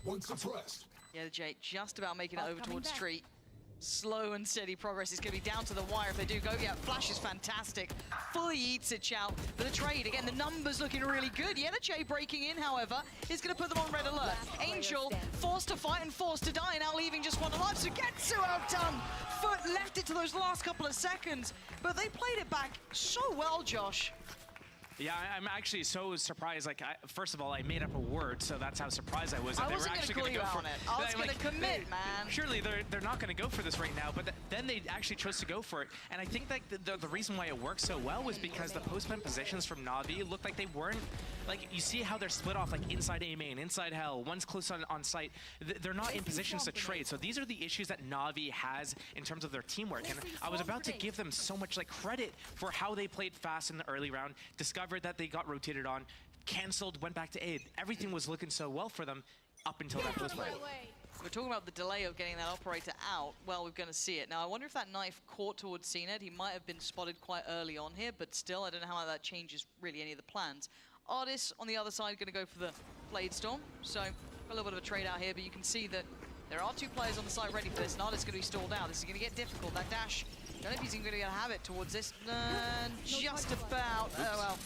Once suppressed. Yeah, Jay just about making it over towards Tree. slow and steady progress. It's going to be down to the wire if they do go. Yeah, Flash is fantastic. Fully eats it, Chow. But the trade, again, the numbers looking really good. Yenache breaking in, however, is going to put them on red alert. Angel forced to fight and forced to die, now leaving just one alive. So Getsu outdone. FUT left it to those last couple of seconds, but they played it back so well, Josh. Yeah, I'm actually so surprised. Like, first of all, I made up a word, so that's how surprised I was. I That wasn't going to call you out on it. I was going to commit, man. Surely they're not going to go for this right now, but then they actually chose to go for it. And I think that the reason why it worked so well was because the post-plant positions from Navi looked like they weren't, like, you see how they're split off, like inside A main, inside Hell, one's close on site. They're not in positions to trade. So these are the issues that Navi has in terms of their teamwork. And I was about to give them so much like credit for how they played fast in the early round, discovered that they got rotated on, canceled, went back to A. Everything was looking so well for them up until that post play. We're talking about the delay of getting that operator out. Well, we're going to see it. Now, I wonder if that knife caught towards CNED. He might have been spotted quite early on here, but still, I don't know how that changes really any of the plans. Artis on the other side going to go for the Blade Storm. So, a little bit of a trade out here, but you can see that there are two players on the side ready for this, and Artis going to be stalled out. This is going to get difficult. That dash, I don't know if he's even going to have it towards this. Just about. Oh, well.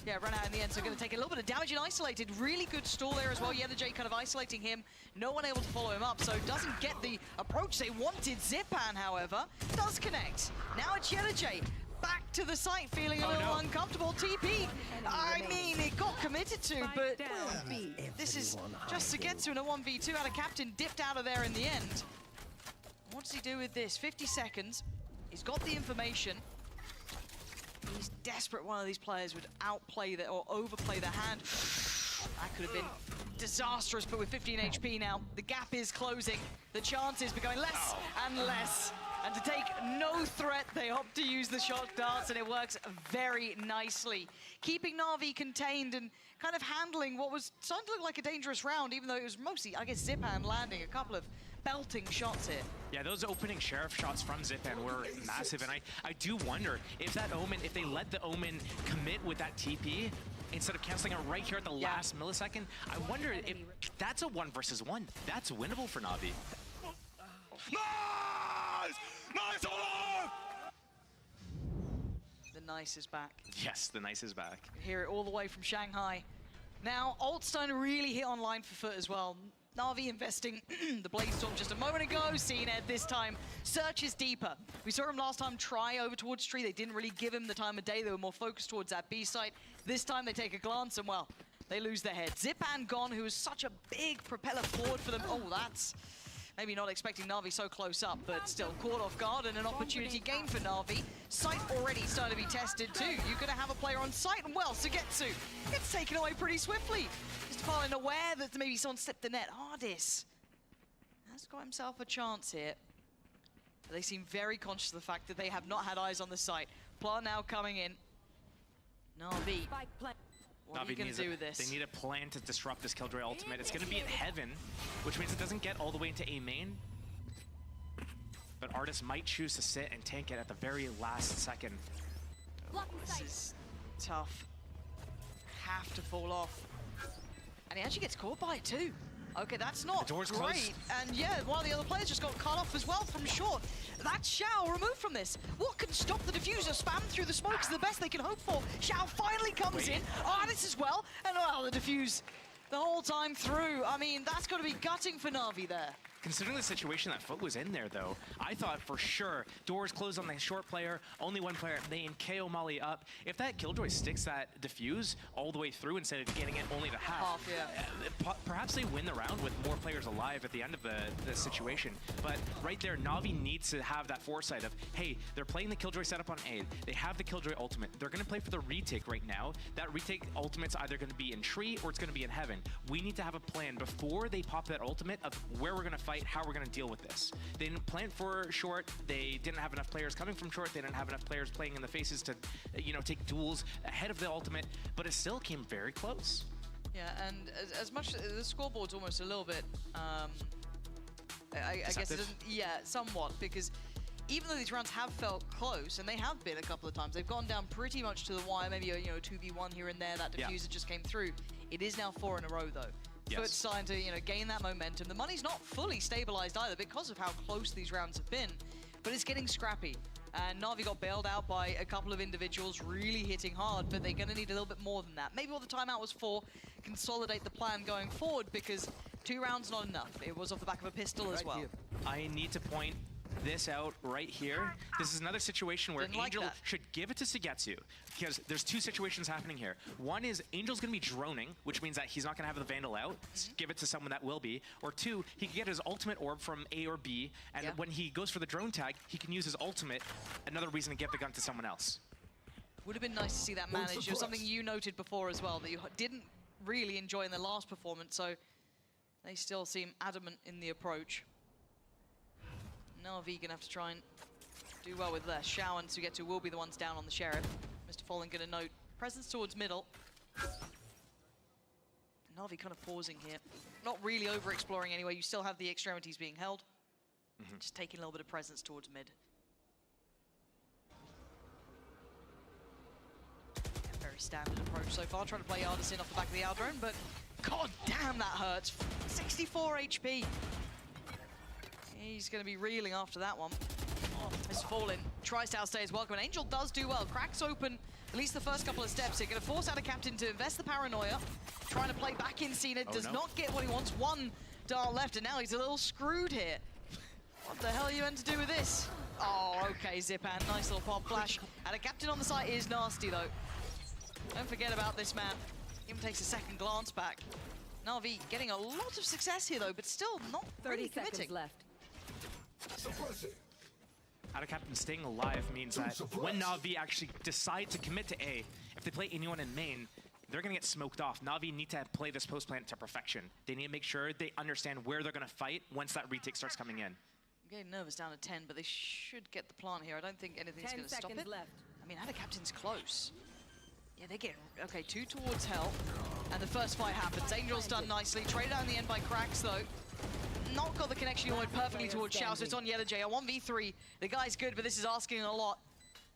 Yeah, ran out in the end, so going to take a little bit of damage and isolated. Really good stall there as well. Yenache kind of isolating him. No one able to follow him up, so doesn't get the approach they wanted. Zipan, however, does connect. Now it's Yenache. Back to the site, feeling a little uncomfortable. TP, I mean, it got committed to, but this is just to get to a 1v2 out of Captain, dipped out of there in the end. What does he do with this? 50 seconds. He's got the information. He's desperate one of these players would outplay or overplay their hand. That could have been disastrous, but with 15 HP now, the gap is closing. The chances becoming less and less. And to take no threat, they opt to use the shock darts, and it works very nicely. Keeping Na'Vi contained and kind of handling what was starting to look like a dangerous round, even though it was mostly, I guess, Zipan landing a couple of belting shots here. Yeah, those opening Sheriff shots from Zipan were massive, and I do wonder if that Omen, if they let the Omen commit with that TP, instead of canceling it right here at the last millisecond, I wonder if that's a 1 versus 1. That's winnable for Na'Vi. Nice! Nice, Olaf! The nice is back. Yes, the nice is back. Hear it all the way from Shanghai. Now, Alt's starting to really hit online for FUT as well. Na'Vi investing the Blade Storm just a moment ago. CNED this time searches deeper. We saw him last time try over towards Tree. They didn't really give him the time of day. They were more focused towards that B site. This time they take a glance and, well, they lose their head. Zipan gone, who is such a big propeller forward for them. Oh, that's maybe not expecting Na'Vi so close up, but still caught off guard and an opportunity gained for Na'Vi. Site already starting to be tested too. You're going to have a player on site, and well, Sugetsu gets taken away pretty swiftly. Just falling aware that maybe someone slipped the net. Ardis has got himself a chance here. But they seem very conscious of the fact that they have not had eyes on the site. Plant now coming in. Na'Vi. What are you going to do with this? They need a plan to disrupt this Killjoy ultimate. It's going to be in Heaven, which means it doesn't get all the way into A main. But Artis might choose to sit and tank it at the very last second. This is tough. Have to fall off. And he actually gets caught by it too. Okay, that's not the door's great. Closed. And yeah, one of the other players just got cut off as well from short. That's Xiao removed from this. What can stop the diffuser? Spam through the smoke is the best they can hope for. Xiao finally comes in. Artis as well. And well, the diffuse the whole time through. I mean, that's got to be gutting for Na'Vi there. Considering the situation that FUT was in there, though, I thought for sure doors closed on the short player, only one player, they KO Molly up. If that Killjoy sticks that diffuse all the way through instead of getting it only to half, perhaps they win the round with more players alive at the end of the situation. But right there, Na'Vi needs to have that foresight of, hey, they're playing the Killjoy setup on A. They have the Killjoy ultimate. They're going to play for the retake right now. That retake ultimate's either going to be in Tree or it's going to be in Heaven. We need to have a plan before they pop that ultimate of where we're going to fight, how we're going to deal with this. They didn't plan for short. They didn't have enough players coming from short. They didn't have enough players playing in the faces to, take duels ahead of the ultimate, but it still came very close. Yeah, and as much the scoreboard's almost a little bit, I guess it doesn't, somewhat, because even though these rounds have felt close, and they have been a couple of times, they've gone down pretty much to the wire, maybe a 2v1 here and there, that diffuser just came through. It is now 4 in a row though. FUT's starting to, gain that momentum. The money's not fully stabilized either because of how close these rounds have been, but it's getting scrappy. And Na'Vi got bailed out by a couple of individuals really hitting hard, but they're going to need a little bit more than that. Maybe what the timeout was for, consolidate the plan going forward, because 2 rounds not enough. It was off the back of a pistol as well. I need to point this out right here. This is another situation where Angel should give it to Sugetsu, because there's 2 situations happening here. One is Angel's going to be droning, which means that he's not going to have the Vandal out. Give it to someone that will be. Or 2, he can get his ultimate orb from A or B, and when he goes for the drone tag, he can use his ultimate, another reason to give the gun to someone else. Would have been nice to see that managed. It was something you noted before as well, that you didn't really enjoy in the last performance, so they still seem adamant in the approach. NAVI gonna have to try and do well with less. Xiao and Sugetsu will be the ones down on the Sheriff. Mr. Fallen gonna note presence towards middle. NAVI kind of pausing here. Not really over-exploring anyway. You still have the extremities being held. Just taking a little bit of presence towards mid. Very standard approach so far. Trying to play Artisan off the back of the Aldrone, but god damn that hurts. 64 HP. He's going to be reeling after that one. Mr. Fallen tries to outstay his welcome, and Angel does do well. Cracks open at least the first couple of steps here. Going to force out a captain to invest the paranoia. Trying to play back in Cena. Does not get what he wants. 1 dart left, and now he's a little screwed here. What the hell are you meant to do with this? Oh, okay, Zipan. Nice little pop flash. And a captain on the site is nasty, though. Don't forget about this man. Even takes a second glance back. Na'Vi getting a lot of success here, though, but still not 30 really seconds committing. left. Out of Captain staying alive means that when Na'Vi actually decide to commit to A, if they play anyone in main, they're going to get smoked off. Na'Vi need to play this post plant to perfection. They need to make sure they understand where they're going to fight once that retake starts coming in. I'm getting nervous down to 10, but they should get the plant here. I don't think anything's going to stop it. Left. I mean, Ada Captain's close. Yeah, they're getting, okay, 2 towards hell. And the first fight happens. Angel's done nicely. Traded out in the end by Cracks, though. Not got the connection he wanted perfectly towards Xiao, so it's on Yellow J. A 1v3. The guy's good, but this is asking a lot.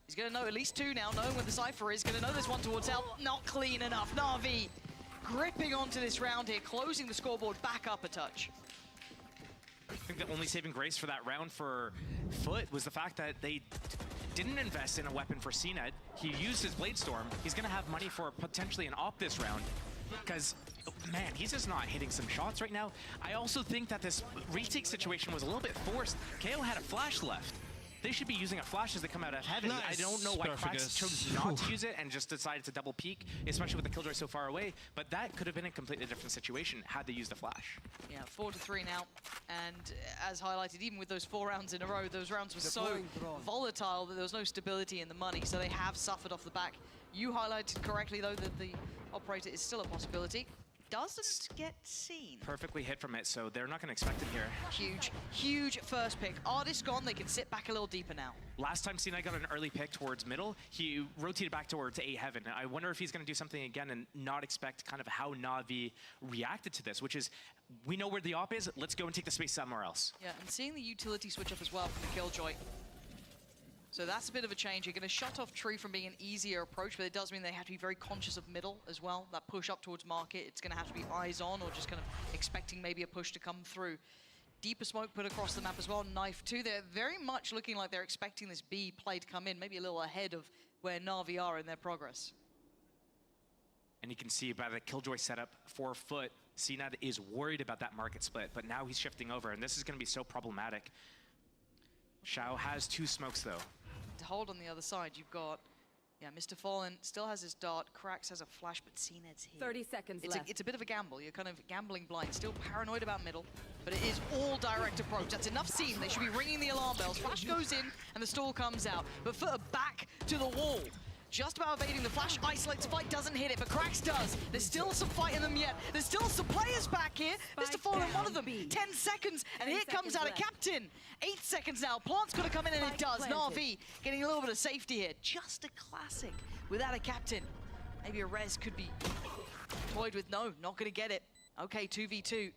He's going to know at least 2 now, knowing where the Cypher is. Going to know there's 1 towards hell. Not clean enough. Na'Vi gripping onto this round here, closing the scoreboard back up a touch. I think the only saving grace for that round for FUT was the fact that they didn't invest in a weapon for CNED. He used his Blade Storm. He's going to have money for potentially an op this round, because man, he's just not hitting some shots right now. I also think that this retake situation was a little bit forced. KO had a flash left. They should be using a flash as they come out of heaven. I don't know why Cracks chose not to use it and just decided to double peek, especially with the Killjoy so far away. But that could have been a completely different situation had they used the flash. Yeah, 4-3 now. And as highlighted, even with those 4 rounds in a row, those rounds were so volatile that there was no stability in the money. So they have suffered off the back. You highlighted correctly, though, that the operator is still a possibility. Doesn't get seen. Perfectly hit from it, so they're not going to expect it here. Huge, huge first pick. Artist gone, they can sit back a little deeper now. Last time Cena got an early pick towards middle, he rotated back towards A heaven. I wonder if he's going to do something again and not expect kind of how Na'Vi reacted to this, which is, we know where the op is, let's go and take the space somewhere else. Yeah, and seeing the utility switch up as well from the Killjoy. So that's a bit of a change. You're going to shut off Tree from being an easier approach, but it does mean they have to be very conscious of middle as well. That push up towards market, it's going to have to be eyes on or just kind of expecting maybe a push to come through. Deeper smoke put across the map as well. Knife too. They're very much looking like they're expecting this B play to come in, maybe a little ahead of where Na'Vi are in their progress. And you can see by the Killjoy setup for FUT, CNED is worried about that market split, but now he's shifting over, and this is going to be so problematic. Xiao has 2 smokes though. To hold on the other side, you've got, yeah, Mr. Fallen still has his dart, Cracks has a flash, but CNED's here. 30 seconds left. It's a bit of a gamble. You're kind of gambling blind, still paranoid about middle, but it is all direct approach. That's enough seen. They should be ringing the alarm bells. Flash goes in, and the stall comes out. But FUT are back to the wall. Just about evading the flash, isolates fight, doesn't hit it, but Cracks does. There's still some fight in them yet. There's still some players back here. Mr. Fallen, one of them. 10 seconds, and here comes out a captain. 8 seconds now. Plant's got to come in, and it does. Na'Vi getting a little bit of safety here. Just a classic without a captain. Maybe a res could be toyed with. No, not going to get it. Okay, 2v2.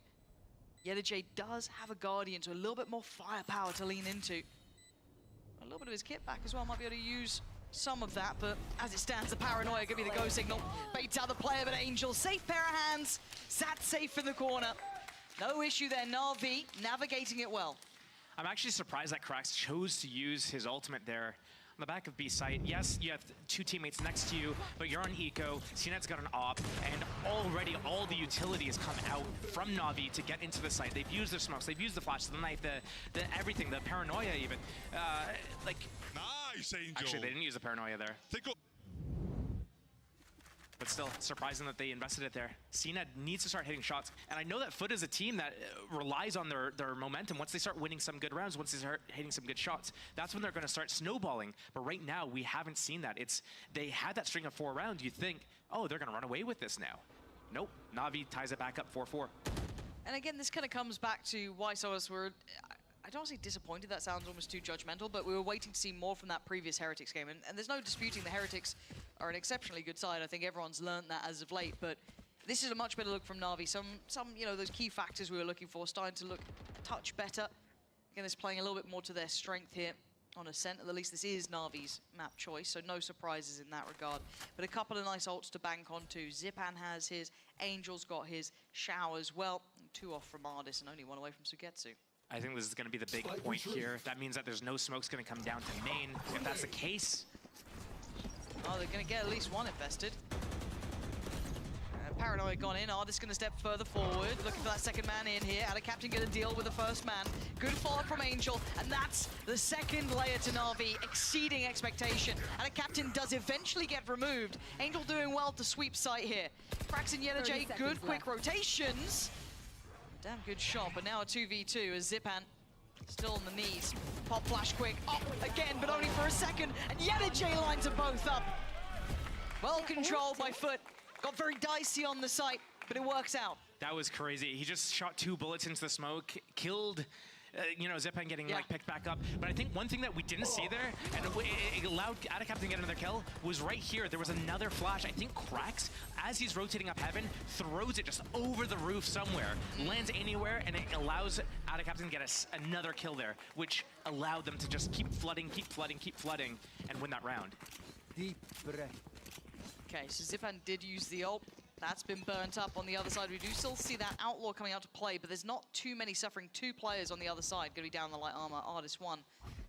Yellow J does have a Guardian, so a little bit more firepower to lean into. A little bit of his kit back as well. Might be able to use some of that, but as it stands, the paranoia give me the go signal. Baits out the player, but Angel, safe pair of hands. Zat safe in the corner. No issue there, NAVI navigating it well. I'm actually surprised that Krax chose to use his ultimate there. On the back of B site, yes, you have two teammates next to you, but you're on eco. CNET's got an op, and already all the utility has come out from Navi to get into the site. They've used their smokes, they've used the flash, the knife, the everything, the paranoia even. Like, nice, Angel. Actually, they didn't use the paranoia there. But still, surprising that they invested it there. CNET needs to start hitting shots. And I know that FUT is a team that relies on their momentum. Once they start winning some good rounds, once they start hitting some good shots, that's when they're going to start snowballing. But right now, we haven't seen that. They had that string of 4 rounds. You think, oh, they're going to run away with this now. Nope. Navi ties it back up 4-4. And again, this kind of comes back to why some of us were, I don't want to say disappointed, that sounds almost too judgmental, but we were waiting to see more from that previous Heretics game. And there's no disputing the Heretics are an exceptionally good side. I think everyone's learned that as of late, but this is a much better look from Navi. Some you know, those key factors we were looking for starting to look a touch better. Again, it's playing a little bit more to their strength here on Ascent. At least this is Navi's map choice, so no surprises in that regard. But a couple of nice ults to bank onto. Zipan has his, Angel's got his, Shao as well. 2 off from Ardis and only 1 away from Sugetsu. I think this is going to be the big point here. That means that there's no smokes going to come down to main. If that's the case... Oh, they're going to get at least 1 invested. Paranoia gone in. Ardis going to step further forward. Looking for that second man in here. Ada Captain going to deal with the first man. Good follow from Angel. And that's the second layer to Navi, exceeding expectation. Ada Captain does eventually get removed. Angel doing well to sweep site here. Krax and Yenajay, good quick rotations. Damn good shot, but now a 2v2 as Zipan still on the knees. Pop flash quick. Oh, again, but only for a second. And Yenajay lines them both up. Well controlled by FUT. Got very dicey on the site, but it works out. That was crazy. He just shot 2 bullets into the smoke, killed, you know, Zipan getting like picked back up. But I think one thing that we didn't see there, and it allowed Ada Captain to get another kill, was right here. There was another flash. I think Krax, as he's rotating up heaven, throws it just over the roof somewhere, lands anywhere, and it allows Ada Captain to get another kill there, which allowed them to just keep flooding, and win that round. Deep breath. Okay, so Zipan did use the ult. That's been burnt up on the other side. We do still see that Outlaw coming out to play, but there's not too many suffering. 2 players on the other side. Going to be down the light armor. Ardis 1,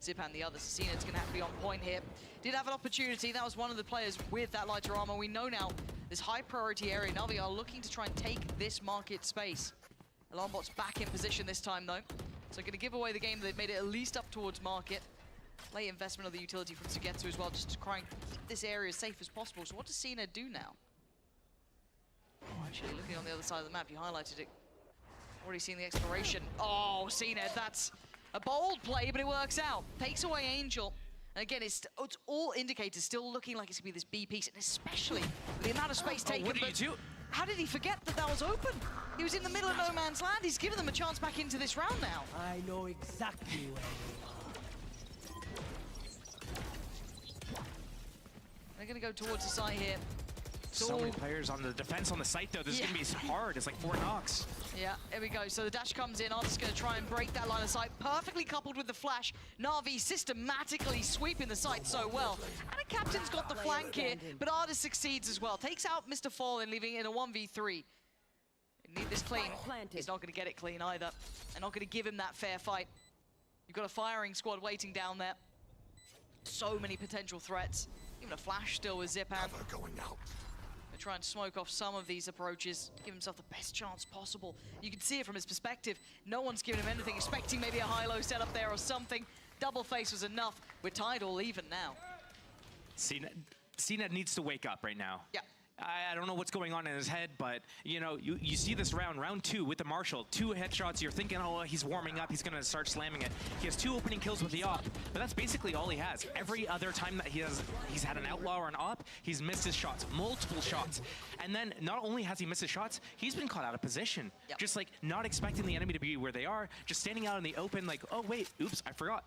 Zipan the other. Cena's going to have to be on point here. Did have an opportunity. That was one of the players with that lighter armor. We know now this high priority area. Navi are looking to try and take this market space. Alarmbot's back in position this time, though. So going to give away the game. They've made it at least up towards market. Late investment of the utility from Sugetsu as well, just to try and keep this area as safe as possible. So what does Cena do now? Oh, actually, looking on the other side of the map, you highlighted it. Already seen the exploration. Oh, Cena, that's a bold play, but it works out. Takes away Angel. And again, it's all indicators still looking like it's going to be this B piece, and especially with the amount of space taken. What did you do? How did he forget that that was open? He was in the middle of no man's land. He's given them a chance back into this round now. I know exactly where you are. They're going to go towards the site here. So many players on the defense on the site, though. This is going to be hard. It's like 4 knocks. Yeah, here we go. So the dash comes in. Artist going to try and break that line of sight. Perfectly coupled with the flash. Navi systematically sweeping the site so well. And a Captain's got the flank here, but Artist succeeds as well. Takes out Mr. Fallen, leaving it in a 1v3. Need this clean. He's not going to get it clean either. They're not going to give him that fair fight. You've got a firing squad waiting down there. So many potential threats. Even a flash still with Zipan. Going out. Try and smoke off some of these approaches, give himself the best chance possible. You can see it from his perspective. No one's giving him anything, expecting maybe a high-low setup there or something. Double face was enough. We're tied all even now. CNET needs to wake up right now. Yeah. I don't know what's going on in his head, but you know, you see this round 2 with the Marshall, 2 headshots. You're thinking, oh, he's warming up. He's gonna start slamming it. He has 2 opening kills with the op, but that's basically all he has. Every other time that he's had an outlaw or an op, he's missed his shots, multiple shots. And then not only has he missed his shots, he's been caught out of position. Yep. Just like not expecting the enemy to be where they are, just standing out in the open, like, oh wait, oops, I forgot.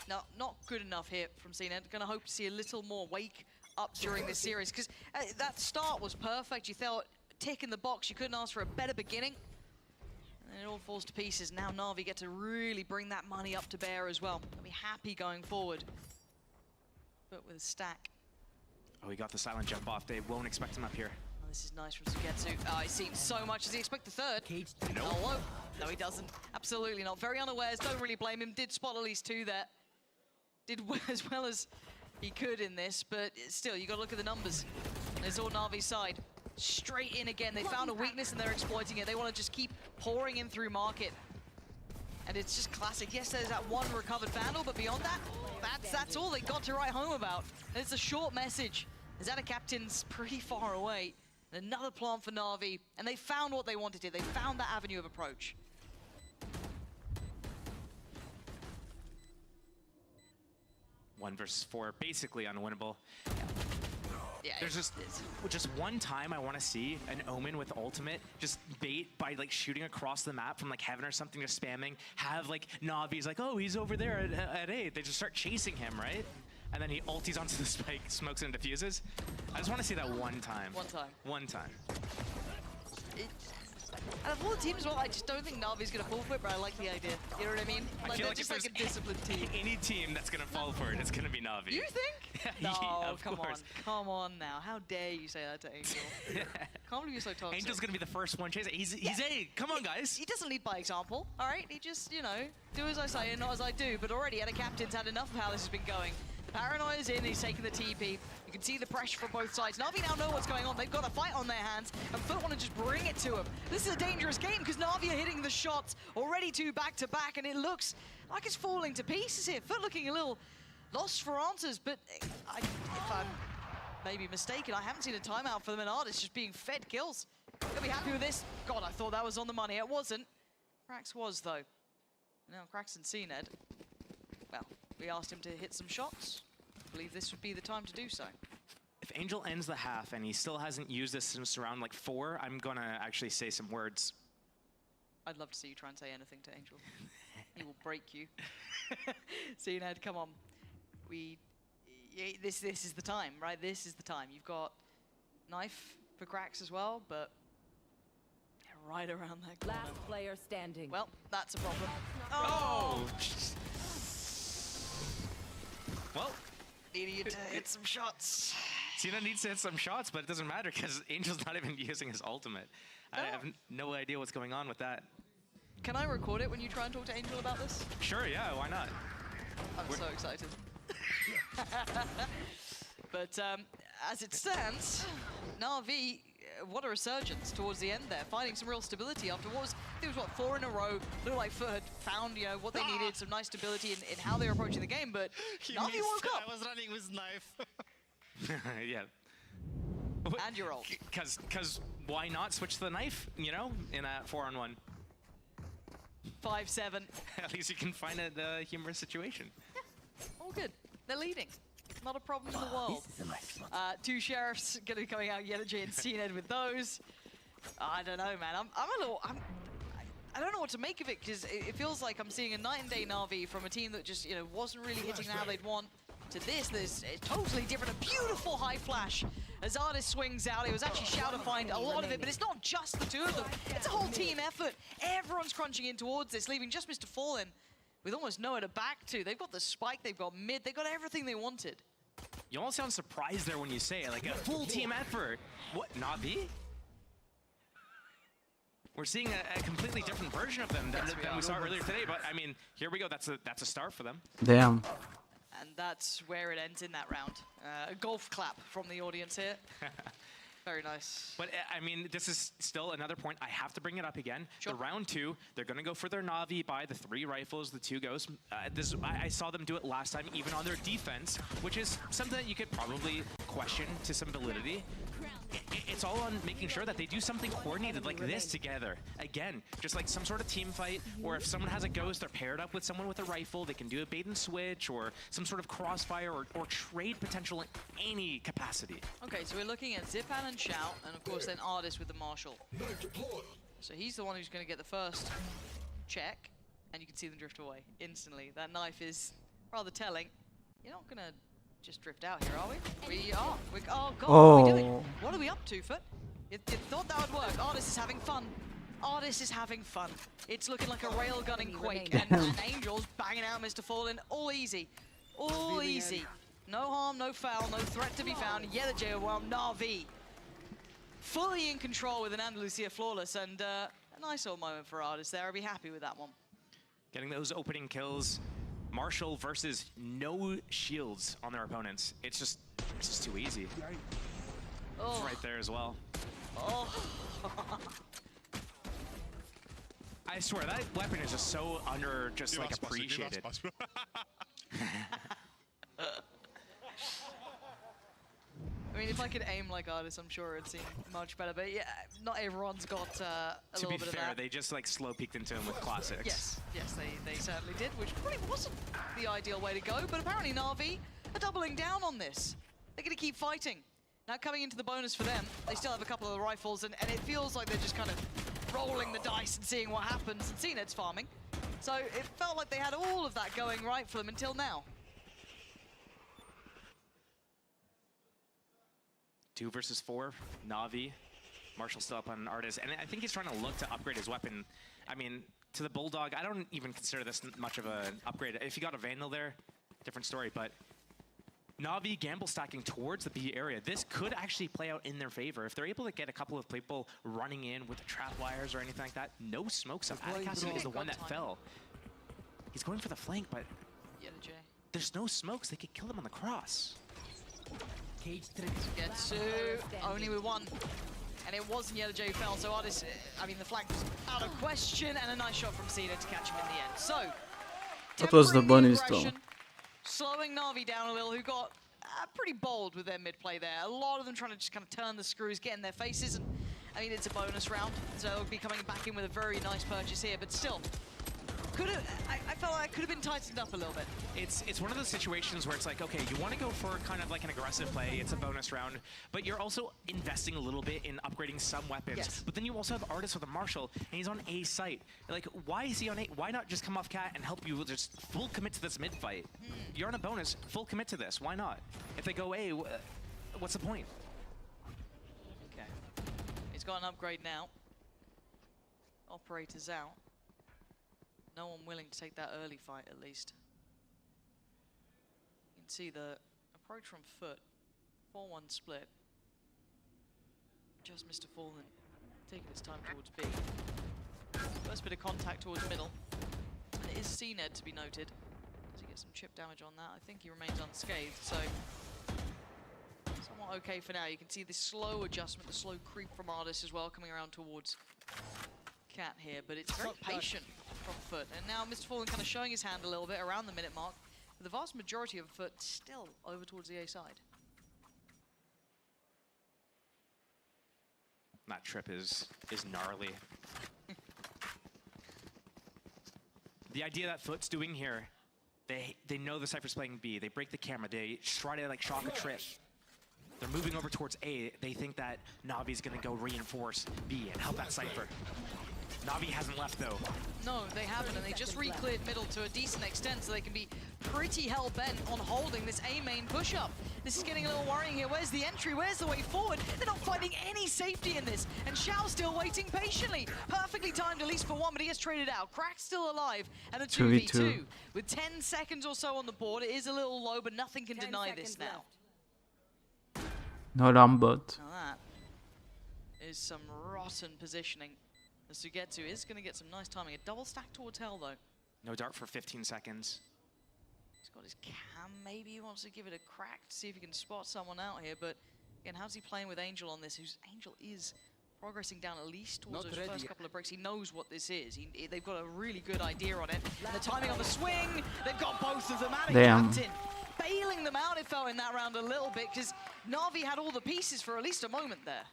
No, not good enough here from CNET. Gonna hope to see a little more wake up during this series, because that start was perfect. You thought, tick in the box, you couldn't ask for a better beginning. And it all falls to pieces. Now Navi get to really bring that money up to bear as well. They'll be happy going forward. But with a stack. Oh, he got the silent jump off. They won't expect him up here. Oh, this is nice from Sugetsu. Oh, he's seen so much. Does he expect the third? Nope. Hello? No, he doesn't. Absolutely not. Very unawares. Don't really blame him. Did spot at least 2 there. Did as well as he could in this, but still, you got to look at the numbers. And it's all Navi's side. Straight in again. They found a weakness and they're exploiting it. They want to just keep pouring in through market. And it's just classic. Yes, there's that one recovered Vandal, but beyond that, that's all they got to write home about. And it's a short message. Zeta Captain's pretty far away. And another plant for Na'Vi, and they found what they wanted to. They found that avenue of approach. 1 versus 4, basically unwinnable. Yeah, there's just one time I want to see an Omen with ultimate just bait by like shooting across the map from like heaven or something, just spamming. Have like Navi's like, oh, he's over there at A. They just start chasing him, right? And then he ulties onto the spike, smokes and diffuses. I just want to see that one time. One time. One time. Out of all the teams as well, I just don't think Navi's going to fall for it, but I like the idea. You know what I mean? I feel they're like just if like a disciplined team. Any team that's going to fall for it, it's going to be Navi. You think? Yeah, No, of come course. on. Come on now. How dare you say that to Angel? Can't believe you're so toxic. Angel's going to be the first one chasing. He's A. Come on, guys. He doesn't lead by example, all right? He just, you know, do as I say and not as I do. But already, Ada Captain's had enough of how this has been going. The paranoia's in, he's taking the TP. You can see the pressure from both sides. Na'Vi now know what's going on. They've got a fight on their hands, and FUT want to just bring it to him. This is a dangerous game because Na'Vi are hitting the shots already 2 back-to-back, and it looks like it's falling to pieces here. FUT looking a little lost for answers, but if I'm maybe mistaken, I haven't seen a timeout for them, and Artist just being fed kills. They'll be happy with this. God, I thought that was on the money. It wasn't. Krax was, though. Now, Krax and CNED, well, we asked him to hit some shots. I believe this would be the time to do so. If Angel ends the half and he still hasn't used this since around like 4, I'm gonna actually say some words. I'd love to see you try and say anything to Angel. He will break you. CNED, come on. This is the time, right? This is the time. You've got knife for Krax as well, but they're right around that corner. Last player standing. Well, that's a problem. Oh! Well, needed to hit some shots. Cena needs to hit some shots, but it doesn't matter because Angel's not even using his ultimate. I have no idea what's going on with that. Can I record it when you try and talk to Angel about this? Sure, yeah, why not? I'm so excited. But as it stands, Na'Vi, what a resurgence towards the end there, finding some real stability after what was, I think it was what, 4 in a row. Looked like FUT had found, you know, what they needed, some nice stability in how they were approaching the game, but Na'Vi woke up. I was running with knife. Yeah. And your ult. Because why not switch to the knife, you know, in a 4-on-1? 5-7. At least you can find a humorous situation. Yeah, all good. They're leading. Not a problem in the world. 2 sheriffs going to be coming out, Yenergy and CNED with those. I don't know, man. I don't know what to make of it because it feels like I'm seeing a night and day Na'Vi from a team that just, you know, wasn't really hitting how they'd want. To this, there's totally different. A beautiful high flash as Artist swings out. It was actually Shao to find a lot of it, but it's not just the 2 of them. It's a whole team effort. Everyone's crunching in towards this, leaving just Mr. Fallen with almost nowhere to back to. They've got the spike, they've got mid, they've got everything they wanted. You almost sound surprised there when you say it, like a full team effort. What, Na'Vi? We're seeing a completely different version of them than we saw earlier today, but I mean, here we go, that's a start for them. Damn. And that's where it ends in that round. A golf clap from the audience here. Very nice. But I mean, this is still another point. I have to bring it up again. Sure. The round 2, they're going to go for their Na'Vi, buy the 3 rifles, the 2 ghosts. I saw them do it last time, even on their defense, which is something that you could probably question to some validity. It's all on making sure that they do something coordinated like this together. Again, just like some sort of team fight, or if someone has a ghost, they're paired up with someone with a rifle, they can do a bait and switch, or some sort of crossfire, or trade potential in any capacity. Okay, so we're looking at Zipan and Shout, and of course then Artist with the Marshal. So he's the one who's going to get the first check, and you can see them drift away instantly. That knife is rather telling. You're not going to just drift out here, are we? We are. Oh, God, what are we doing? What are we up to, FUT? You thought that would work. Artist is having fun. Artist is having fun. It's looking like a railgunning Quake, and Angel's banging out Mr. Fallen. All easy. All easy. No harm, no foul, no threat to be found. Yellowjay, while NAVI fully in control with an Andalusia flawless, and a nice little moment for Artis there. I'd be happy with that one. Getting those opening kills. Marshall versus no shields on their opponents. It's just too easy. Oh. It's right there as well. Oh. I swear, that weapon is just so appreciated. I mean, if I could aim like Artis, I'm sure it'd seem much better. But yeah, not everyone's got a little bit of that. To be fair, they just slow peeked into him with classics. Yes, they certainly did, which probably wasn't the ideal way to go. But apparently NAVI are doubling down on this. They're going to keep fighting. Now coming into the bonus for them, they still have a couple of the rifles, and it feels like they're just kind of rolling the dice and seeing what happens. And CNED's farming. So it felt like they had all of that going right for them until now. 2 versus 4, Navi. Marshall still up on Artis, and I think he's trying to look to upgrade his weapon. I mean, to the Bulldog, I don't even consider this much of an upgrade. If you got a Vandal there, different story, but Navi gamble stacking towards the B area. This could actually play out in their favor. If they're able to get a couple of people running in with the trap wires or anything like that, no smokes up. Adikasu is the one that fell. He's going for the flank, but there's no smokes. They could kill him on the cross. Getsu only with one, and it wasn't Yellowjay who fell, so Artis, I mean, the flank was out of question, and a nice shot from CNED to catch him in the end. So, that was the bonus though. Slowing Navi down a little, who got pretty bold with their mid-play there. A lot of them trying to just kind of turn the screws, get in their faces, and I mean, it's a bonus round, so they'll be coming back in with a very nice purchase here, but still, I felt like it could have been tightened up a little bit. It's one of those situations where it's like, okay, you want to go for kind of like an aggressive play, it's a bonus round, but you're also investing a little bit in upgrading some weapons. Yes. But then you also have Artis with a Marshall, and he's on A site. Like, why is he on A? Why not just come off Cat and help you just full commit to this mid fight? You're on a bonus, full commit to this. Why not? If they go A, what's the point? Okay. He's got an upgrade now. Operator's out. No one willing to take that early fight, at least. You can see the approach from FUT. 4-1 split. Just Mr. Fallen taking his time towards B. First bit of contact towards middle. And it is CNED to be noted. Does he get some chip damage on that? I think he remains unscathed, so somewhat okay for now. You can see the slow adjustment, the slow creep from Artis as well, coming around towards Cat here, but it's very patient from FUT. And now Mr. Fallen kind of showing his hand a little bit around the minute mark. But the vast majority of FUT still over towards the A side. That trip is gnarly. The idea that FUT's doing here, they know the Cypher's playing B. They break the camera. They try to shock a trip. They're moving over towards A. They think that Navi's going to go reinforce B and help that Cypher. Navi hasn't left though. No, they haven't, and they just re-cleared middle to a decent extent, so they can be pretty hell-bent on holding this A main push-up. This is getting a little worrying here. Where's the entry? Where's the way forward? They're not finding any safety in this, and Xiao still waiting patiently. Perfectly timed, at least for one, but he gets traded out. Crack's still alive, and a 2v2. With 10 seconds or so on the board, it is a little low, but nothing can deny this now. No alarm bot. Now that is some rotten positioning. As Sugetsu is going to get some nice timing. A double stack towards Hell, though. No dart for 15 seconds. He's got his cam. Maybe he wants to give it a crack to see if he can spot someone out here. But again, how's he playing with Angel on this? Angel is progressing down at least towards those first couple of breaks. He knows what this is. They've got a really good idea on it. And the timing on the swing, they've got both of them out of Captain. Bailing them out, it felt, in that round a little bit, because Navi had all the pieces for at least a moment there.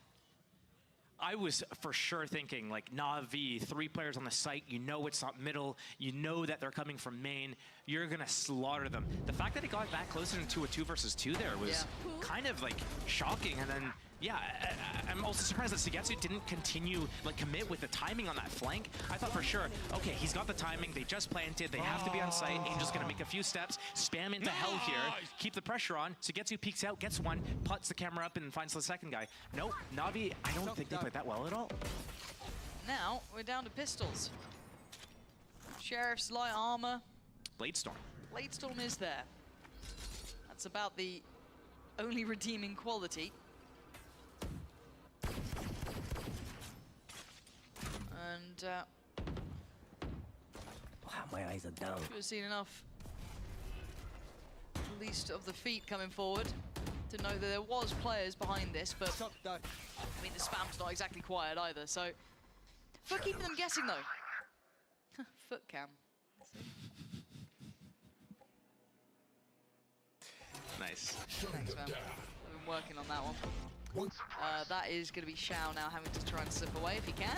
I was for sure thinking, like, Navi, 3 players on the site, you know it's not middle, you know that they're coming from main, you're gonna slaughter them. The fact that it got back closer into a 2 versus 2 there was kind of, like, shocking, and then, yeah, I'm also surprised that Sugetsu didn't continue, like, commit with the timing on that flank. I thought for sure, okay, he's got the timing, they just planted, they have to be on site, Angel's gonna make a few steps, spam into Hell here, keep the pressure on, Sugetsu peeks out, gets one, puts the camera up, and finds the second guy. Nope, Navi, I don't think they played that well at all. Now, we're down to pistols. Sheriff's light armor. Bladestorm. Bladestorm is there. That's about the only redeeming quality. And Wow, my eyes are down. should have seen enough, at least of the feet coming forward, to know that there was players behind this, but I mean the spam's not exactly quiet either, so FUT keeping them guessing though. FUT cam. Nice. Thanks, man. I've been working on that one. That is going to be Xiao now having to try and slip away if he can.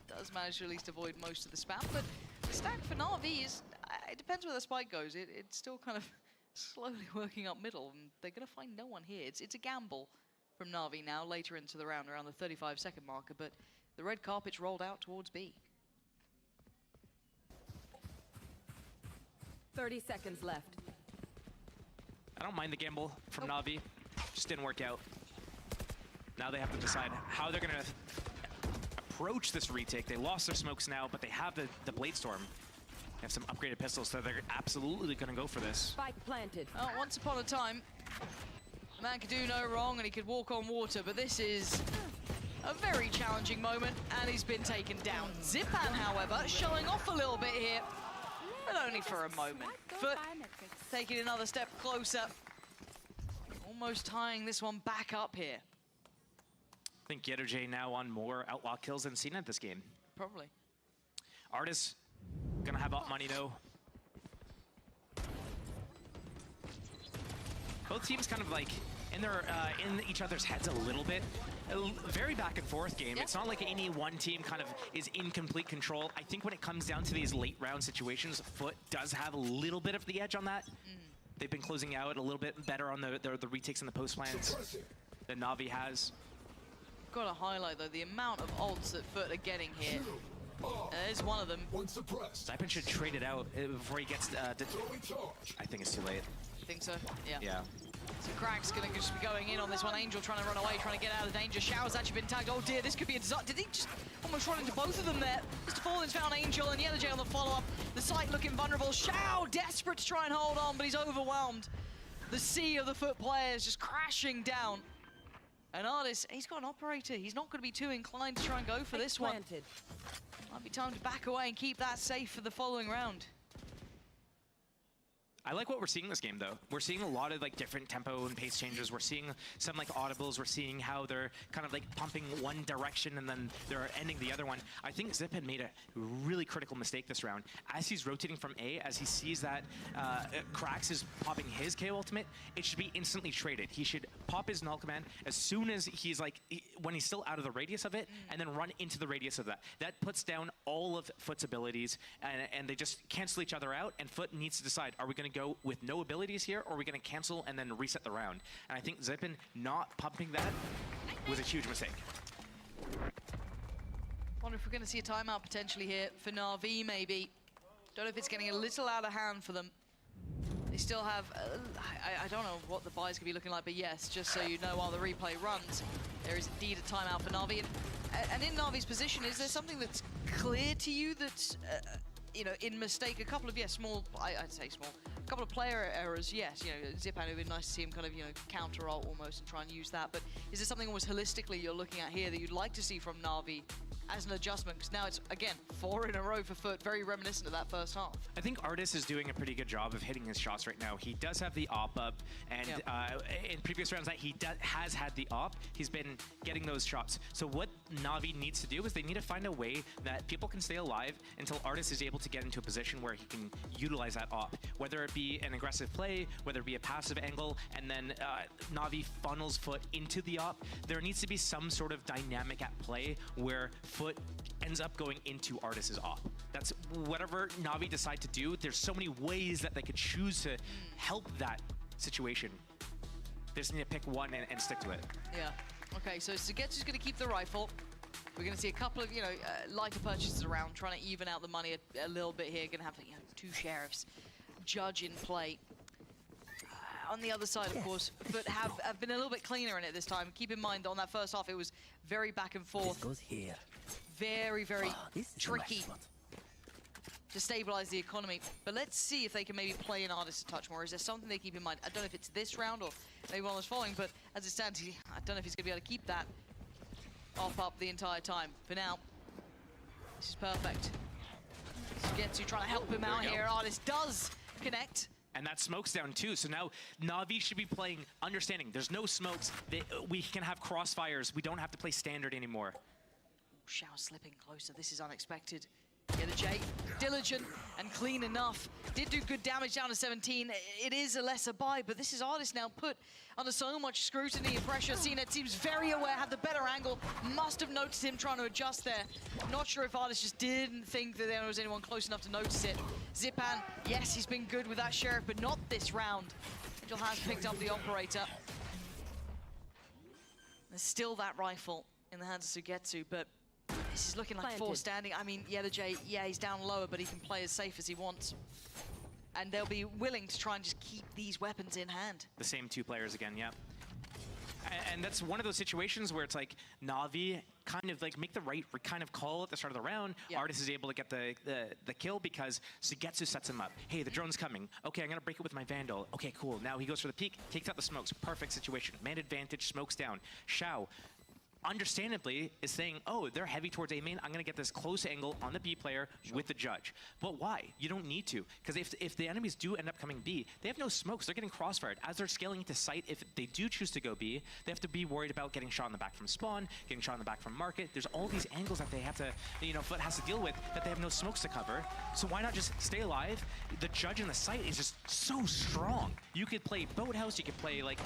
Does manage to at least avoid most of the spam, but the stack for Na'Vi is, it depends where the spike goes. It's still kind of slowly working up middle, and they're going to find no one here. It's a gamble from Na'Vi now, later into the round, around the 35-second marker, but the red carpet's rolled out towards B. 30 seconds left. I don't mind the gamble from Na'Vi. Just didn't work out. Now they have to decide how they're going to approach this retake. They lost their smokes now, but they have the Blade Storm. They have some upgraded pistols, so they're absolutely going to go for this. Spike planted. Once upon a time, a man could do no wrong and he could walk on water, but this is a very challenging moment, and he's been taken down. Zipan, however, showing off a little bit here, but only for a moment. FUT taking another step closer, almost tying this one back up here. I think J now on more outlaw kills than Cena this game. Probably. Artis gonna have up money though. Both teams kind of like in their in each other's heads a little bit. A very back and forth game. It's not like any one team kind of is in complete control. I think when it comes down to these late round situations, FUT does have a little bit of the edge on that. They've been closing out a little bit better on the retakes and the post plans than Na'Vi has. Got to highlight though the amount of ults that FUT are getting here. There's one of them. Zipan should trade it out before he gets I think it's too late. You think so? Yeah. Yeah. So Crack's going to just be going in on this one. Angel trying to run away, trying to get out of danger. Xiao's actually been tagged. Oh dear, this could be a disaster. Did he just almost run into both of them there? Mr. Fallen's found Angel and J on the follow-up. The site looking vulnerable. Xiao desperate to try and hold on, but he's overwhelmed. The sea of the FUT players just crashing down. And Artis, he's got an operator. He's not going to be too inclined to try and go for this one. Might be time to back away and keep that safe for the following round. I like what we're seeing this game, though. We're seeing a lot of like different tempo and pace changes. We're seeing some like audibles. We're seeing how they're kind of like pumping one direction and then they're ending the other one. I think Zip had made a really critical mistake this round. As he's rotating from A, as he sees that Krax is popping his KO ultimate, it should be instantly traded. He should pop his null command as soon as he's like, when he's still out of the radius of it, and then run into the radius of that. That puts down all of FUT's abilities, and they just cancel each other out, and FUT needs to decide, are we going to go with no abilities here, or are we going to cancel and then reset the round? And I think Zipan not pumping that was a huge mistake. Wonder if we're going to see a timeout potentially here for Na'Vi, maybe. Don't know if it's getting a little out of hand for them. They still have, I don't know what the buy's going to be looking like, but yes, just so you know, while the replay runs, there is indeed a timeout for Na'Vi. And in Na'Vi's position, is there something that's clear to you that's, you know, in mistake? A couple of, small, I'd say small. A couple of player errors, yes. You know, Zipan, it would be nice to see him kind of, you know, counter ult almost and try and use that. But is there something almost holistically you're looking at here that you'd like to see from Na'Vi as an adjustment? Because now it's, again, 4 in a row for FUT, very reminiscent of that first half. I think Artis is doing a pretty good job of hitting his shots right now. He does have the op up, and in previous rounds that he has had the op, he's been getting those shots. So what Na'Vi needs to do is they need to find a way that people can stay alive until Artis is able to get into a position where he can utilize that op. Whether it be an aggressive play, whether it be a passive angle, and then Na'Vi funnels FUT into the op. There needs to be some sort of dynamic at play where FUT ends up going into Artis's op. That's whatever Na'Vi decide to do. There's so many ways that they could choose to help that situation. They just need to pick one and stick to it. Yeah. Okay, so Sugetsu's going to keep the rifle. We're going to see a couple of, you know, lighter purchases around, trying to even out the money a little bit here. Going to have, you know, 2 sheriffs. Judge in play. On the other side, of course, but have been a little bit cleaner in it this time. Keep in mind, on that first half, it was very back and forth. This goes here. Very, very tricky to stabilize the economy. But let's see if they can maybe play an Artist a touch more. Is there something they keep in mind? I don't know if it's this round or maybe one was following, but as it stands, I don't know if he's going to be able to keep that up the entire time. For now, this is perfect. Sugetsu trying to help him out here. Artist does connect. And that smoke's down too, so now Navi should be playing understanding. There's no smokes. We can have crossfires. We don't have to play standard anymore. Shao slipping closer. This is unexpected. Yeah, the J, diligent and clean enough. Did do good damage down to 17. It is a lesser buy, but this is Artist now put under so much scrutiny and pressure. CNET seems very aware, had the better angle. Must have noticed him trying to adjust there. Not sure if Artist just didn't think that there was anyone close enough to notice it. Zipan, yes, he's been good with that Sheriff, but not this round. Angel has picked up the Operator. There's still that rifle in the hands of Sugetsu, but this is looking like four standing. I mean, yeah, the J, yeah, he's down lower, but he can play as safe as he wants. And they'll be willing to try and just keep these weapons in hand. The same two players again, yeah. And that's one of those situations where it's like Navi kind of like make the right kind of call at the start of the round. Yep. Artist is able to get the kill because Sugetsu sets him up. Hey, the drone's coming. Okay, I'm gonna break it with my Vandal. Okay, cool. Now he goes for the peek, takes out the smokes. Perfect situation. Man advantage, smokes down. Shao, understandably, is saying, oh, they're heavy towards A main. I'm going to get this close angle on the B player with the judge. But why? You don't need to. Because if the enemies do end up coming B, they have no smokes. They're getting crossfired. As they're scaling into sight, if they do choose to go B, they have to be worried about getting shot in the back from spawn, getting shot in the back from market. There's all these angles that they have to, FUT has to deal with that they have no smokes to cover. So why not just stay alive? The judge in the site is just so strong. You could play Boathouse. You could play like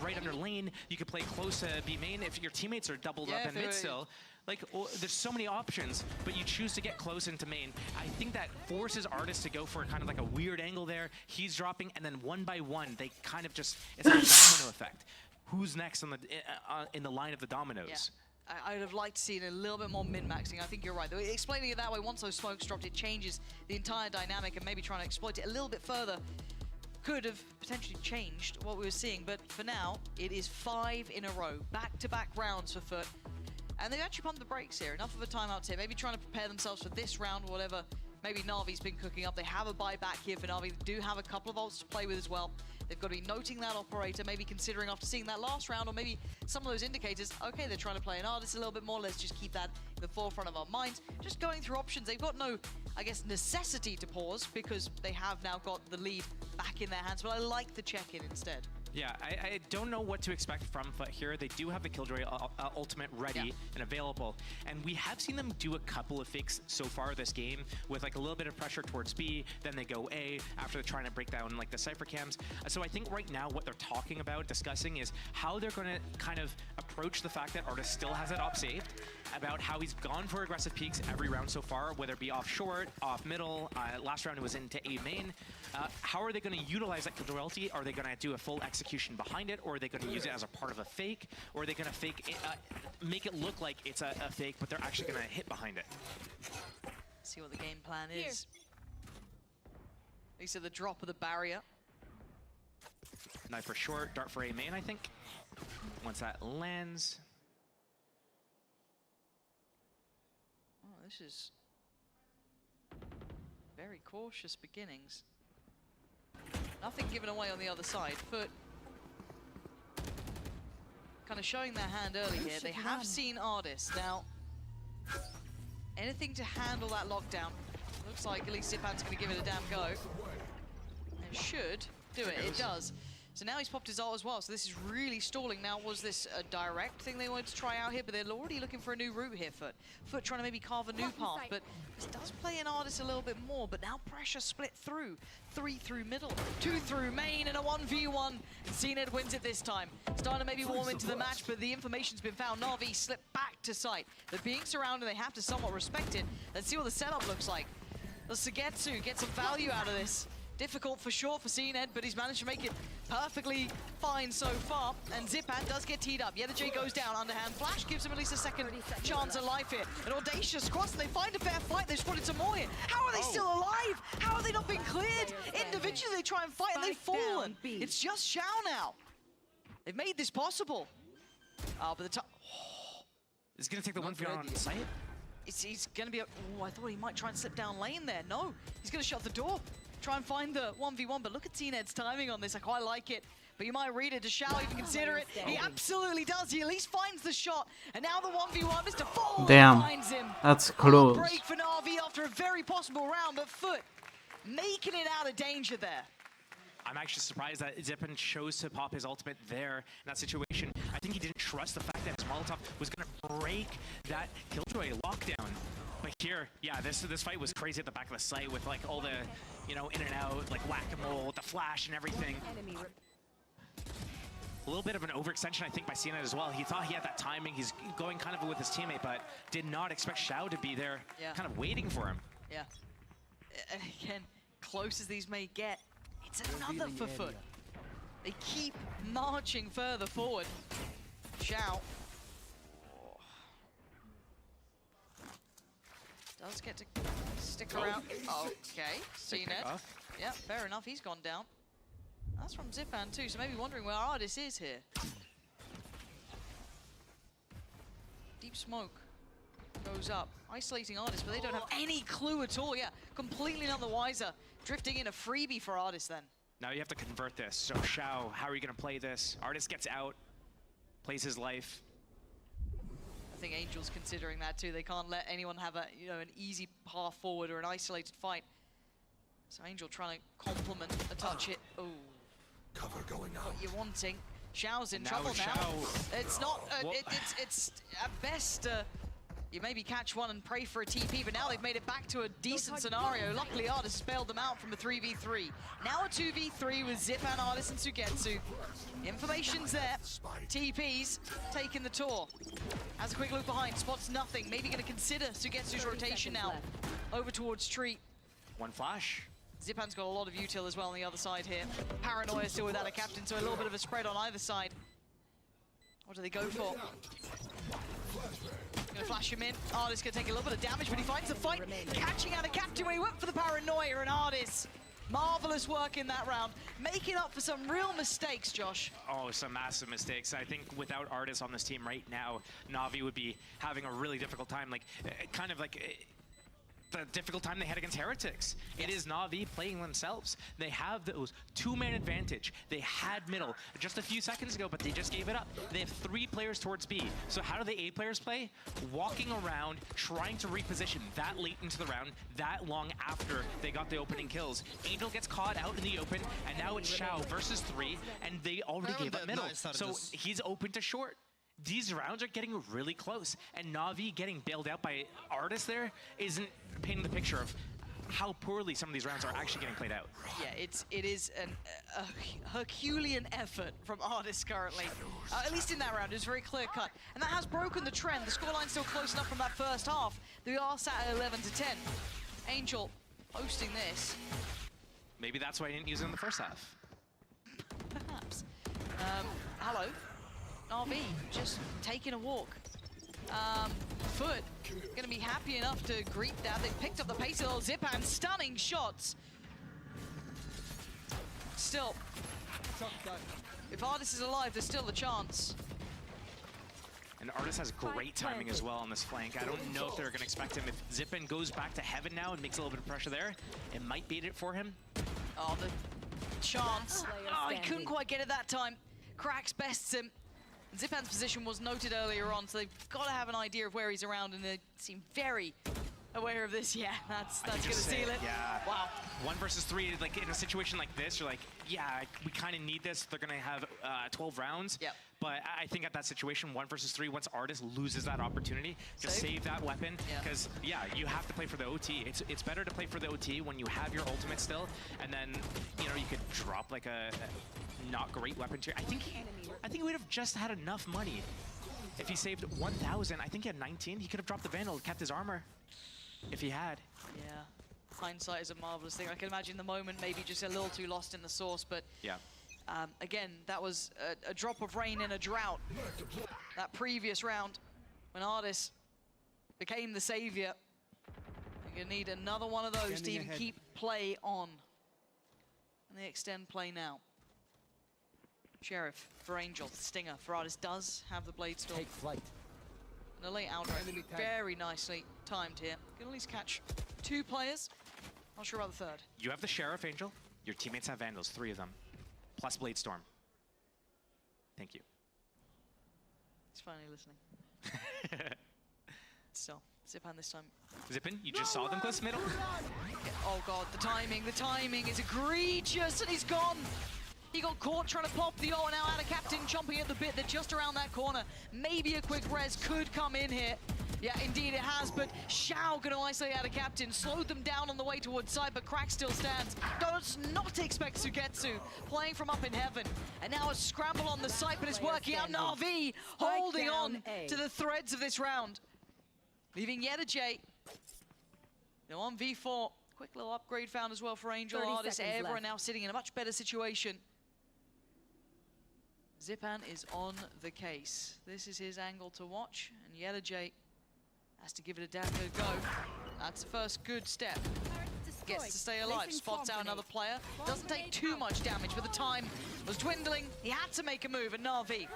right under lane. You could play close to B main if your teammates are doubled up in mid still. Like, there's so many options, but you choose to get close into main. I think that forces Artist to go for kind of like a weird angle there. He's dropping, and then one by one, they kind of just, it's like a domino effect. Who's next on the in the line of the dominoes? Yeah. I would have liked to see it a little bit more min-maxing. I think you're right. Explaining it that way, once those smokes dropped, it changes the entire dynamic, and maybe trying to exploit it a little bit further could have potentially changed what we were seeing. But for now, it is 5 in a row. Back-to-back rounds for FUT. And they've actually pumped the brakes here. Enough of a timeout here. Maybe trying to prepare themselves for this round or whatever. Maybe Navi's been cooking up. They have a buyback here for Navi. They do have a couple of ults to play with as well. They've got to be noting that Operator, maybe considering after seeing that last round, or maybe some of those indicators, okay, they're trying to play an Artist a little bit more. Let's just keep that in the forefront of our minds. Just going through options. They've got no, I guess, necessity to pause because they have now got the lead back in their hands. But I like the check-in instead. Yeah, I don't know what to expect from FUT here. They do have the Killjoy ultimate ready and available. And we have seen them do a couple of fakes so far this game with like a little bit of pressure towards B, then they go A after trying to break down like the Cypher cams. So I think right now what they're talking about, discussing is how they're going to kind of approach the fact that Artist still has that op saved, about how he's gone for aggressive peaks every round so far, whether it be off short, off middle, last round it was into A main. How are they going to utilize that Killjoy ulti? Are they going to do a full execution behind it, or are they going to use it as a part of a fake, or are they going to fake it, make it look like it's a fake, but they're actually going to hit behind it? See what the game plan is. These are the drop of the barrier. Knife for short, dart for A main, I think. Once that lands. Oh, this is very cautious beginnings. Nothing given away on the other side. FUT kind of showing their hand early here. They have seen Artist. Now, anything to handle that lockdown. Looks like at least Zipan's going to give it a damn go. It should do it. It does. So now he's popped his ult as well. So this is really stalling. Now, was this a direct thing they wanted to try out here? But they're already looking for a new route here, FUT. FUT trying to maybe carve a new path. But this does play an Artist a little bit more. But now pressure split through. 3 through middle, 2 through main, and a 1v1. And CNED wins it this time. Starting to maybe warm into the match, but the information's been found. Na'Vi slipped back to site. They're being surrounded. They have to somewhat respect it. Let's see what the setup looks like. The Sugetsu get some value out of this. Difficult for sure for CNED, but he's managed to make it perfectly fine so far. And Zipan does get teed up. Yeah, the J goes down. Underhand flash gives him at least a second chance at life here. An audacious cross, and they find a fair fight. They've spotted some more here. How are they still alive? How have they not been cleared? Individually, they try and fight, and they've fallen. It's just Shao now. They've made this possible. But the time... Is it going to take the 1v1 on site? He's going to be... Oh, I thought he might try and slip down lane there. No, he's going to shut the door. Try and find the 1v1, but look at T-Ned's timing on this. I quite like it. But you might read it. Does Shao even consider it? He absolutely does. He at least finds the shot. And now the 1v1, Mr. Fall finds him. That's close. Break for NAVI after a very possible round, but FUT making it out of danger there. I'm actually surprised that Zippen chose to pop his ultimate there in that situation. I think he didn't trust the fact that his Molotov was going to break that Killjoy lockdown. But here, yeah, this fight was crazy at the back of the site with like all the, you know, in and out, like whack-a-mole, the flash and everything. A little bit of an overextension, I think, by CNET as well. He thought he had that timing. He's going kind of with his teammate, but did not expect Shao to be there, kind of waiting for him. Yeah. And again, close as these may get, it's another for FUT. They keep marching further forward. Shao. Does get to stick around. Okay, CNET. Yeah, fair enough, he's gone down. That's from Zipan too, so maybe wondering where Ardis is here. Deep smoke goes up, isolating Ardis, but they don't have any clue at all. Yeah, completely none the wiser. Drifting in a freebie for Ardis then. Now you have to convert this. So Shao, how are you going to play this? Artist gets out, plays his life. I think Angel's considering that too. They can't let anyone have a, you know, an easy path forward or an isolated fight. So Angel trying to complement a touch hit. Oh. Cover going out. What you're wanting. Shao's in Now trouble now. Shao. It's not, it's at best, you maybe catch one and pray for a TP, but now they've made it back to a decent scenario. Luckily, Ardis has bailed them out from a 3v3. Now a 2v3 with Zipan, Ardis, and Sugetsu. Information's there. TP's taking the tour. Has a quick look behind, spots nothing. Maybe going to consider Sugetsu's rotation now. Over towards Tree. One flash. Zipan's got a lot of util as well on the other side here. Paranoia still without a captain, so a little bit of a spread on either side. What do they go for? Gonna flash him in. Ardis gonna take a little bit of damage, but he finds the fight. Catching out a captain when he went for the Paranoia, and Ardis. Marvelous work in that round. Making up for some real mistakes, Josh. Oh, some massive mistakes. I think without Ardis on this team right now, Navi would be having a really difficult time. Like, kind of like... the difficult time they had against Heretics. It is Navi playing themselves. They have those two-man advantage. They had middle just a few seconds ago, but they just gave it up. They have 3 players towards B. So how do the A players play? Walking around, trying to reposition that late into the round, that long after they got the opening kills. Angel gets caught out in the open, and now it's Shao versus 3, and they already gave up middle. So he's open to short. These rounds are getting really close, and Navi getting bailed out by Ardis there isn't painting the picture of how poorly some of these rounds are actually getting played out. Yeah, it is a Herculean effort from Ardis currently. At least in that round, it was very clear cut. And that has broken the trend. The scoreline's still close enough from that first half. We are sat at 11-10. Angel hosting this. Maybe that's why I didn't use it in the first half. Perhaps. Hello. RV, just taking a walk. FUT gonna be happy enough to greet that. They picked up the pace of Zipan, stunning shots. Still, if Ardis is alive, there's still a chance. And Ardis has great timing as well on this flank. I don't know if they're going to expect him. If Zipan goes back to heaven now and makes a little bit of pressure there, it might beat it for him. Oh, the chance. Oh, he couldn't quite get it that time. Cracks bests him. Zipan's position was noted earlier on, so they've got to have an idea of where he's around, and they seem very aware of this. Yeah, that's going to seal it. Yeah. Wow. 1 versus 3, like in a situation like this, you're like, yeah, we kind of need this. They're going to have 12 rounds. Yep. But I think at that situation, 1 versus 3, once Ardis loses that opportunity, just save that weapon. Because, yeah, you have to play for the OT. It's better to play for the OT when you have your ultimate still, and then, you know, you could drop like a not great weapon to... I think he would have just had enough money. If he saved 1,000, I think he had 19. He could have dropped the Vandal, kept his armor, if he had. Yeah. Hindsight is a marvelous thing. I can imagine the moment maybe just a little too lost in the sauce, but... Yeah. Again, that was a drop of rain in a drought. That previous round, when Ardis became the savior. You're gonna need another one of those to even keep play on. And they extend play now. Sheriff for Angel, Stinger for Ardis does have the Blade Storm. Take flight. And a late out very nicely timed here. Can at least catch 2 players. Not sure about the third. You have the Sheriff, Angel. Your teammates have Vandals, 3 of them. Plus Blade Storm. Thank you. He's finally listening. Still, Zipan this time. Zippin, you just saw them close middle. Oh god, the timing is egregious, and he's gone. He got caught trying to pop the ult, now out of Captain chomping at the bit. They're just around that corner. Maybe a quick res could come in here. Yeah, indeed it has, but Xiao gonna isolate out of Captain, slowed them down on the way towards side, but Crack still stands. Does not expect Sugetsu playing from up in heaven. And now a scramble on the site, but it's working out. NAVI holding on to the threads of this round. Leaving Yedajay. Now on V4, quick little upgrade found as well for Angel. Artist, everyone now sitting in a much better situation. Zipan is on the case. This is his angle to watch, and Yedajay has to give it a damn good go. That's the first good step. Gets to stay alive, spots out another player. Doesn't take too much damage, but the time was dwindling. He had to make a move, and NAVI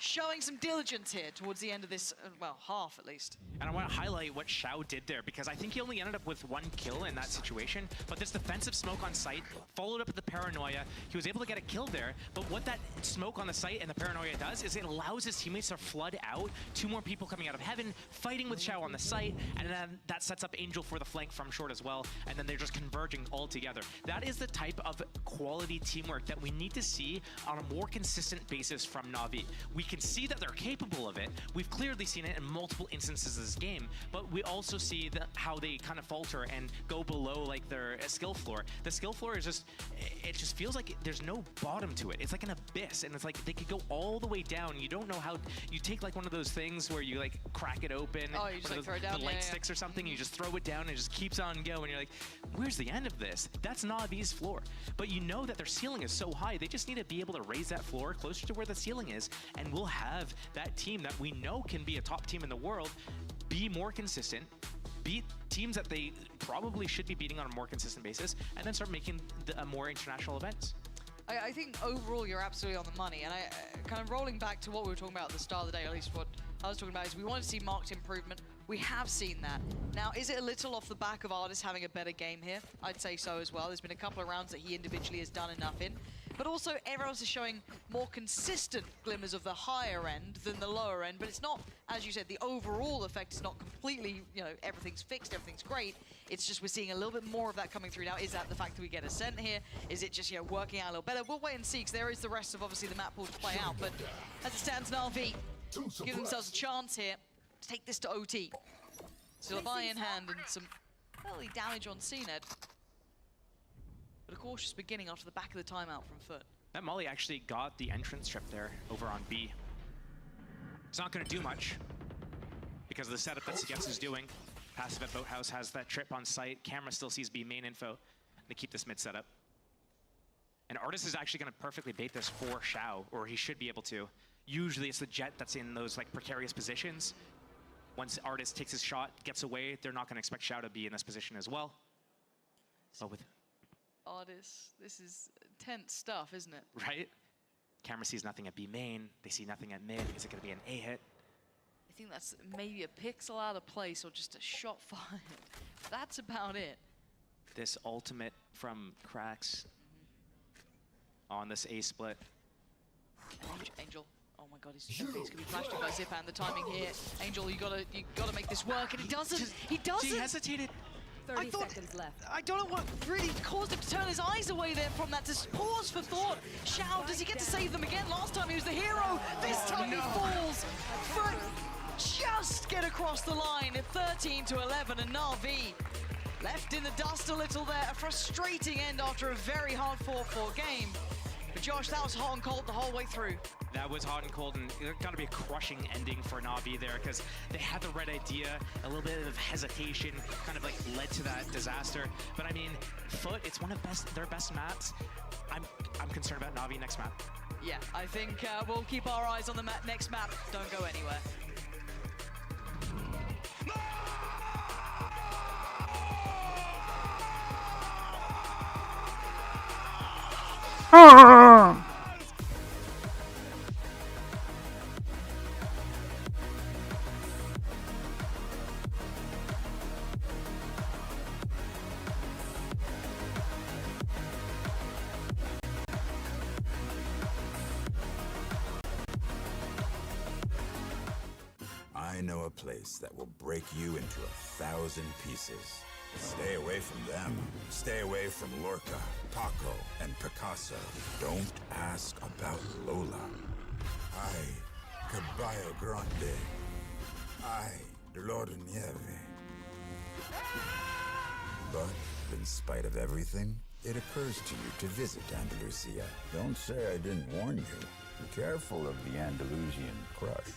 showing some diligence here towards the end of this, well, half at least. And I want to highlight what Xiao did there, because I think he only ended up with 1 kill in that situation, but this defensive smoke on site, followed up with the paranoia, he was able to get a kill there, but what that smoke on the site and the paranoia does is it allows his teammates to flood out, 2 more people coming out of heaven, fighting with Xiao on the site, and then that sets up Angel for the flank from short as well, and then they're just converging all together. That is the type of quality teamwork that we need to see on a more consistent basis from Navi. We can see that they're capable of it. We've clearly seen it in multiple instances of this game, but we also see how they kind of falter and go below like their skill floor. The skill floor is just, it just feels like there's no bottom to it. It's like an abyss, and it's like they could go all the way down. You don't know how, you take like one of those things where you like crack it open, oh, you just like throw it down, the light sticks or something, you just throw it down and it just keeps on going. You're like, where's the end of this? That's Navi's floor. But you know that their ceiling is so high, they just need to be able to raise that floor closer to where the ceiling is, and we'll have that team that we know can be a top team in the world be more consistent, beat teams that they probably should be beating on a more consistent basis, and then start making more international events. I think overall you're absolutely on the money, and kind of rolling back to what we were talking about at the start of the day, or at least what I was talking about, is we want to see marked improvement. We have seen that. Now, is it a little off the back of Artist having a better game here? I'd say so as well. There's been a couple of rounds that he individually has done enough in. But also, everyone else is showing more consistent glimmers of the higher end than the lower end. But it's not, as you said, the overall effect is not completely, you know, everything's fixed, everything's great. It's just we're seeing a little bit more of that coming through now. Is that the fact that we get a Ascent here? Is it just, you know, working out a little better? We'll wait and see, because there is the rest of, obviously, the map pool to play out. But as it stands, NAVI give themselves a chance here to take this to OT. Still a buy in hand and some early damage on CNED. But a cautious beginning after the back of the timeout from FUT. That Molly actually got the entrance trip there over on B. It's not going to do much because of the setup that Sugetsu's doing. Passive at Boathouse has that trip on site. Camera still sees B main info. They keep this mid setup. And Artist is actually going to perfectly bait this for Xiao, or he should be able to. Usually it's the Jet that's in those like precarious positions. Once Artist takes his shot, gets away, they're not going to expect Xiao to be in this position as well. But with Artist, this is tense stuff, isn't it? Right? Camera sees nothing at B main. They see nothing at mid. Is it going to be an A hit? I think that's maybe a pixel out of place or just a shot fired. That's about it. This ultimate from Cracks on this A split. Angel. Oh my god, he's gonna be flashed by Zipan. The timing here. Angel, you gotta make this work, and he doesn't. He doesn't. He hesitated. 30 seconds left. I don't know what really caused him to turn his eyes away there from that. Just pause for thought. Xiao, does he get to save them again? Last time he was the hero. This time he falls. FUT just get across the line at 13-11, and NAVI left in the dust a little there. A frustrating end after a very hard 4-4 game. But Josh, that was hot and cold the whole way through. That was hot and cold, and it got to be a crushing ending for Navi there, because they had the right idea, a little bit of hesitation, kind of like led to that disaster. But I mean, FUT, it's one of their best maps. I'm concerned about Navi next map. Yeah, I think we'll keep our eyes on the next map. Don't go anywhere. I know a place that will break you into 1,000 pieces. Stay away from them. Stay away from Lorca, Paco, and Picasso. Don't ask about Lola. Ay, Caballo Grande. Ay, Dolor de Nieve. But in spite of everything, it occurs to you to visit Andalusia. Don't say I didn't warn you. Be careful of the Andalusian crush.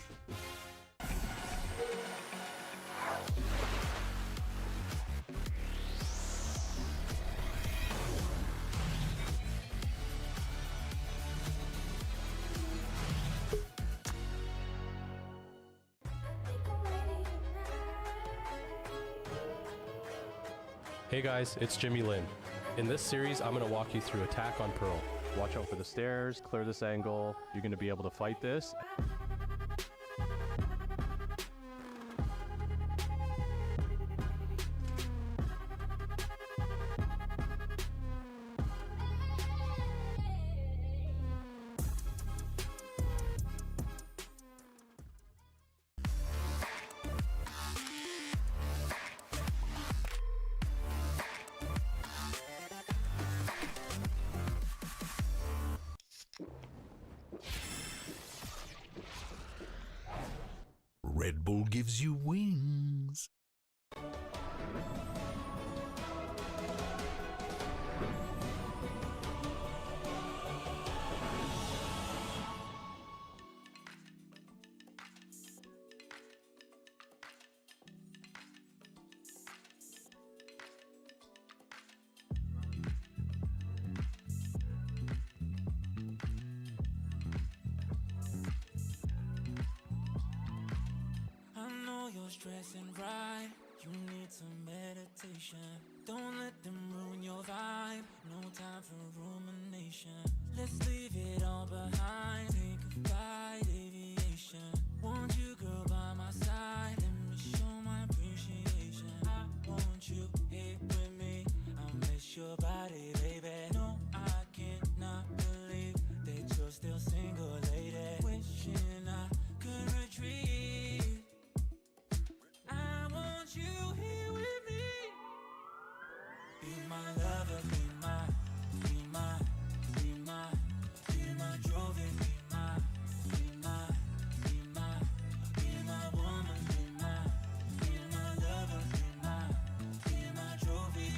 Hey guys, it's Jimmy Lin. In this series, I'm going to walk you through attack on Pearl. Watch out for the stairs, clear this angle. You're going to be able to fight this. Red Bull gives you wings. Stressing right, you need some meditation. Don't let them ruin your vibe. No time for rumination. Let's leave it all behind. Think of flight aviation. Want you, girl, by my side. Let me show my appreciation. I want you here with me. I miss your body, baby. No, I cannot believe that you're still single, lady. Wishing I could retreat. I want you here with me. Be my lover, be my trophy, be my woman, be my lover, be my trophy,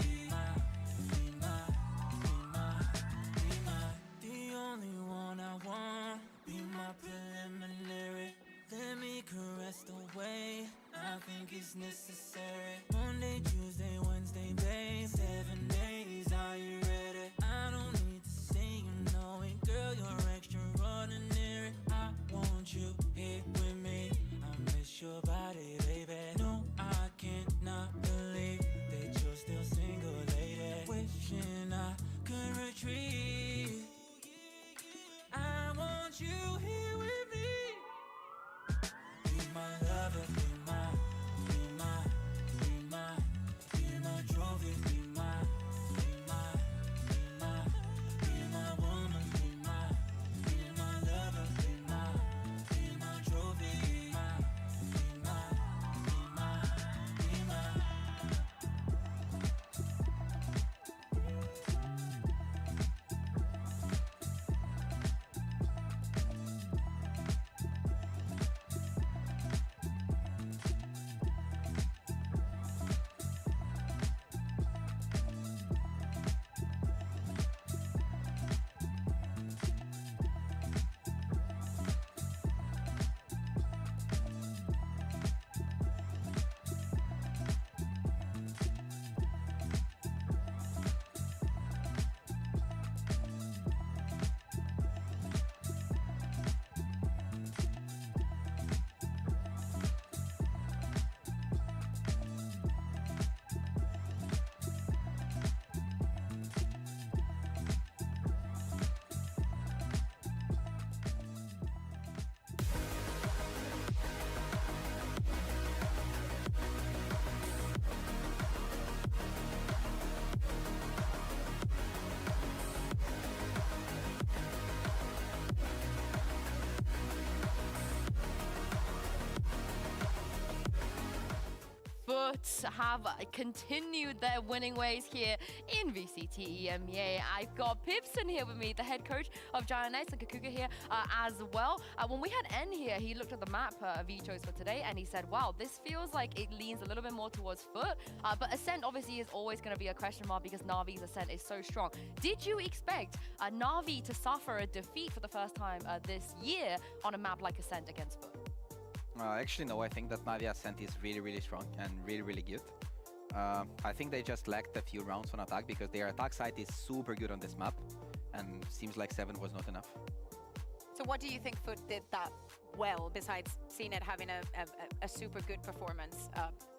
the only one I want. Be my preliminary. Let me caress the way I think it's necessary. Monday, Tuesday, Wednesday, babe. 7 days, are you ready? I don't need to say you know it, girl, you're extraordinary. I want you here with me. I miss your body, baby. No, I cannot believe that you're still single, lady. Wishing I could retreat. I want you here with me. Be my lover, be my FUT have continued their winning ways here in VCT EMEA. I've got Pipson here with me, the head coach of Giants, and Kakuga here as well. When we had N here, he looked at the map he chose for today, and he said, wow, this feels like it leans a little bit more towards FUT. But Ascent obviously is always going to be a question mark because Navi's Ascent is so strong. Did you expect Navi to suffer a defeat for the first time this year on a map like Ascent against FUT? Actually, no, I think that Navi Ascent is really, really strong and really, really good. I think they just lacked a few rounds on attack because their attack side is super good on this map, and seems like 7 was not enough. So what do you think FUT did that well, besides CNET having a super good performance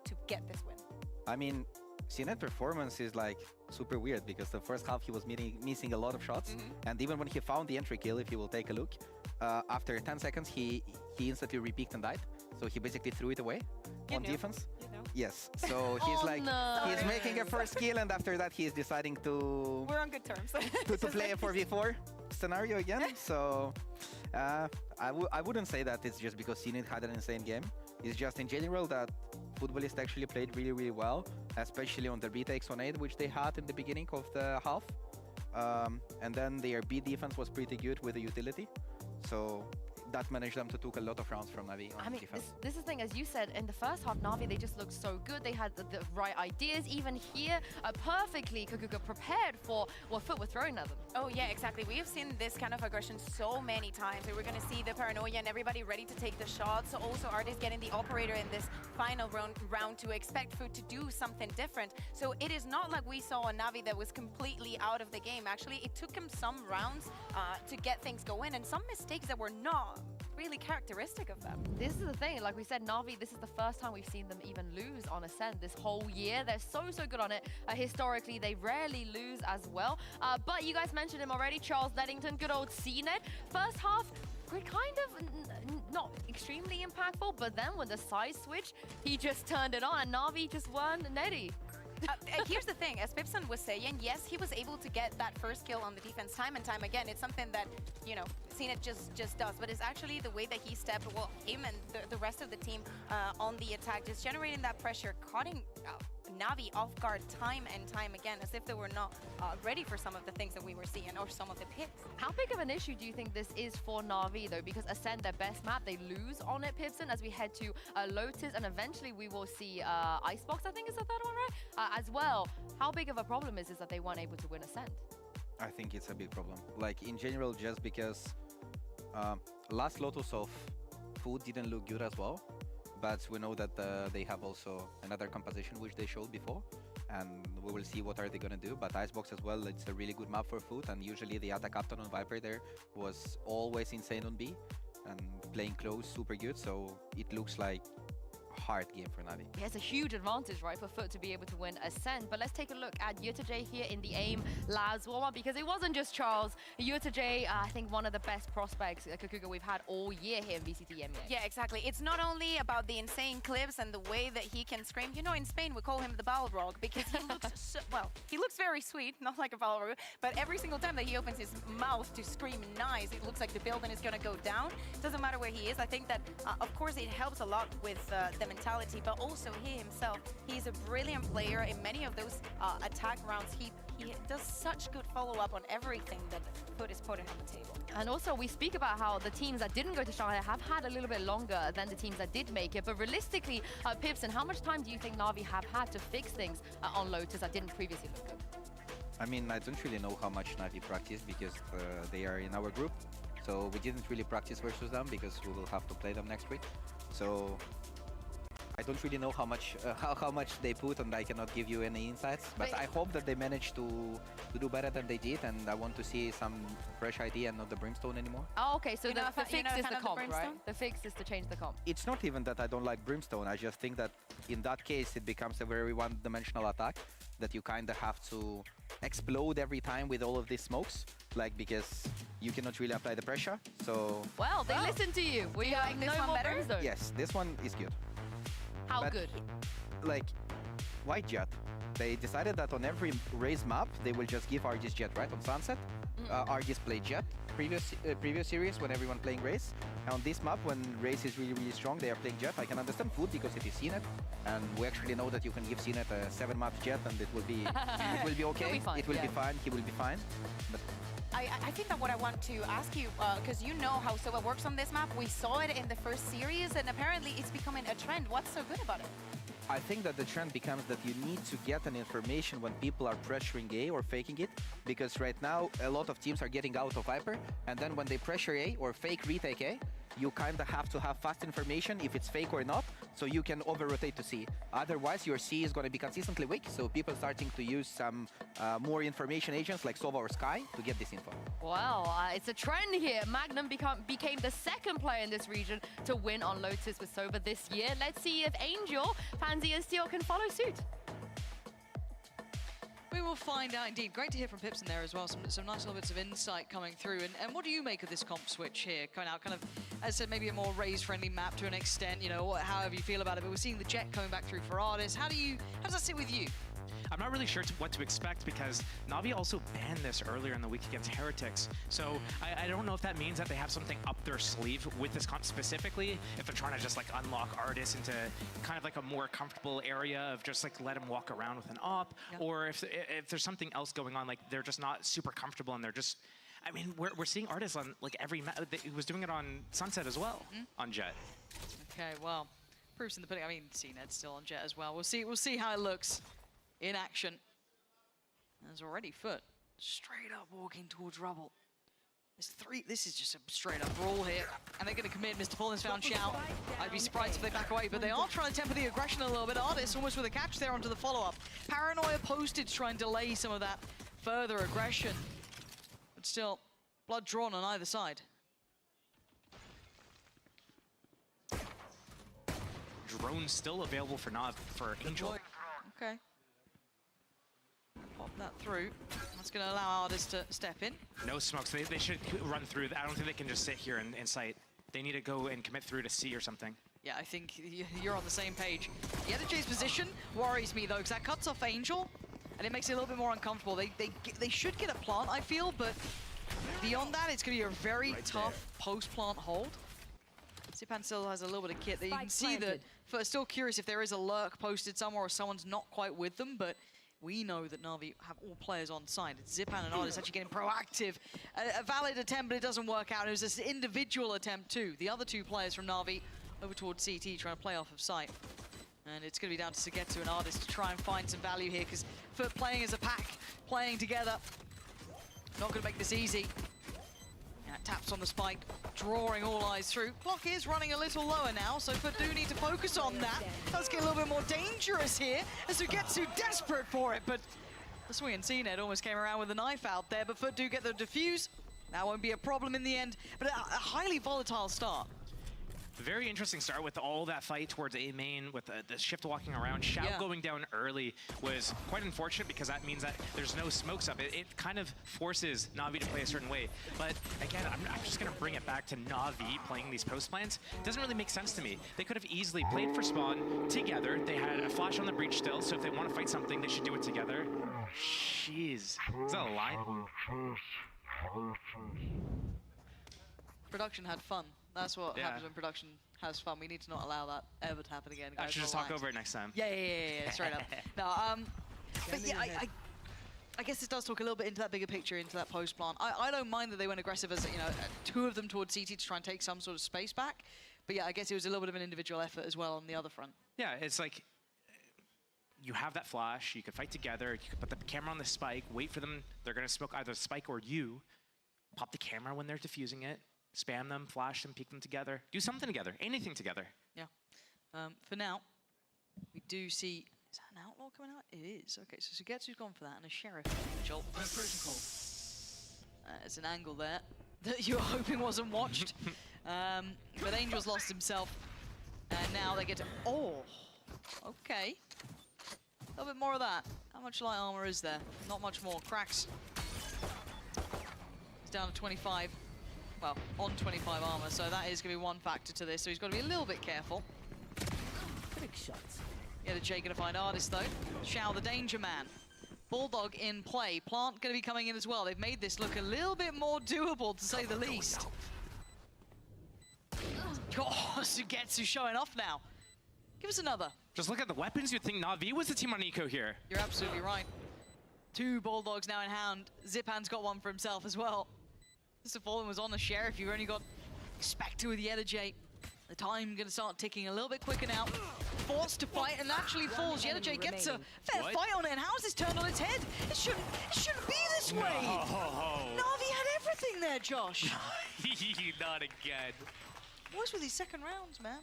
to get this win? I mean, CNET performance is like super weird because the first half he was missing a lot of shots, and even when he found the entry kill, if you will take a look, after 10 seconds he instantly repeaked and died, so he basically threw it away on defense. Yes, so he's he's making a first kill, and after that he's deciding to... We're on good terms. to play a 4v4 scenario again, so I wouldn't say that it's just because CNET had an insane game. It's just in general that Footballists actually played really, really well, especially on the retakes on 8, which they had in the beginning of the half. And then their B defense was pretty good with the utility. So that managed them to take a lot of rounds from Navi on defense. This is the thing, as you said, in the first half, Navi, they just looked so good. They had the right ideas. Even here, perfectly Kakuga prepared for what FUT were throwing at them. Oh, yeah, exactly. We have seen this kind of aggression so many times. We're going to see the paranoia and everybody ready to take the shots. Also, Artist getting the operator in this final round to expect FUT to do something different. So it is not like we saw a Navi that was completely out of the game. Actually, it took him some rounds to get things going, and some mistakes that were not really characteristic of them. This is the thing, like we said, Navi, this is the first time we've seen them even lose on Ascent this whole year. They're so good on it. Historically, they rarely lose as well. But you guys mentioned him already, Charles Leddington, good old CNET. First half, kind of not extremely impactful, but then when the side switch, he just turned it on, and Navi just won Netty. Here's the thing, as Pipson was saying, yes, he was able to get that first kill on the defense time and time again. It's something that, you know, CNET just does, but it's actually the way that he stepped, well, him and the rest of the team on the attack, just generating that pressure, cutting Navi off guard time and time again, as if they were not ready for some of the things that we were seeing, or some of the picks. How big of an issue do you think this is for Navi, though? Because Ascend, their best map, they lose on it, Pipson, as we head to Lotus, and eventually we will see Icebox, I think is the third one, right? As well. How big of a problem is that they weren't able to win Ascend? I think it's a big problem. Like, in general, just because last Lotus of FUT didn't look good as well. But we know that they have also another composition which they showed before, and we will see what are they gonna do. But Icebox as well, it's a really good map for FUT, and usually the attack captain on Viper there was always insane on B, and playing close super good, so it looks like hard game for Navi. Yeah, it's a huge advantage, right, for FUT to be able to win Ascent. But let's take a look at Yutajay here in the AIM Labs warm-up, because it wasn't just Charles. Yutajay, I think one of the best prospects, Kakuga, we've had all year here in VCT EMEA. Yeah, exactly. It's not only about the insane clips and the way that he can scream. You know, in Spain, we call him the Balrog, because he looks so, well, he looks very sweet, not like a Balrog, but every single time that he opens his mouth to scream nice, it looks like the building is going to go down. Doesn't matter where he is. I think that, of course, it helps a lot with the mentality, but also he himself, he's a brilliant player in many of those attack rounds. He does such good follow-up on everything that FUT is putting on the table. And also, we speak about how the teams that didn't go to Shanghai have had a little bit longer than the teams that did make it. But realistically, Pipson, how much time do you think Navi have had to fix things on Lotus that didn't previously look good? I mean, I don't really know how much Navi practiced because they are in our group. So we didn't really practice versus them because we will have to play them next week. So I don't really know how much they put, and I cannot give you any insights. But I hope that they manage to do better than they did, and I want to see some fresh idea and not the Brimstone anymore. Oh, okay. So the fix is the comp, right? The fix is to change the comp. It's not even that I don't like Brimstone. I just think that in that case it becomes a very one-dimensional attack that you kind of have to explode every time with all of these smokes, like, because you cannot really apply the pressure. So well, they listen to you. We have no more Brimstone. Yes, this one is good. How good? Like, why Jet? They decided that on every race map, they will just give Ardis Jet, right? On Sunset, Ardis played Jet. Previous series when everyone playing race. And on this map, when race is really strong, they are playing Jet. I can understand FUT because it is CNET, and we actually know that you can give CNET a 7-map Jet, and it will be okay. It will be fine. He will be fine. But I think that what I want to ask you, because you know how Sova works on this map, we saw it in the first series, and apparently it's becoming a trend. What's so good about it? I think that the trend becomes that you need to get an information when people are pressuring A or faking it, because right now a lot of teams are getting out of Viper, and then when they pressure A or fake retake A, you kind of have to have fast information if it's fake or not, so you can over-rotate to C. Otherwise, your C is going to be consistently weak, so people starting to use some more information agents like Sova or Sky to get this info. Well, it's a trend here. Magnum became the second player in this region to win on Lotus with Sova this year. Let's see if Angel, Pansy and Steel can follow suit. We will find out indeed. Great to hear from Pips in there as well. Some nice little bits of insight coming through. And what do you make of this comp switch here? Coming out kind of, as I said, maybe a more raise-friendly map to an extent, you know, however you feel about it. But we're seeing the Jet coming back through for Ardis. How does that sit with you? I'm not really sure what to expect because Navi also banned this earlier in the week against Heretics. So I don't know if that means that they have something up their sleeve with this comp specifically, if they're trying to just like unlock Ardis into kind of like a more comfortable area of just like let him walk around with an op, or if there's something else going on, like they're just not super comfortable and they're just, I mean, we're seeing Ardis on like every map. He was doing it on Sunset as well, on Jet. Okay, well, proofs in the pudding. I mean, CNED's still on Jet as well. We'll see how it looks in action. There's already FUT straight up walking towards Rubble. This is just a straight up brawl here, and they're going to commit. Mr. Fallen's found Shout. I'd be surprised if they back away, but they are trying to temper the aggression a little bit. Ardis almost with a catch there onto the follow-up. Paranoia posted to try and delay some of that further aggression, but still blood drawn on either side. Drone still available for Angel. Okay. Pop that through. That's going to allow Ardis to step in. No smokes. They should run through. I don't think they can just sit here in sight. They need to go and commit through to C or something. Yeah, I think you're on the same page. Yetterjay's position worries me, though, because that cuts off Angel, and it makes it a little bit more uncomfortable. They should get a plant, I feel, but beyond that, it's going to be a very tough post-plant hold. Zipan still has a little bit of kit that you can see that. Still curious if there is a lurk posted somewhere or someone's not quite with them, but we know that Navi have all players on side. It's Zipan and Ardis actually getting proactive. A valid attempt, but it doesn't work out. It was this individual attempt too. The other two players from Navi over towards CT trying to play off of sight. And it's going to be down to Sugetsu and Ardis to try and find some value here, because FUT playing as a pack, playing together, not going to make this easy. Taps on the spike, drawing all eyes through. Clock is running a little lower now, so FUT do need to focus on that. Does get a little bit more dangerous here, as Sugetsu desperate for it, but the swing and CNED almost came around with a knife out there, but FUT do get the defuse. That won't be a problem in the end, but a highly volatile start. Very interesting start with all that fight towards A main with the shift walking around. Shout going down early was quite unfortunate because that means that there's no smokes up. It kind of forces Navi to play a certain way. But again, I'm just going to bring it back to Navi playing these post plans. It doesn't really make sense to me. They could have easily played for spawn together. They had a flash on the breach still, so if they want to fight something, they should do it together. Jeez. Is that a lie? Production had fun. That's what happens when production has fun. We need to not allow that ever to happen again. I should just talk over it next time. Yeah, straight up. No, but yeah, I guess this does talk a little bit into that bigger picture, into that post plant. I don't mind that they went aggressive as, you know, two of them towards CT to try and take some sort of space back. But yeah, I guess it was a little bit of an individual effort as well on the other front. Yeah, it's like you have that flash, you can fight together, you can put the camera on the spike, wait for them, they're going to smoke either the spike or you, pop the camera when they're defusing it, spam them, flash them, peek them together, do something together, anything together. Yeah. For now, we do see, is that an outlaw coming out? It is. Okay, so Sugetsu's gone for that, and a sheriff angel. There's an angle there that you were hoping wasn't watched. But Angel's lost himself, and now they get to, okay. A little bit more of that. How much light armor is there? Not much more. Cracks. He's down to 25. Well, on 25 armor, so that is going to be one factor to this. So he's got to be a little bit careful. Trick shots. Yeah, Jay gonna find Artist though. Shao the danger man. Bulldog in play. Plant gonna be coming in as well. They've made this look a little bit more doable, to say the least. Oh, Sugetsu showing off now. Give us another. Just look at the weapons. You'd think Na'Vi was the team on Eco here. You're absolutely right. 2 Bulldogs now in hand. Zipan's got one for himself as well. Mr. Fallen was on the Sheriff. You've only got Spectre with Yedajay. The time going to start ticking a little bit quicker now. Forced to fight and actually falls. Yedajay gets a fair fight on it. And how has this turned on its head? It shouldn't be this way. Na'Vi had everything there, Josh. Not again. What's with these second rounds, man?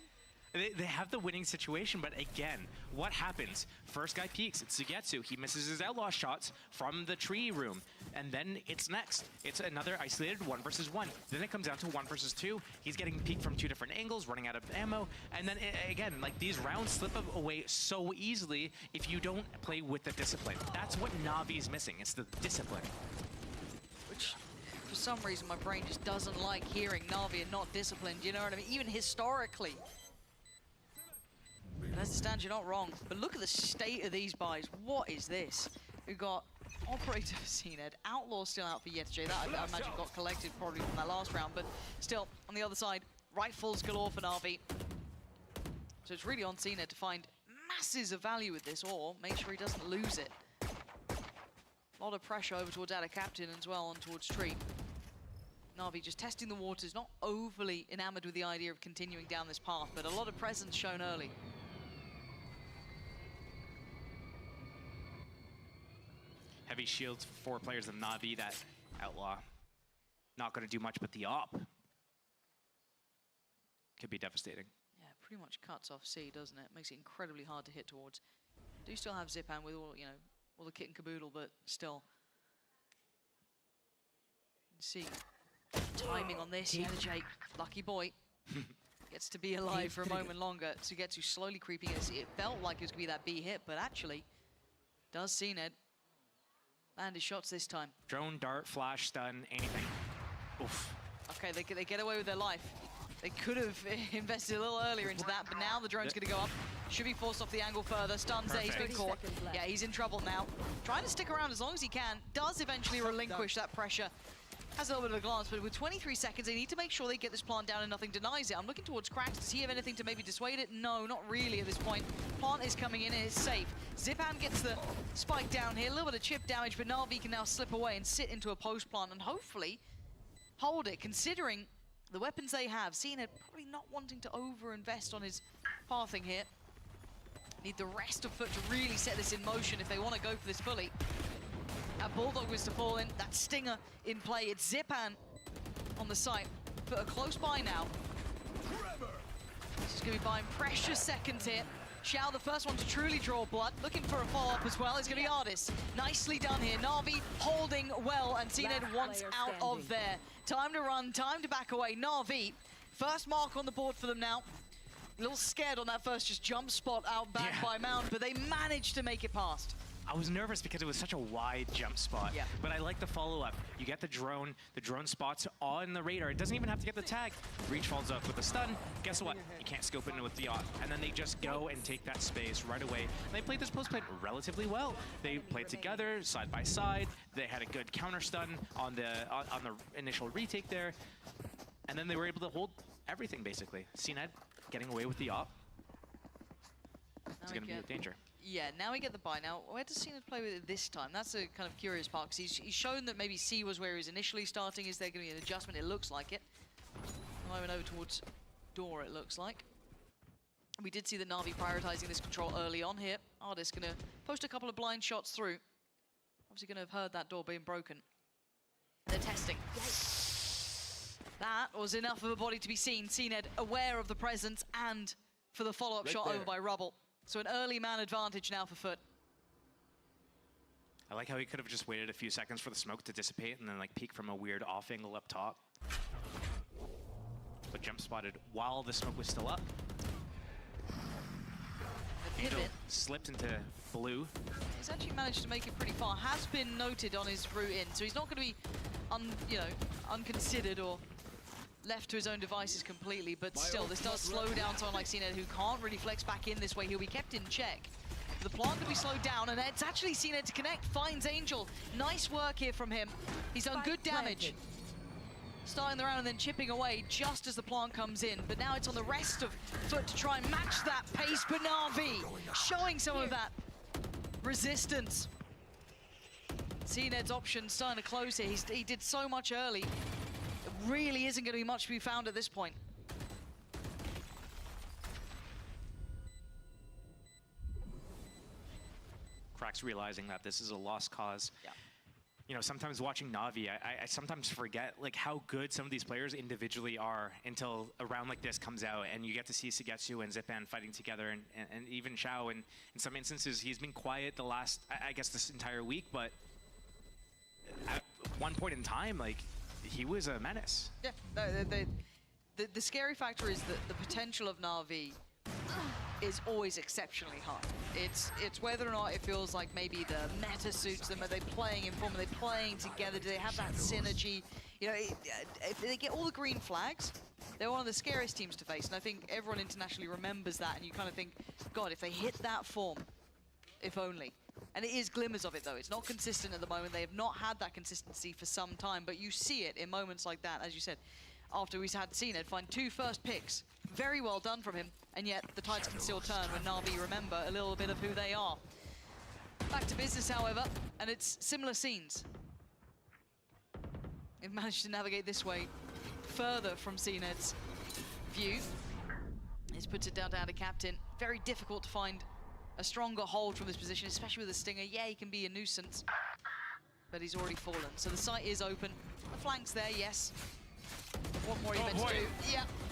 They have the winning situation, but again, what happens? First guy peeks, it's Sugetsu. He misses his outlaw shots from the tree room. And then it's next. It's another isolated 1 versus 1. Then it comes down to 1 versus 2. He's getting peeked from 2 different angles, running out of ammo. And then again, like these rounds slip away so easily if you don't play with the discipline. That's what Na'Vi is missing. It's the discipline. Which, for some reason, my brain just doesn't like hearing Na'Vi and not disciplined. You know what I mean? Even historically. As it stands, you're not wrong. But look at the state of these buys. What is this? We've got Operator CNED, Outlaw still out for Yedajay. That I imagine got collected probably from that last round. But still, on the other side, rifles galore for Na'Vi. So it's really on CNED to find masses of value with this, or make sure he doesn't lose it. A lot of pressure over towards Ada Captain as well, on towards Tree. Na'Vi just testing the waters, not overly enamored with the idea of continuing down this path, but a lot of presence shown early. Heavy shields for 4 players of Na'Vi. That Outlaw not going to do much, but the op could be devastating. Yeah, pretty much cuts off C, doesn't it? Makes it incredibly hard to hit towards. Do still have Zipan with all, you know, all the kit and caboodle, but still. See, timing on this. Yedajay, lucky boy, gets to be alive for a moment longer. To get to slowly creeping in. It felt like it was going to be that B hit, but actually does CNED land his shots this time. Drone, dart, flash, stun, anything. Oof. Okay, they get away with their life. They could have invested a little earlier into that, but now the drone's going to go up. Should be forced off the angle further. Stuns there, he's been caught. Yeah, he's in trouble now. Trying to stick around as long as he can. Does eventually relinquish that pressure. Has a little bit of a glance, but with 23 seconds, they need to make sure they get this plant down and nothing denies it. I'm looking towards Cracks. Does he have anything to maybe dissuade it? No, not really at this point. Plant is coming in and it's safe. Zipan gets the spike down here. A little bit of chip damage, but Na'Vi can now slip away and sit into a post plant and hopefully hold it, considering the weapons they have. CNED probably not wanting to over-invest on his pathing here. Need the rest of FUT to really set this in motion if they want to go for this fully. That Bulldog was to fall in, that Stinger in play. It's Zipan on the site. FUT are close by now. This is going to be buying precious seconds here. Shao, the first one to truly draw blood. Looking for a follow-up as well. It's going to be Artis. Nicely done here. Na'Vi holding well, and CNED wants out of there. Time to run, time to back away. Na'Vi, first mark on the board for them now. A little scared on that first just jump spot out back by Mound, but they managed to make it past. I was nervous because it was such a wide jump spot, but I like the follow-up. You get the drone spots on the radar. It doesn't even have to get the tag. Reach falls up with a stun. Guess what? You can't scope it in with the op. And then they just go and take that space right away. And they played this post play relatively well. They played together, side by side. They had a good counter stun on the initial retake there. And then they were able to hold everything, basically. CNED getting away with the op. It's going to be a danger. Yeah, now we get the buy. Now, where does CNED play with it this time? That's a kind of curious part, because he's shown that maybe C was where he was initially starting. Is there going to be an adjustment? It looks like it. I went over towards door, it looks like. We did see the Na'Vi prioritizing this control early on here. Artis going to post a couple of blind shots through. Obviously going to have heard that door being broken. They're testing. That was enough of a body to be seen. CNED aware of the presence and for the follow-up shot over by Rubble. So an early man advantage now for FUT. I like how he could have just waited a few seconds for the smoke to dissipate and then like peek from a weird off angle up top. But jump spotted while the smoke was still up. Angel slipped into blue. He's actually managed to make it pretty far. Has been noted on his route in, so he's not going to be unconsidered or left to his own devices completely, but still, this does slow down someone like CNED, who can't really flex back in this way. He'll be kept in check. The plant to be slowed down, and it's actually CNED to connect, finds Angel. Nice work here from him. He's done good damage. Starting the round and then chipping away just as the plant comes in. But now it's on the rest of FUT to try and match that pace, but NAVI showing some of that resistance. CNED's option starting to close here. He did so much early. It really isn't going to be much to be found at this point. Cracks realizing that this is a lost cause. Yeah. You know, sometimes watching Navi, I sometimes forget like how good some of these players individually are until a round like this comes out and you get to see Sugetsu and Zipan fighting together, and even Xiao. And in some instances, he's been quiet the last, I guess, this entire week, but at one point in time, like, he was a menace. Yeah, the scary factor is that the potential of NAVI is always exceptionally high. It's whether or not it feels like maybe the meta suits them. Are they playing in form? Are they playing together? Do they have that synergy? You know, if they get all the green flags, they're one of the scariest teams to face. And I think everyone internationally remembers that. And you kind of think, God, if they hit that form, if only. And it is glimmers of it, though. It's not consistent at the moment. They have not had that consistency for some time. But you see it in moments like that, as you said. After we've had CNED find 2 first picks. Very well done from him, and yet the tides can still turn when NAVI remember a little bit of who they are. Back to business, however, and it's similar scenes. They've managed to navigate this way further from CNED's view. This puts it down to a captain. Very difficult to find a stronger hold from this position, especially with the Stinger. Yeah, he can be a nuisance, but he's already fallen. So the site is open. The flank's there, yes. What more are you meant to do?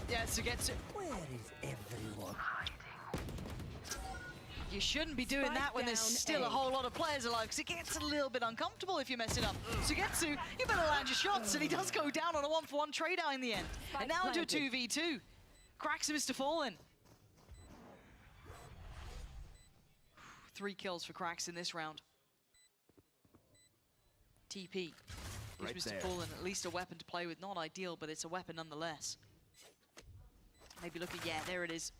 Yeah, Sugetsu. Where is everyone hiding? You shouldn't be doing that when there's still a whole lot of players alive, because it gets a little bit uncomfortable if you mess it up. Sugetsu, you better land your shots, and he does go down on a 1-for-1 trade out in the end. And now into a 2v2. Cracks and Mr. Fallen. 3 kills for Cracks in this round. TP. Right Mr. there. Fallen, at least a weapon to play with. Not ideal, but it's a weapon nonetheless. Maybe look at, yeah, there it is.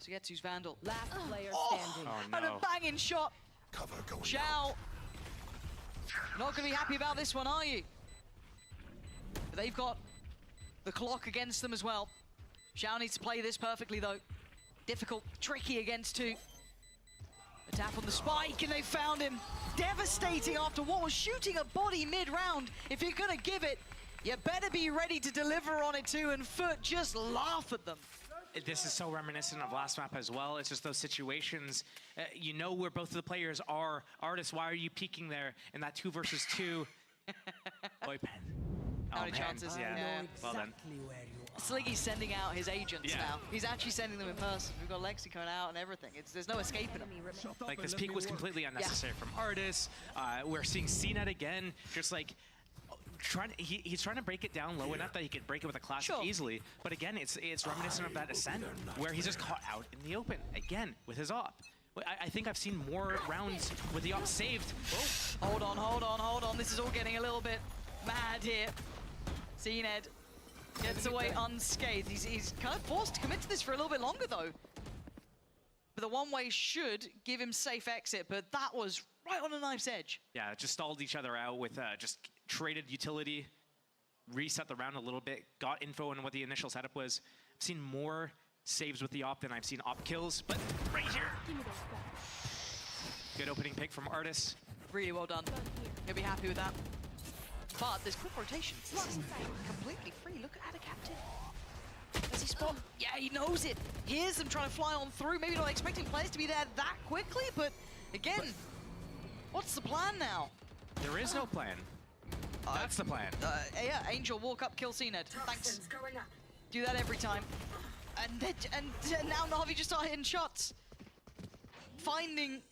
Sugetsu's Vandal. Last player standing. Oh, no. And a banging shot. Cover going Xiao. Not going to be happy about this one, are you? But they've got the clock against them as well. Xiao needs to play this perfectly, though. Difficult, tricky against 2. A tap on the spike, and they found him. Devastating after what was shooting a body mid-round. If you're going to give it, you better be ready to deliver on it too, and FUT just laugh at them. This is so reminiscent of last map as well. It's just those situations, you know where both of the players are. Artists, why are you peeking there in that 2 versus 2? Boy, pen. How many chances? Yeah. Well done. Sliggy's sending out his agents now. He's actually sending them in person. We've got Lexi coming out and everything. There's no escaping them. Like, this peek was completely unnecessary from Artists. We're seeing CNED again, just like, he's trying to break it down low enough that he could break it with a classic easily. But again, it's reminiscent of that Ascent, where he's just caught out in the open, again, with his op. I think I've seen more rounds with the op saved. Whoa. Hold on. This is all getting a little bit mad here. CNED gets away unscathed. He's kind of forced to commit to this for a little bit longer, though. But the one-way should give him safe exit, but that was right on a knife's edge. Yeah, just stalled each other out with just traded utility, reset the round a little bit, got info on what the initial setup was. I've seen more saves with the op than I've seen op kills, but right here. Good opening pick from Artis. Really well done. He'll be happy with that. But there's quick rotations. This isn't completely free. Look at the captain. Does he spot? Yeah, he knows it. Hears them trying to fly on through. Maybe not expecting players to be there that quickly, but again, what's the plan now? There is no plan. That's the plan. Yeah, Angel, walk up, kill CNED. Thanks. Do that every time. And now Navi just start hitting shots. Finding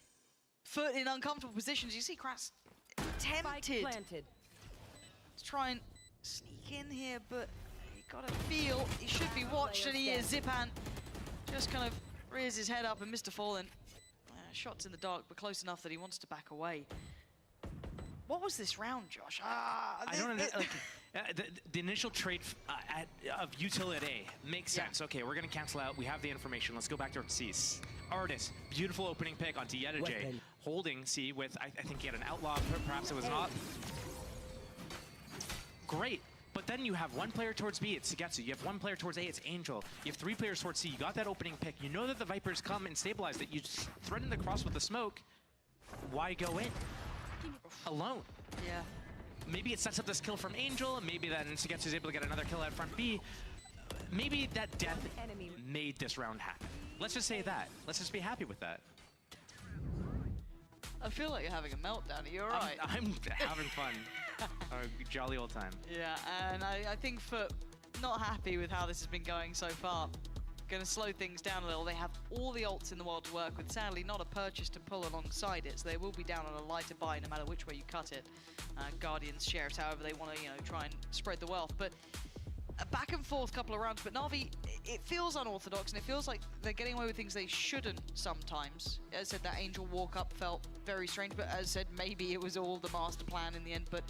FUT in uncomfortable positions. You see Kratz tempted to try and sneak in here, but you gotta feel he should be watched, and he is. Zipan just kind of rears his head up, and Mr. Fallen shots in the dark, but close enough that he wants to back away. What was this round, Josh? I don't know. Like, the initial trade of util at A makes sense. Okay, we're going to cancel out. We have the information. Let's go back to C. Artist, beautiful opening pick onto Yedajay. Holding C with, I think he had an outlaw, perhaps it was not. Great. But then you have one player towards B, it's Sugetsu. You have one player towards A, it's Angel. You have 3 players towards C. You got that opening pick. You know that the Vipers come and stabilize it. You just threaten the cross with the smoke. Why go in? Alone. Yeah. Maybe it sets up this kill from Angel, and maybe then Sugetsu is able to get another kill at front B. Maybe that death made this round happen. Let's just say that. Let's just be happy with that. I feel like you're having a meltdown. You're right. I'm having fun. A jolly old time. Yeah, and I think FUT not happy with how this has been going so far. Going to slow things down a little. They have all the ults in the world to work with. Sadly, not a purchase to pull alongside it, so they will be down on a lighter buy no matter which way you cut it. Guardians share it however they want to, try and spread the wealth. But a back and forth couple of rounds. But Navi, it feels unorthodox, and it feels like they're getting away with things they shouldn't sometimes. As I said, that Angel walk-up felt very strange, but as I said, maybe it was all the master plan in the end. But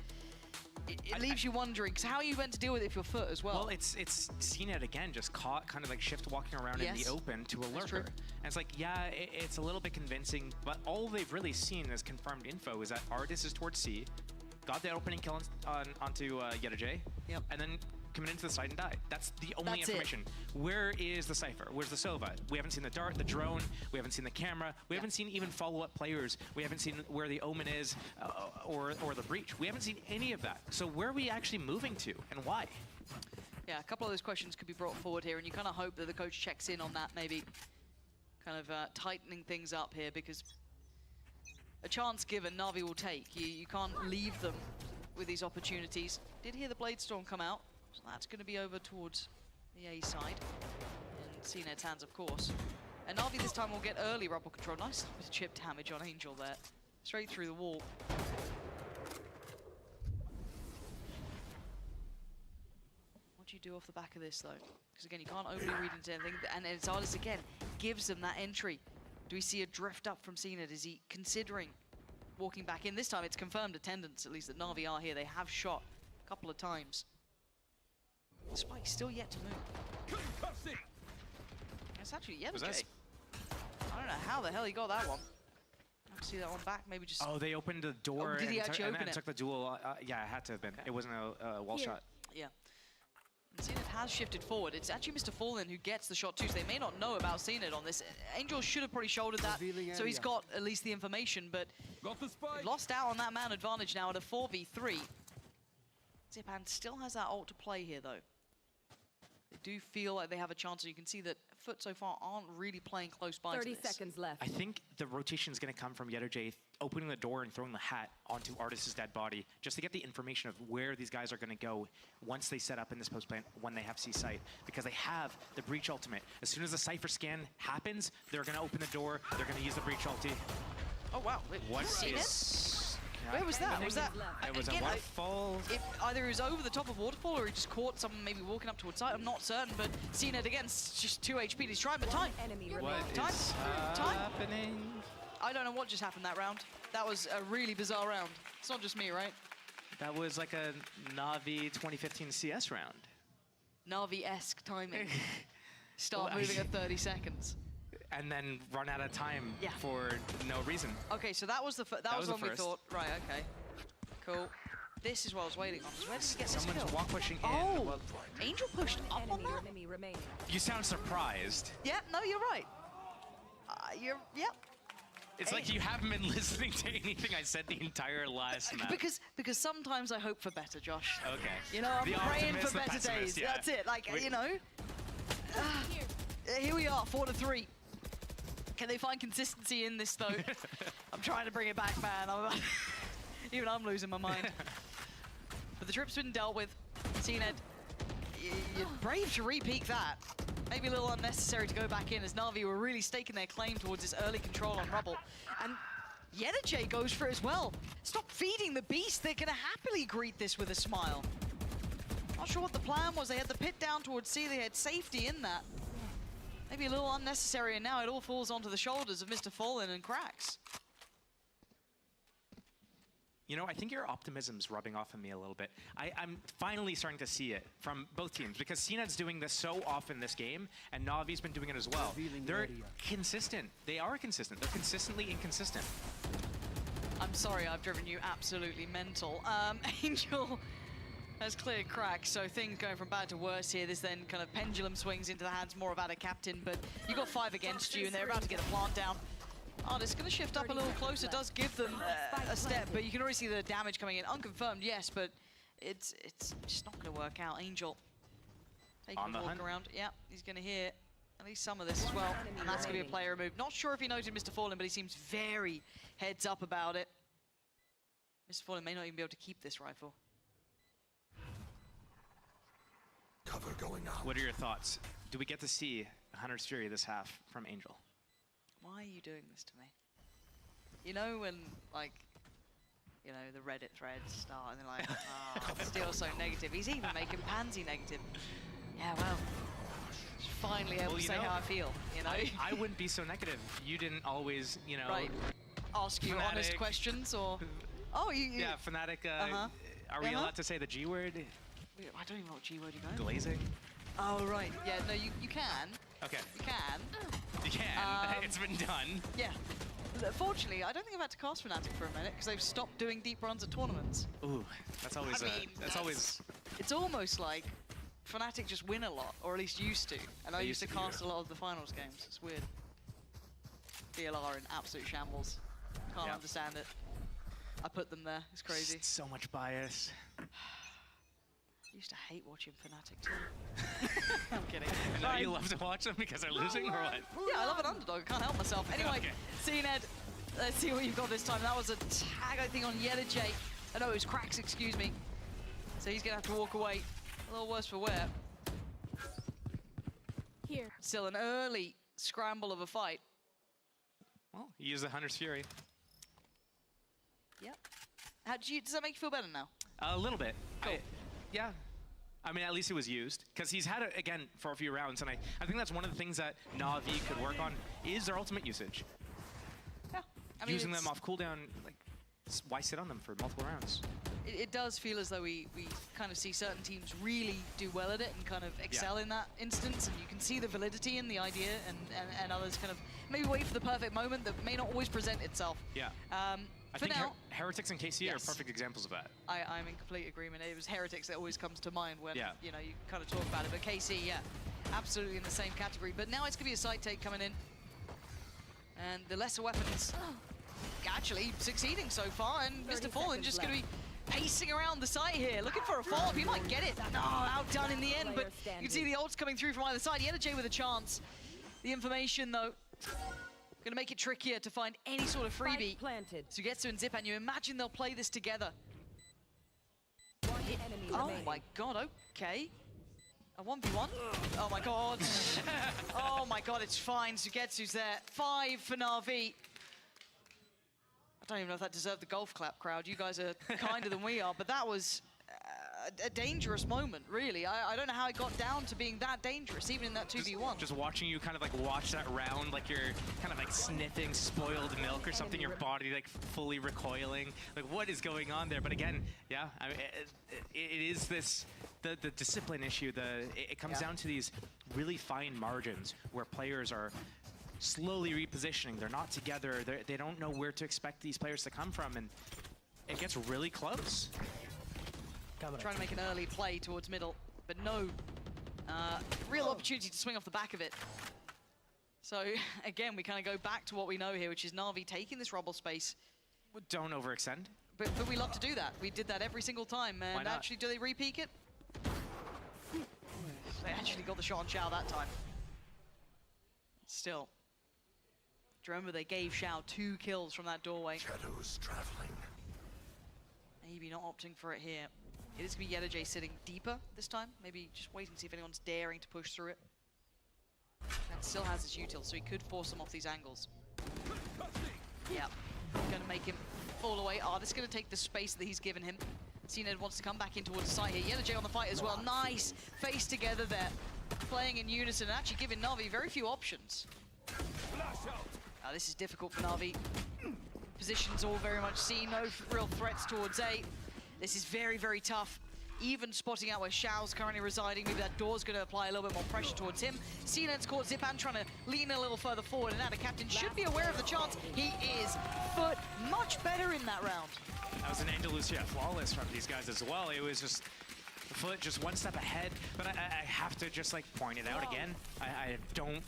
it leaves you wondering, because how are you meant to deal with it if you're FUT as well? Well, it's seen it again, just caught kind of like shift walking around in the open to a lurker. And it's like, yeah, it's a little bit convincing, but all they've really seen as confirmed info is that Artis is towards C, got that opening kill onto Yedajay, and then coming into the site and died. That's the only information. Where is the Cypher? Where's the Sova? We haven't seen the dart, the drone, we haven't seen the camera, we haven't seen even follow-up players, we haven't seen where the Omen is, or the breach. We haven't seen any of that. So where are we actually moving to, and why? Yeah, a couple of those questions could be brought forward here, and you kind of hope that the coach checks in on that, maybe kind of tightening things up here, because a chance given, Navi will take. You can't leave them with these opportunities. Did hear the Blade Storm come out. So that's going to be over towards the A side. In CNED's hands, of course. And Navi this time will get early rubble control. Nice bit of chip damage on Angel there. Straight through the wall. What do you do off the back of this, though? Because, again, you can't openly read into anything. And Artis, again, gives them that entry. Do we see a drift up from CNED? Is he considering walking back in? This time it's confirmed attendance, at least that Navi are here. They have shot a couple of times. Spike's still yet to move. It's actually Yedajay. I don't know how the hell he got that one. I have to see that one back. Maybe just. Oh, they opened the door did he actually open it? Took the duel. Yeah, it had to have been. It wasn't a wall shot. Yeah. And CNED has shifted forward. It's actually Mr. Fallen who gets the shot too, so they may not know about CNED on this. Angel should have probably shouldered that, so he's got at least the information, but they've lost out on that man advantage now at a 4v3. Zipan still has that ult to play here, though. They do feel like they have a chance, and you can see that FUT so far aren't really playing close by 30 to this. seconds left. I think the rotation is going to come from Yedajay opening the door and throwing the hat onto Artis' dead body, just to get the information of where these guys are going to go once they set up in this post plant when they have C site, because they have the breach ultimate. As soon as the Cypher scan happens, they're going to open the door, they're going to use the breach ulti. Oh wow, wait, What CNED? is... Where was that? Was that? It was again, a waterfall. Either he was over the top of waterfall or he just caught someone maybe walking up towards site. I'm not certain, but CNED again, just 2 HP. He's trying, but time. What is happening? I don't know what just happened that round. That was a really bizarre round. It's not just me, right? That was like a Navi 2015 CS round. Navi-esque timing. Start moving at 30 seconds. And then run out of time for no reason. Okay, so that was the that was one we thought. Right, okay. Cool. This is what I was waiting on. Where did he get this kill? Someone's walk pushing in. Oh, Well, Angel pushed up on that? you sound surprised. Yeah, no, you're right. Yep. It's like you haven't been listening to anything I said the entire last map. Because sometimes I hope for better, Josh. Okay. You know, I'm The praying optimist, for the better pessimist, days. yeah. That's it. Like, you know. Here we are, 4-3. Can they find consistency in this, though? I'm trying to bring it back, man. Even I'm losing my mind. But the trip's been dealt with. CNED, you're brave to re-peek that. Maybe a little unnecessary to go back in, as Navi were really staking their claim towards this early control on Rubble. And Yedajay goes for it as well. Stop feeding the beast. They're going to happily greet this with a smile. Not sure what the plan was. They had the pit down towards C. They had safety in that. Maybe a little unnecessary, and now it all falls onto the shoulders of Mr. Fallen and cracks. You know, I think your optimism's rubbing off on me a little bit. I'm finally starting to see it from both teams because CNED's doing this so often this game, and Navi's been doing it as well. They're consistent. They are consistent. They're consistently inconsistent. I'm sorry, I've driven you absolutely mental. Angel has cleared cracks, so things going from bad to worse here. This then kind of pendulum swings into the hands more about a captain, but you got 5 against you, and they're about to get a plant down. Oh, it's going to shift up a little closer. Does give them a step, but you can already see the damage coming in. Unconfirmed, yes, but it's just not going to work out. Angel taking a walk around. Yeah, he's going to hear at least some of this as well, and that's going to be a player move. Not sure if he noted Mr. Fallen, but he seems very heads up about it. Mr. Fallen may not even be able to keep this rifle. Cover going out. What are your thoughts? Do we get to see Hunter's Fury this half from Angel? Why are you doing this to me? You know when, like, you know, the Reddit threads start and they're like, oh, still so negative. He's even making Pansy negative. Yeah, well, finally able to say how I feel, you know? I wouldn't be so negative. You didn't always, you know... Right. Ask you honest questions or... Oh, you... Yeah, Fnatic, are we allowed to say the G word? I don't even know what G word you go. Glazing? Oh, right. Yeah, no, you can. Okay. You can. You can. It's been done. Yeah. Fortunately, I don't think I've had to cast Fnatic for a minute because they've stopped doing deep runs at tournaments. Ooh, that's always that's always... It's almost like Fnatic just win a lot, or at least used to. And I used to cast a lot of the finals games. It's weird. DLR in absolute shambles. Can't understand it. I put them there. It's crazy. Just so much bias. I used to hate watching Fnatic too. I'm kidding. And now you love to watch them because they're losing, or what? Yeah, I love an underdog. I can't help myself. Anyway, CNED, let's see what you've got this time. That was a tag, I think, on Yedajay. Oh, no, it was Cracks, excuse me. So he's going to have to walk away. A little worse for wear. Here. Still an early scramble of a fight. Well, you use the Hunter's Fury. Yep. Does that make you feel better now? A little bit. Cool. Yeah. I mean, at least it was used. Because he's had it, again, for a few rounds. And I think that's one of the things that NAVI could work on is their ultimate usage. Yeah. I mean, using them off cooldown, like, why sit on them for multiple rounds? It does feel as though we kind of see certain teams really do well at it and kind of excel in that instance. And you can see the validity in the idea and others kind of maybe wait for the perfect moment that may not always present itself. Yeah. I think Heretics and KC are perfect examples of that. I'm in complete agreement. It was Heretics that always comes to mind when you know you kind of talk about it. But KC, yeah, absolutely in the same category. But now it's going to be a side take coming in. And the lesser weapons actually succeeding so far. And Mr. Fallen just going to be pacing around the site here, looking for a follow-up. He might get it. No, outdone in the end. But you can see the ults coming through from either side. Yedajay with a chance. The information, though, going to make it trickier to find any sort of freebie. Sugetsu and Zipan, you imagine they'll play this together. Oh my god, okay. A 1v1? Oh my god. Oh my god, it's fine. Sugetsu's there. 5 for Na'Vi. I don't even know if that deserved the golf clap crowd. You guys are kinder than we are, but that was a dangerous moment, really. I don't know how it got down to being that dangerous, even in that 2v1. Just watching you kind of like watch that round, like you're kind of like sniffing spoiled milk or something, your body like fully recoiling. Like, what is going on there? But again, yeah, I mean, it is this, the discipline issue. It comes down to these really fine margins where players are slowly repositioning. They're not together. They don't know where to expect these players to come from, and it gets really close. Trying to make an early play towards middle, but no real opportunity to swing off the back of it. So again, we kind of go back to what we know here, which is Na'Vi taking this rubble space. Don't overextend. But we love to do that. We did that every single time. And actually, do they re-peek it? They actually got the shot on Xiao that time. Still. Do you remember they gave Xiao 2 kills from that doorway? Shadows traveling. Maybe not opting for it here. It is going to be Yedajay sitting deeper this time. Maybe just wait and see if anyone's daring to push through it. That still has his util, so he could force them off these angles. Yeah, going to make him fall away. This is going to take the space that he's given him. CNED wants to come back in towards the side here. Yedajay on the fight as well. Nice face together there. Playing in unison and actually giving Na'Vi very few options. This is difficult for Na'Vi. Positions all very much seen, no real threats towards A. This is very, very tough. Even spotting out where Xiao's currently residing, maybe that door's going to apply a little bit more pressure towards him. CNED's caught Zipan trying to lean a little further forward, and now the captain should be aware of the chance. He is. FUT much better in that round. That was an Andalusia flawless from these guys as well. It was just FUT just one step ahead, but I have to just like point it out again. I don't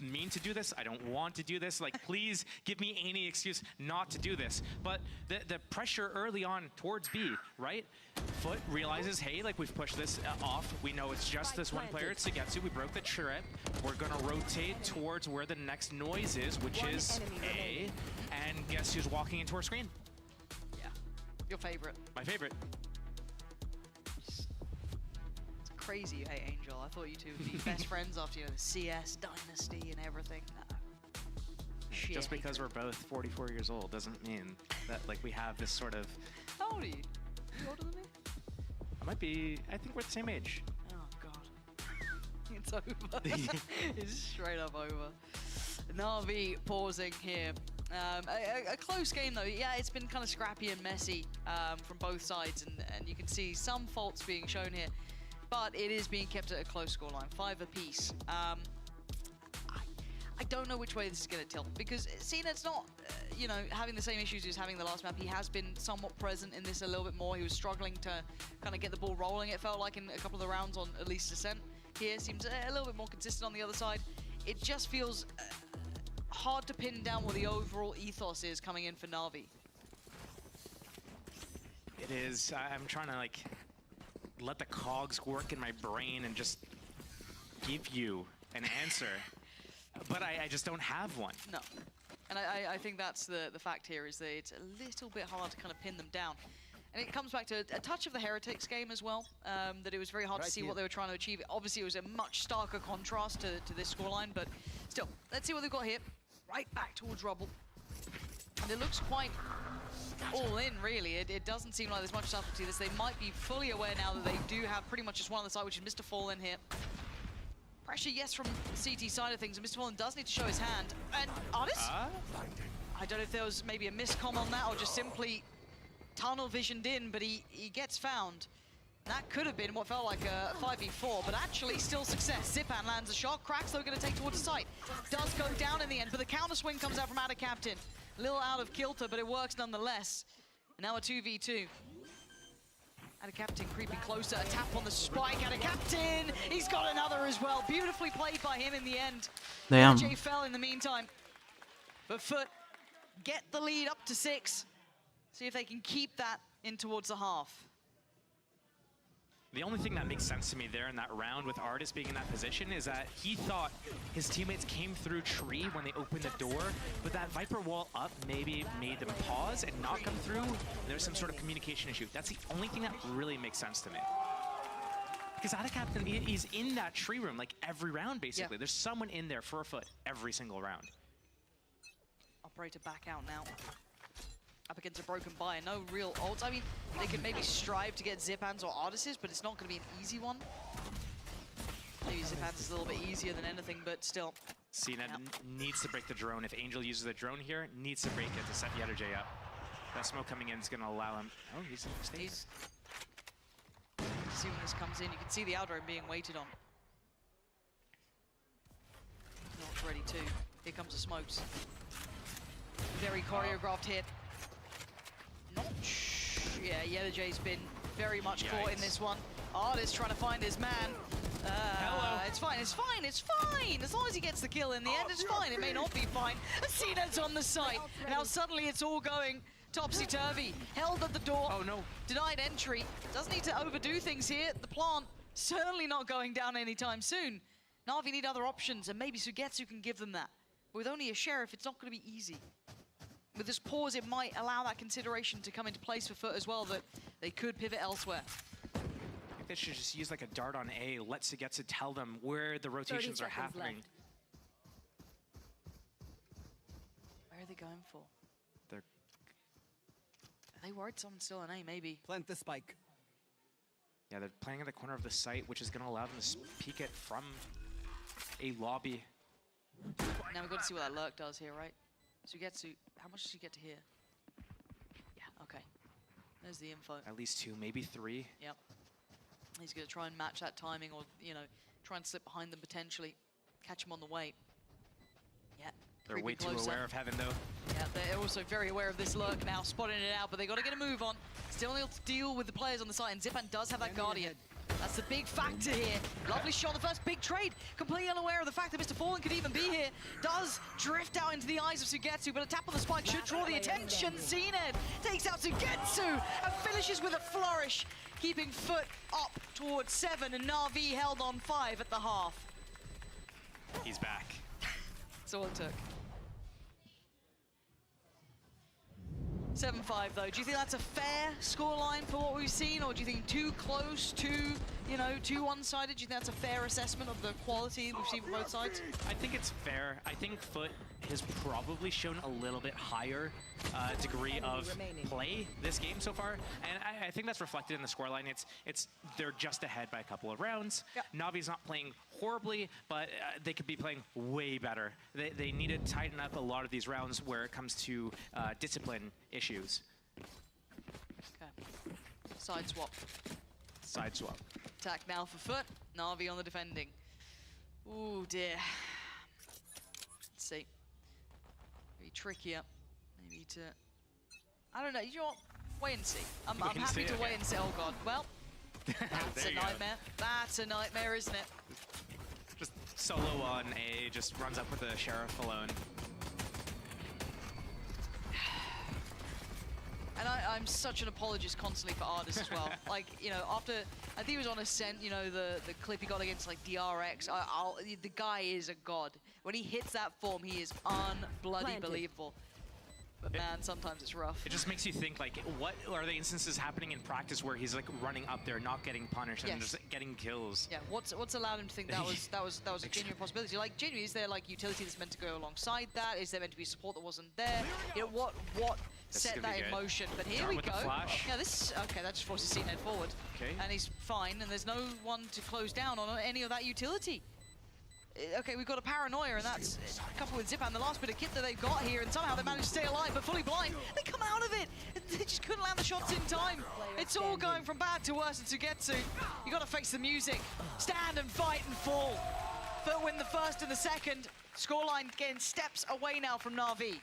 mean to do this. I don't want to do this. Like, please give me any excuse not to do this. But the pressure early on towards B, right? FUT realizes, hey, like we've pushed this off. We know it's just this one player, it's Sugetsu. We broke the trip. We're gonna rotate towards where the next noise is, which is A. And guess who's walking into our screen? Yeah, your favorite. My favorite. Crazy you hate Angel. I thought you two would be best friends after, you know, the CS dynasty and everything. No. Shit. Just because we're both 44 years old doesn't mean that like we have this sort of... How old are you? You older than me? I might be... I think we're the same age. Oh, God. It's over. It's straight up over. NAVI pausing here. A close game, though. Yeah, it's been kind of scrappy and messy from both sides, and you can see some faults being shown here. But it is being kept at a close scoreline, 5 apiece. I don't know which way this is going to tilt, because CNED's not, you know, having the same issues as having the last map. He has been somewhat present in this a little bit more. He was struggling to kind of get the ball rolling, it felt like, in a couple of the rounds on at least Descent. Here seems a little bit more consistent on the other side. It just feels hard to pin down what the overall ethos is coming in for NAVI. It is. I'm trying to, like, let the cogs work in my brain and just give you an answer. But I just don't have one. No. And I think that's the fact here, is that it's a little bit hard to kind of pin them down. And it comes back to a touch of the Heretics game as well, that it was very hard to see what they were trying to achieve. Obviously, it was a much starker contrast to this scoreline, but still, let's see what they've got here. Right back towards Rubble. And it looks quite all in, really. It doesn't seem like there's much subtlety to this. They might be fully aware now that they do have pretty much just one on the side, which is Mr. Fallen here. Pressure, yes, from CT side of things, and Mr. Fallen does need to show his hand. And Artis? I don't know if there was maybe a miscomm on that, or just simply tunnel visioned in, but he gets found. That could have been what felt like a 5v4, but actually still success. Zipan lands a shot. Cracks, though, going to take towards the site. Does go down in the end, but the counter swing comes out from Ada Captain. A little out of kilter, but it works nonetheless. And now a 2v2. Ada Captain creeping closer. A tap on the spike. Ada Captain! He's got another as well. Beautifully played by him in the end. Damn. Jay fell in the meantime. But FUT get the lead up to 6. See if they can keep that in towards the half. The only thing that makes sense to me there in that round with Artis being in that position is that he thought his teammates came through tree when they opened the door, but that Viper wall up maybe made them pause and not come through. There's some sort of communication issue. That's the only thing that really makes sense to me. Because Ada Captain, he's in that tree room like every round, basically. Yeah. There's someone in there for a FUT every single round. Operator back out now. Up against a broken buy, no real ults. I mean, they could maybe strive to get Zipans or Artises, but it's not going to be an easy one. Maybe Zipans is a little bit easier than anything, but still. CNED needs to break the drone. If Angel uses the drone here, needs to break it to set the other J up. That smoke coming in is going to allow him. Oh, he's in the stage. See when this comes in, you can see the Aldrome being waited on. Not ready too. Here comes the smokes. Very choreographed hit. Yeah, Yellow J's been very much caught in this one. Artis trying to find his man. Hello. It's fine, it's fine, it's fine! As long as he gets the kill in the end, it's fine. It may not be fine. Acena's on the site. Now suddenly it's all going topsy-turvy. Held at the door. Oh no. Denied entry. Doesn't need to overdo things here. The plant certainly not going down anytime soon. NAVI need other options, and maybe Sugetsu can give them that. But with only a sheriff, it's not going to be easy. With this pause, it might allow that consideration to come into place for FUT as well, that they could pivot elsewhere. I think they should just use like a dart on A, let Sugetsu tell them where the rotations are happening. Left. Where are they going for? They're... Are they worried someone's still on A, maybe? Plant the spike. Yeah, they're playing at the corner of the site, which is going to allow them to peek it from a lobby. Now we've got to see what that lurk does here, right? Sugetsu, how much does he get to hear? There's the info. At least 2, maybe 3. Yep. He's going to try and match that timing, or, you know, try and slip behind them potentially. Catch him on the way. Yeah. They're way too aware of Heaven, though. Yeah, they're also very aware of this lurk now, spotting it out, but they got to get a move on. Still able to deal with the players on the side, and Zipan does have that Guardian. That's the big factor here. Lovely shot, the first big trade. Completely unaware of the fact that Mr. Fallen could even be here. Does drift out into the eyes of Sugetsu, but a tap on the spike should draw the attention. CNED takes out Sugetsu and finishes with a flourish, keeping FUT up towards 7, and NAVI held on 5 at the half. He's back. That's all it took. 7-5 though. Do you think that's a fair scoreline for what we've seen, or do you think too close, too one-sided? Do you think that's a fair assessment of the quality we've seen from both sides? I think it's fair. I think FUT has probably shown a little bit higher degree of play this game so far, and I think that's reflected in the scoreline. They're just ahead by a couple of rounds. Yep. Navi's not playing horribly, but they could be playing way better. They need to tighten up a lot of these rounds where it comes to discipline issues. Okay. Side swap. Side swap. Attack now for FUT. NAVI on the defending. Ooh, dear. Let's see. Maybe trickier. Maybe to... I don't know. You know what? Wait and see. I'm happy to wait and see. Oh, God. Well, that's a nightmare. That's a nightmare, isn't it? Just solo on A, just runs up with the Sheriff alone. And I'm such an apologist constantly for Ardis as well. Like, you know, after, I think he was on Ascent, you know, the clip he got against, like, DRX, the guy is a god. When he hits that form, he is unbloody believable. But man, sometimes it's rough. It just makes you think, like, what are the instances happening in practice where he's, like, running up there, not getting punished, and just getting kills? Yeah, what's allowed him to think that was a genuine possibility? Like, genuinely, is there, like, utility that's meant to go alongside that? Is there meant to be support that wasn't there? You know, what set that in motion? But here we go. Yeah, this, okay, that just forces CNED forward. Okay. And he's fine, and there's no one to close down on any of that utility. Okay, we've got a Paranoia, and that's coupled with Zipan, the last bit of kit that they've got here, and somehow they managed to stay alive, but fully blind. They come out of it! They just couldn't land the shots in time. It's all going from bad to worse, and Sugetsu, you got to face the music. Stand and fight and fall. FUT win the first and the second. Scoreline getting steps away now from NAVI.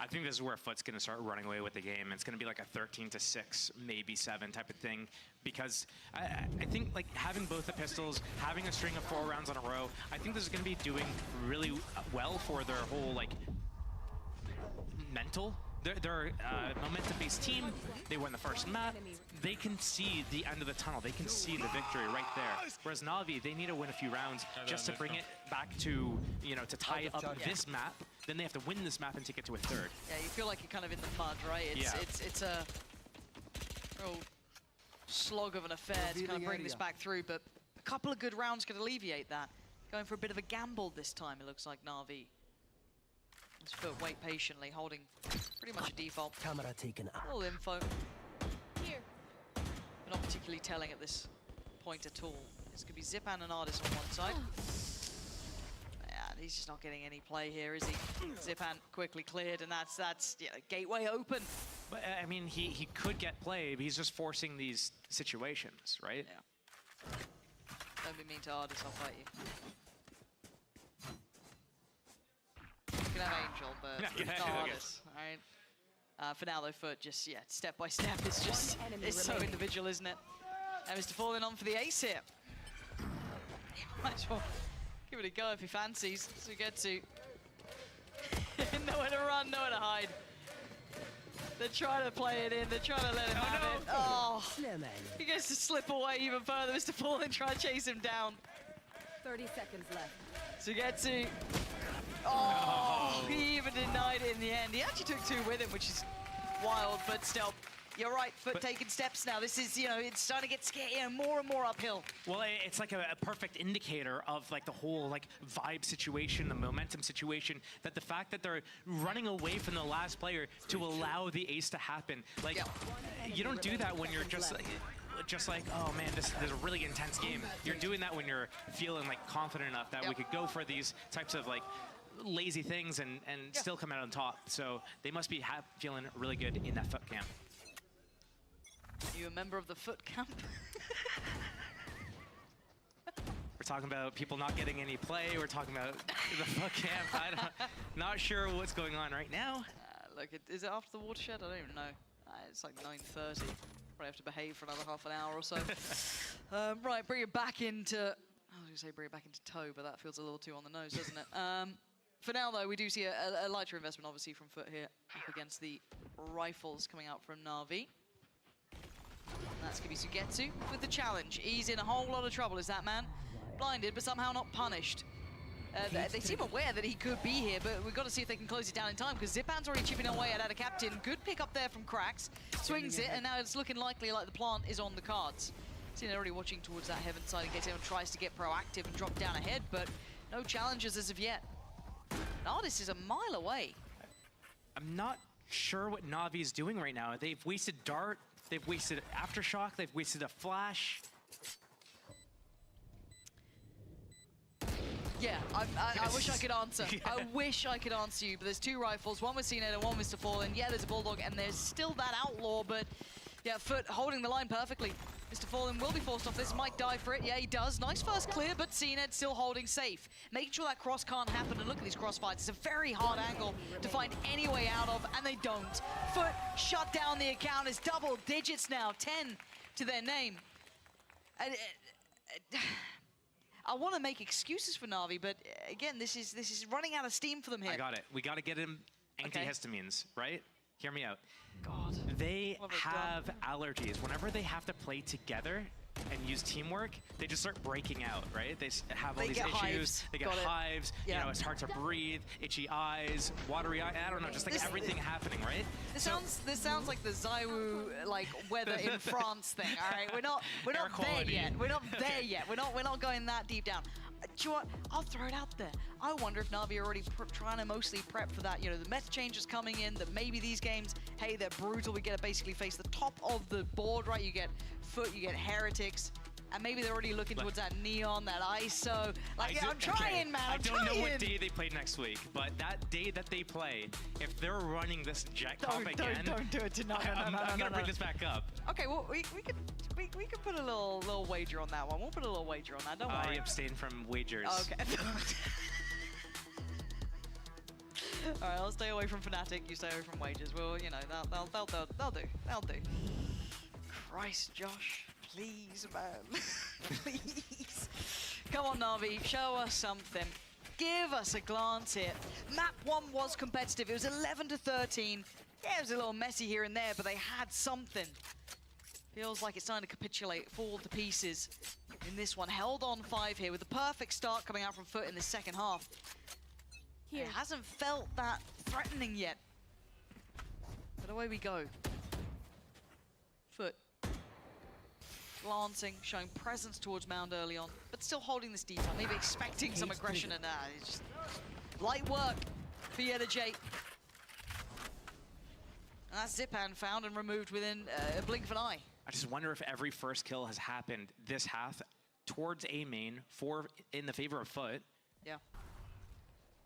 I think this is where FUT's going to start running away with the game. It's going to be like a 13-6, maybe 7 type of thing. Because I think, like, having both the pistols, having a string of 4 rounds on a row, I think this is going to be doing really well for their whole, like, mental. They're a momentum-based team. They won the first map. They can see the end of the tunnel. They can see the victory right there. Whereas Navi, they need to win a few rounds just to bring it back to, you know, to tie up this map. Then they have to win this map and take it to a third. Yeah, you feel like you're kind of in the mud, right? It's a real slog of an affair to kind of bring this back through, but a couple of good rounds could alleviate that. Going for a bit of a gamble this time, it looks like Navi. Let's FUT wait patiently, holding pretty much a default. Camera taken out. Little info. Here. But not particularly telling at this point at all. This could be Zipan and Ardis on one side. Yeah, he's just not getting any play here, is he? Zipan quickly cleared, and that's yeah, gateway open. But I mean, he could get play, but he's just forcing these situations, right? Yeah. Don't be mean to Ardis, I'll fight you. You can have Angel, but not Ardis, alright? For now though, FUT just, yeah, step by step, it's just, it's so individual, isn't it? And Mr. Fallen on for the ace here. Might as well give it a go if he fancies. Sugetsu. Nowhere to run, nowhere to hide. They're trying to play it in, they're trying to let him have it. Oh, he gets to slip away even further. Mr. Fallen trying to chase him down. 30 seconds left. Sugetsu. Oh, he even denied it in the end. He actually took 2 with him, which is wild, but still. You're right, FUT taking steps now. This is, you know, it's starting to get scary, you know, more and more uphill. Well, it's like a perfect indicator of, like, the whole, like, vibe situation, the momentum situation, that the fact that they're running away from the last player to allow the ace to happen. Like, you don't do that when you're just like, oh man, this is a really intense game. You're doing that when you're feeling, like, confident enough that we could go for these types of, like, lazy things and still come out on top. So they must be feeling really good in that FUT camp. You a member of the FUT camp? We're talking about people not getting any play. We're talking about the FUT camp. Not sure what's going on right now. Look, is it after the watershed? I don't even know. It's like 9:30. Probably have to behave for another half an hour or so. Right, bring it back into... I was going to say bring it back into tow, but that feels a little too on the nose, doesn't it? For now, though, we do see a lighter investment, obviously, from FUT here up against the rifles coming out from NAVI. And that's going to be Sugetsu with the challenge. He's in a whole lot of trouble, is that man? Blinded, but somehow not punished. They seem aware that he could be here, but we've got to see if they can close it down in time, because Zipan's already chipping away at a captain. Good pick up there from Krax. Swings it, and now it's looking likely like the plant is on the cards. Seen already watching towards that heaven side in case anyone tries to get proactive and drop down ahead, but no challenges as of yet. Nardis is a mile away. I'm not sure what Navi is doing right now. They've wasted Dart, they've wasted Aftershock, they've wasted a Flash. Yeah, I wish I could answer. Yeah. I wish I could answer you, but there's two rifles, one with CNED and one with Mr. Fallen. Yeah, there's a Bulldog, and there's still that Outlaw, but yeah, FUT holding the line perfectly. Mr. Fallen will be forced off this, might die for it. Yeah, he does. Nice first clear, but CNED still holding safe. Making sure that cross can't happen, and look at these crossfires. It's a very hard angle to find any way out of, and they don't. FUT shut down the account. It's double digits now, 10 to their name. I want to make excuses for Navi, but again, this is running out of steam for them here. I got it. We got to get him antihistamines, right? Hear me out. God. They have allergies. Whenever they have to play together and use teamwork, they just start breaking out, right? They have all these issues. Hives. They get hives. Yeah. You know, it's hard to breathe, itchy eyes, watery eyes. I don't know, just like everything happening, right? This sounds like the Zaiwu like weather in France thing. All right, we're not there yet. We're not there yet. We're not going that deep down. Do you know what? I'll throw it out there. I wonder if Navi are already trying to mostly prep for that. You know, the meta changes coming in, that maybe these games, hey, they're brutal. We get to basically face the top of the board, right? You get FUT, you get Heretics, and maybe they're already looking towards that Neon, that ISO. Like, I'm trying, man, I'm trying. I don't know what day they play next week, but that day that they play, if they're running this jet comp again... Don't do it tonight. I'm going to bring this back up. Okay, well, we could put a little wager on that one. We'll put a little wager on that, don't worry. I abstain from wagers. Okay. All right, I'll stay away from Fnatic, you stay away from wagers. Well, you know, they'll do. Christ, Josh, please, man, please. Come on, Navi, show us something. Give us a glance here. Map 1 was competitive. It was 11-13. Yeah, it was a little messy here and there, but they had something. Feels like it's starting to capitulate, fall to pieces in this one. Held on 5 here with the perfect start coming out from FUT in the second half. It hasn't felt that threatening yet. But away we go. FUT. Glancing, showing presence towards Mound early on, but still holding this detail. Maybe expecting some aggression, and it's just light work for Yeda J. And that's Zipan found and removed within a blink of an eye. I just wonder if every first kill has happened this half towards A main in the favor of FUT. Yeah.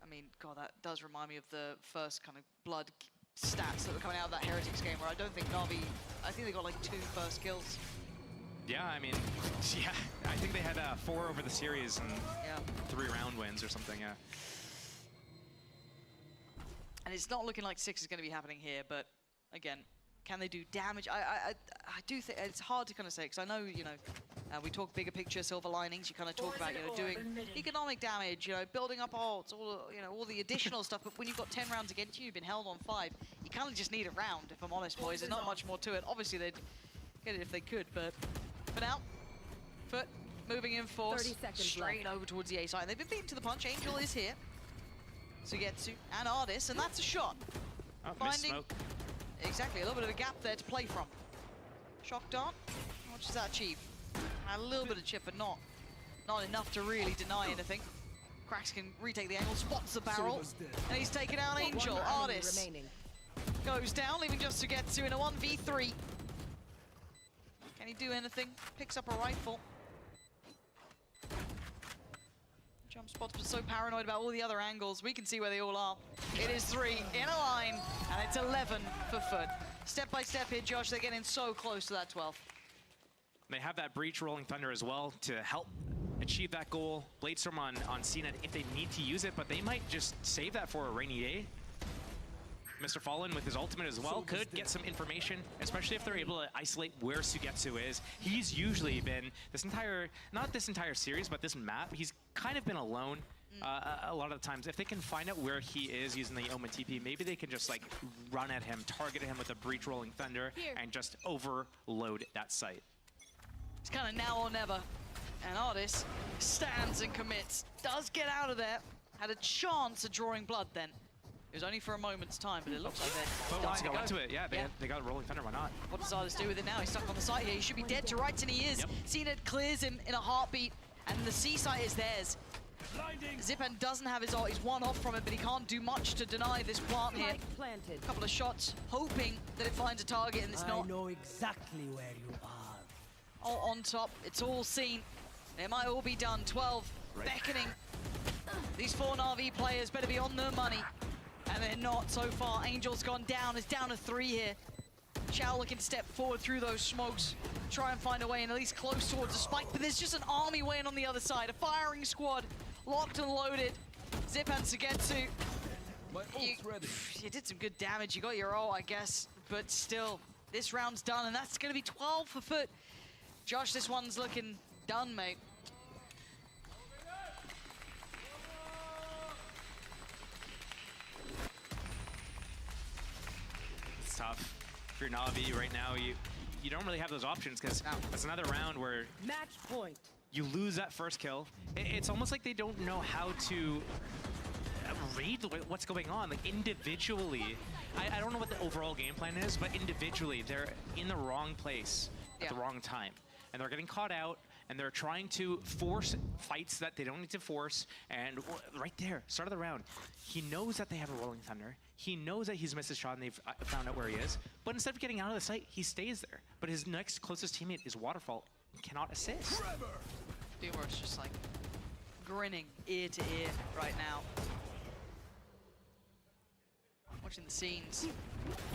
I mean, God, that does remind me of the first kind of blood stats that were coming out of that Heretics game, where I don't think Navi, I think they got like 2 first kills. Yeah, I mean, yeah, I think they had 4 over the series and 3 round wins or something, yeah. And it's not looking like 6 is going to be happening here, but again, can they do damage? I do think it's hard to kind of say, because I know, you know, we talk bigger picture, silver linings. You kind of talk about, you know, doing economic damage, you know, building up ults, all the additional stuff. But when you've got 10 rounds against you, you've been held on 5. You kind of just need a round, if I'm honest, boys. There's not much more to it. Obviously, they'd get it if they could, but for now, FUT moving in force straight over towards the A side. They've been beaten to the punch. Angel is here. Sugetsu and Ardis, and that's a shot. Oh, finding exactly a little bit of a gap there to play from. Shock dart. How much does that achieve? A little bit of chip, but not enough to really deny anything. Krax can retake the angle, spots the barrel, and he's taken out Angel. Ardis goes down, leaving just Sugetsu in a 1v3. Can he do anything? Picks up a rifle. Jump spots, but so paranoid about all the other angles. We can see where they all are. It is 3 in a line, and it's 11 for FUT. Step by step here, Josh, they're getting so close to that 12. They have that Breach Rolling Thunder as well to help achieve that goal. Bladestorm on CNET if they need to use it, but they might just save that for a rainy day. Mr. Fallen with his ultimate as well could get some information, especially if they're able to isolate where Sugetsu is. He's usually been not this entire series, but this map, he's kind of been alone a lot of the times. If they can find out where he is using the Omen TP, maybe they can just like run at him, target him with a Breach Rolling Thunder, and just overload that site. It's kind of now or never. And Artis stands and commits, does get out of there, had a chance of drawing blood then. It was only for a moment's time, but it looks like they're But once dying they to go go. into it, yeah, they got a Rolling Thunder, why not? What does Artis do with it now? He's stuck on the site here. He should be dead to rights, and he is. CNET clears him in a heartbeat, and the C site is theirs. Zipan doesn't have his ult. He's one off from it, but he can't do much to deny this plant here. A couple of shots, hoping that it finds a target, and it's not. I know exactly where you are. All on top, it's all seen. It might all be done. 12 beckoning. These 4 NAVI players better be on their money. And they're not so far. Angel's gone down. It's down to 3 here. Chow looking to step forward through those smokes. Try and find a way in, at least close towards the spike. But there's just an army waiting on the other side. A firing squad. Locked and loaded. Zipan Sugetsu. You did some good damage. You got your ult, I guess. But still, this round's done. And that's going to be 12 for FUT. Josh, this one's looking done, mate. It's tough. If you're Navi right now, you don't really have those options because that's another round where Match point. you lose that first kill. It's almost like they don't know how to read what's going on. Like individually, I don't know what the overall game plan is, but individually they're in the wrong place at the wrong time. And they're getting caught out, and they're trying to force fights that they don't need to force. And right there, start of the round, he knows that they have a Rolling Thunder. He knows that he's missed his shot and they've found out where he is. But instead of getting out of the site, he stays there. But his next closest teammate is Waterfall and cannot assist. Doomworks just like grinning ear to ear right now. Watching the scenes,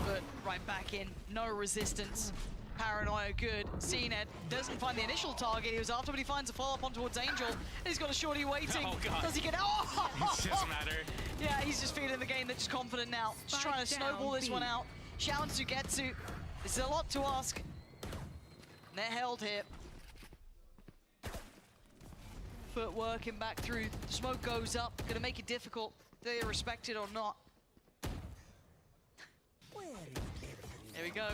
but right back in, no resistance. Paranoia good. CNET doesn't find the initial target he was after, but he finds a follow-up on towards Angel. And he's got a shorty waiting. Oh, God. Does he get... Oh! It doesn't matter. Yeah, he's just feeling the game. They're just confident now. Just trying to snowball this one out. Xiao and Sugetsu. This is a lot to ask. And they're held here. FUT working back through. The smoke goes up. Gonna make it difficult. Whether they respect it or not. There we go.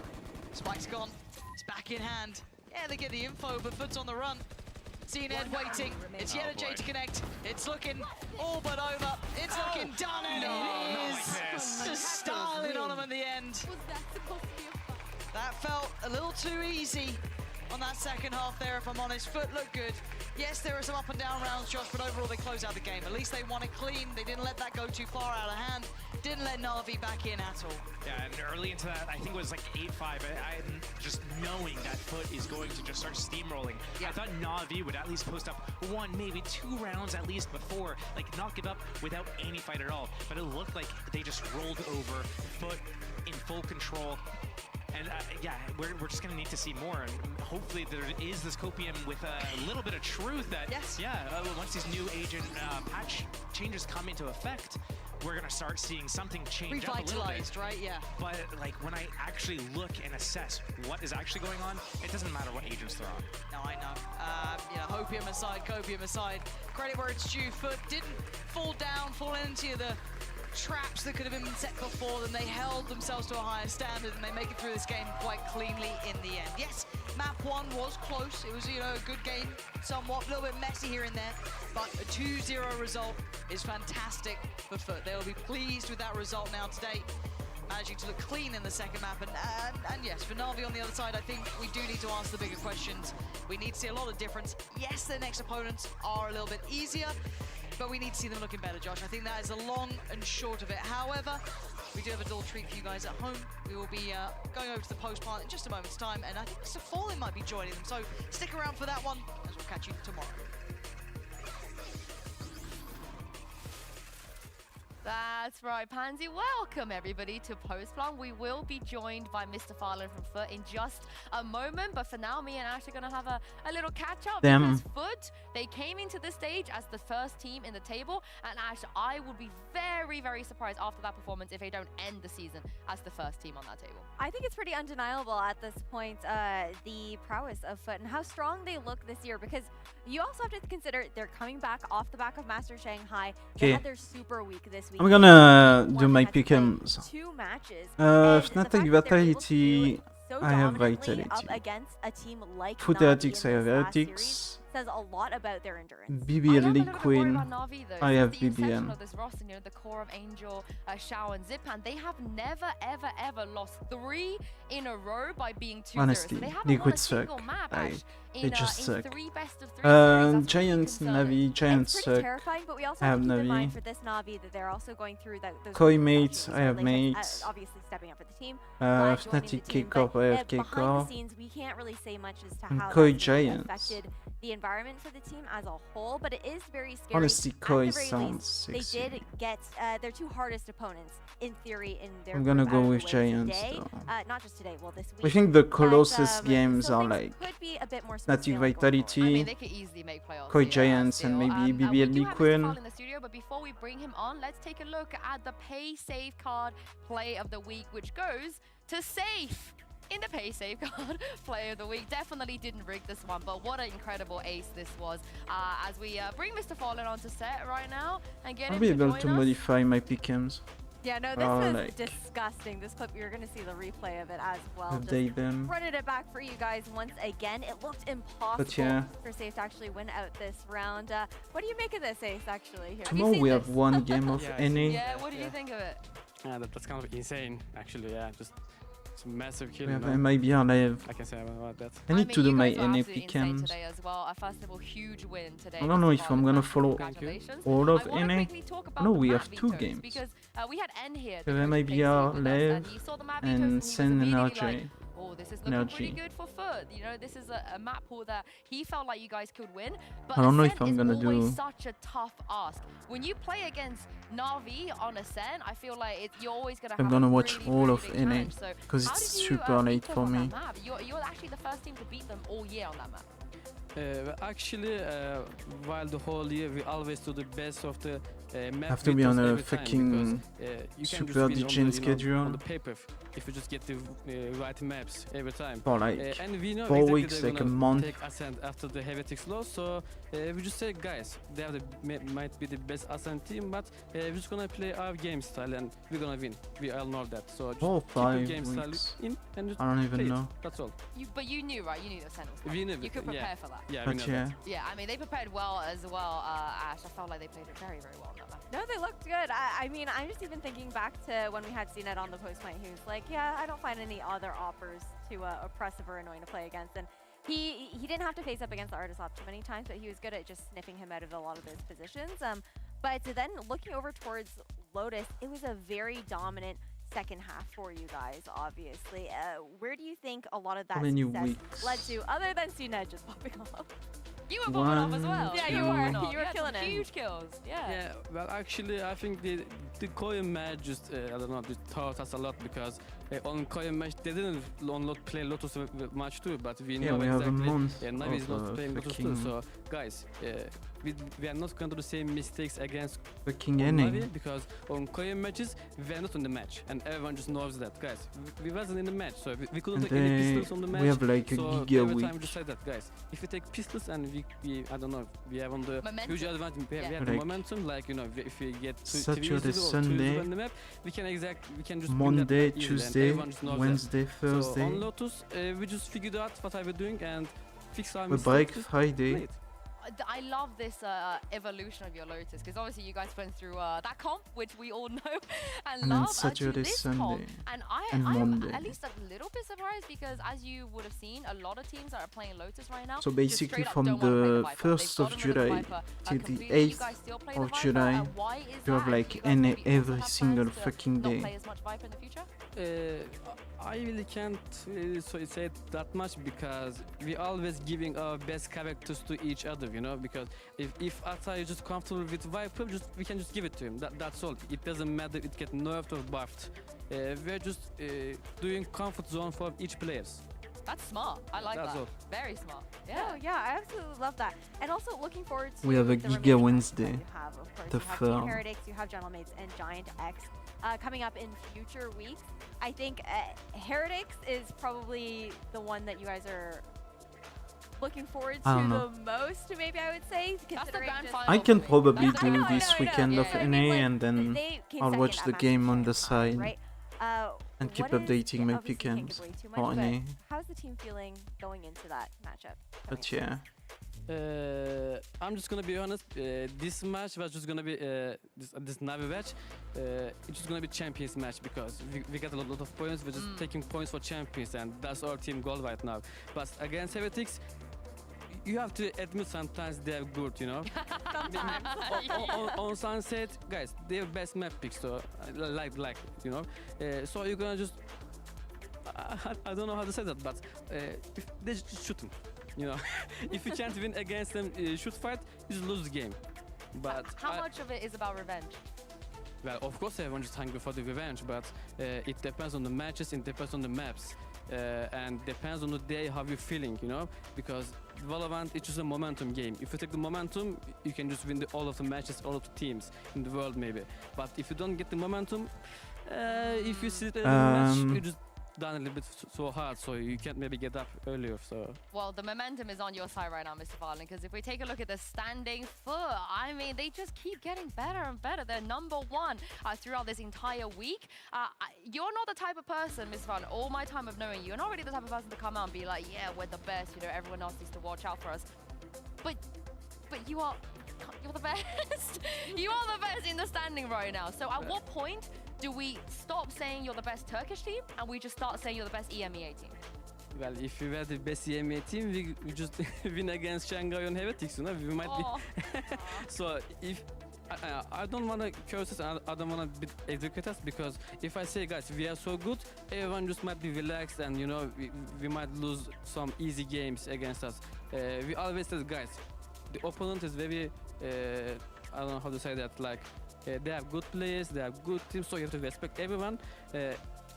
Spike's gone. It's back in hand. Yeah, they get the info, but FUT's on the run. CNET waiting. It's yet a J to connect. It's looking all but over. It's looking done, and it is. Just styling on him at the end. That felt a little too easy on that second half there, if I'm honest. FUT looked good. Yes, there are some up and down rounds, Josh, but overall they close out the game. At least they won it clean. They didn't let that go too far out of hand. Didn't let Navi back in at all. Yeah, and early into that, I think it was like 8-5. I'm just knowing that FUT is going to just start steamrolling. I thought Navi would at least post up 1, maybe 2 rounds at least before, like not give up without any fight at all. But it looked like they just rolled over, FUT in full control. And yeah, we're just going to need to see more. And hopefully there is this copium with a little bit of truth that, once these new agent patch changes come into effect, we're going to start seeing something change up a little bit. Right? Yeah. But like when I actually look and assess what is actually going on, it doesn't matter what agents they're on. No, I know. You know, hopium aside, copium aside, credit where it's due. FUT didn't fall into the traps that could have been set before them. They held themselves to a higher standard, and they make it through this game quite cleanly in the end. Yes, map 1 was close. It was, you know, a good game, somewhat, a little bit messy here and there, but a 2-0 result is fantastic for FUT. They will be pleased with that result now today, managing to look clean in the second map. And yes, for Navi on the other side, I think we do need to ask the bigger questions. We need to see a lot of difference. Yes, their next opponents are a little bit easier, but we need to see them looking better, Josh. I think that is the long and short of it. However, we do have a little treat for you guys at home. We will be going over to the post part in just a moment's time, and I think Mr. Fallen might be joining them. So stick around for that one, as we'll catch you tomorrow. That's right, Pansy. Welcome, everybody, to Postplan. We will be joined by Mr. Farland from FUT in just a moment. But for now, me and Ash are going to have a little catch-up. Because FUT, they came into this stage as the first team in the table. And Ash, I would be very, very surprised after that performance if they don't end the season as the first team on that table. I think it's pretty undeniable at this point, the prowess of FUT and how strong they look this year. Because you also have to consider they're coming back off the back of Master Shanghai. They had their super week this week. I'm gonna do my pick'ems. 2 matches. Fnatic Vitality, I have Vitality. Up against a team like FUT Navi Heretics, I in have this last Heretics. series says a lot about their endurance. BBL League Queen, I have BBL. Of this roster, you know, the core of Angel, Shao, and Zipan, they have never, ever, ever lost 3 in a row by being 2-0. Honestly, so they haven't Liquid won a single suck. map, Ash, They just suck. 3 best of 3 series. Giants, Navi, Giants It's pretty suck. terrifying, but we also I have have to keep in mind Navi. for this Navi that they're also going through those Koi mates, I have like, mates. obviously stepping up for the team. joining the Fnatic team, Kickoff, but, I have behind the Kickoff. scenes, we can't really say much as to And how Koi that's Giants. affected the environment for the team as a whole, but it is very scary. Honestly, At the Koi very sounds least, sexy. they did get their 2 hardest opponents in theory in their I'm gonna group go out of with the way Giants, today. though. Not just today, well, this week. I think the But, Colossus games so are things like could be a bit more smooth Fnatic sailing going Vitality, I mean, they could easily make playoffs. Koi here, Giants, and still. maybe We BBL do have League Mr. Queen. Fall in the studio, but before we bring him on, let's take a look at the Pay Save card play of the week, which goes to Safe. In the Pay Save card play of the week. Definitely didn't rig this one, but what an incredible ace this was. As we bring Mr. Fallen onto set right now and get I'll him be to able join to us. modify my pick'ems. Yeah, no, this is disgusting. This clip, you're going to see the replay of it as well. Update them. Running it back for you guys once again. It looked impossible yeah. for Safe to actually win out this round. What do you make of this, Ace, actually? Here? Tomorrow we have one game of NA. Yeah, what do you think of it? Yeah, that's kind of insane, actually. Yeah, just it's a massive kill. We have you know? MIB live. I can say about that. I need to do my you guys were NA absolutely insane pick'ems. today as well. First of all, huge win today. I don't know if I'm gonna follow Congratulations. all of I wanna NA. quickly talk about No, the we map have 2 vetoes, games. Because we had N here. We have MIB live and Sen and RJ. Oh, this is looking pretty good for FUT. You know, this is a map pool that he felt like you guys could win. But I don't know Ascent if I'm is gonna always do. such a tough ask. When you play against Navi on Ascent, I feel like you're always going to have I'm gonna a watch really, all really of big NA challenge. So because how it's did you, super beat late them for on that me. map? You're actually the first team to beat them all year on that map. Actually, while the whole year we always do the best of the map. Have to be on a every time fucking because, you can super just win degen on the, you know, schedule. on the paper if you just get the right maps every time. For like and we know 4 exactly weeks, they're like a gonna month. take Ascent after the Heretics loss, so we just say, guys, they have might be the best Ascent team, but we're just gonna play our game style and we're gonna win. We all know that. So just 4 or keep your 5 game style weeks. in and just I don't even play it. know. That's all. But you knew, right? You knew the Ascent was We coming. knew You could prepare yeah. for that. Yeah, But we know yeah. that. Yeah, I mean, they prepared well as well, Ash. I felt like they played it very, very well on that map. No, they looked good. I mean, I'm just even thinking back to when we had CNET on the post point. He was like, yeah, I don't find any other offers too oppressive or annoying to play against. And he didn't have to face up against the artist option many times, but he was good at just sniffing him out of a lot of those positions. But then looking over towards Lotus, it was a very dominant second half for you guys, obviously. Where do you think a lot of that How many success weeks? led to, other than CNET just popping off? You were popping off as well. Yeah, you were. You were killing it. Huge kills. Yeah. Yeah, well, actually, I think the Korean match just, I don't know, just taught us a lot because on Korean match, they didn't play Lotus much too, but we know Yeah, we have a exactly month Navi is of, not playing Lotus too. fucking- So, guys, we are not going to do the same mistakes against Fucking on NA. Navi because on Korean matches, we are not on the match, and everyone just knows that, guys. We wasn't in the match, so we couldn't And take any pistols on the match. we have like a so giga every week. time we just say that, guys. If we take pistols and we I don't know, we have on the Momentum. huge advantage, we have Like, the momentum, like, you know, if we get two Saturday, 3-0 or 2-0 Sunday, on the map, we can just win Monday, that map easily, and Tuesday, everyone just knows Wednesday, that. So Thursday. on Lotus, we just figured out what I was doing and fix our We mistakes. break just Friday. play it. I love this evolution of your Lotus because obviously you guys went through that comp, which we all know and And then love, to Saturday, this Sunday, comp. And and I'm Monday. at least a little bit surprised because as you would have seen, a lot of teams that are playing Lotus right now. So just basically straight up from don't wanna play the Viper. They've 1st of gotten rid of the July Viper, till the completely. You 8th guys still play of the Viper, July, and why is you have that? like Do you guys NA maybe also every have single plans to fucking not day. play as much Viper in the future? I really can't say that much because we always giving our best characters to each other. you know, because if Ata is just comfortable with Viper, we can just give it to him. That's all. It doesn't matter. It gets nerfed or buffed. We're just doing comfort zone for each players. That's smart. I like That's that. all. Very smart. Oh, Yeah. yeah, I absolutely love that. And also looking forward to We have a the Giga remaining Wednesday, matches that you have, of course. the You have Team 3rd. Heretics, you have Gentlemates, and Giant X coming up in future weeks. I think Heretics is probably the one that you guys are looking forward I to don't the know. most, maybe I would say. Considering grand just- final. I can probably That's- I do know, this I know, weekend yeah, of yeah. I mean, NA like, and then they came I'll second watch at the Master game on the Shanghai, side right? and keep What is- updating my obviously can't pick'ems give away too much, for but NA. how's the team feeling going into that matchup? But yeah, I'm just gonna be honest. This match was just gonna be this NAVI match. It's just gonna be champions match because we got a lot of points. We're just taking points for champions, and that's our team goal right now. But against Heretics, you have to admit sometimes they're good, you know. on Sunset, guys, they're best map picks, so like you know. So you're gonna just I don't know how to say that, but they just shoot them. You know, if you can't win against them, shoot fight, you just lose the game. But How much of it is about revenge? well, of course, everyone just hungry for the revenge, but it depends on the matches, it depends on the maps, and depends on the day how you're feeling, you know, because Valorant, it's just a momentum game. If you take the momentum, you can just win all of the matches, all of the teams in the world maybe. But if you don't get the momentum, if you sit in the match, you just done a little bit so hard, so you can't maybe get up earlier. So Well, the momentum is on your side right now, Mr. Farley, because if we take a look at the standing FUT, I mean, they just keep getting better and better. They're #1 throughout this entire week. You're not the type of person, Mr. Farley, all my time of knowing you, you're not really the type of person to come out and be like, yeah, we're the best, you know, everyone else needs to watch out for us. But you're the best. You are the best in the standing right now. So at what point do we stop saying you're the best Turkish team and we just start saying you're the best EMEA team? well, if we were the best EMEA team, we just win against Shanghai and Heretics, you know, we might be. So if I don't want to curse us, I don't want to educate us, because if I say, guys, we are so good, everyone just might be relaxed and, you know, we might lose some easy games against us. We always say, guys, the opponent is very, I don't know how to say that, like, they have good players, they have good teams, so you have to respect everyone.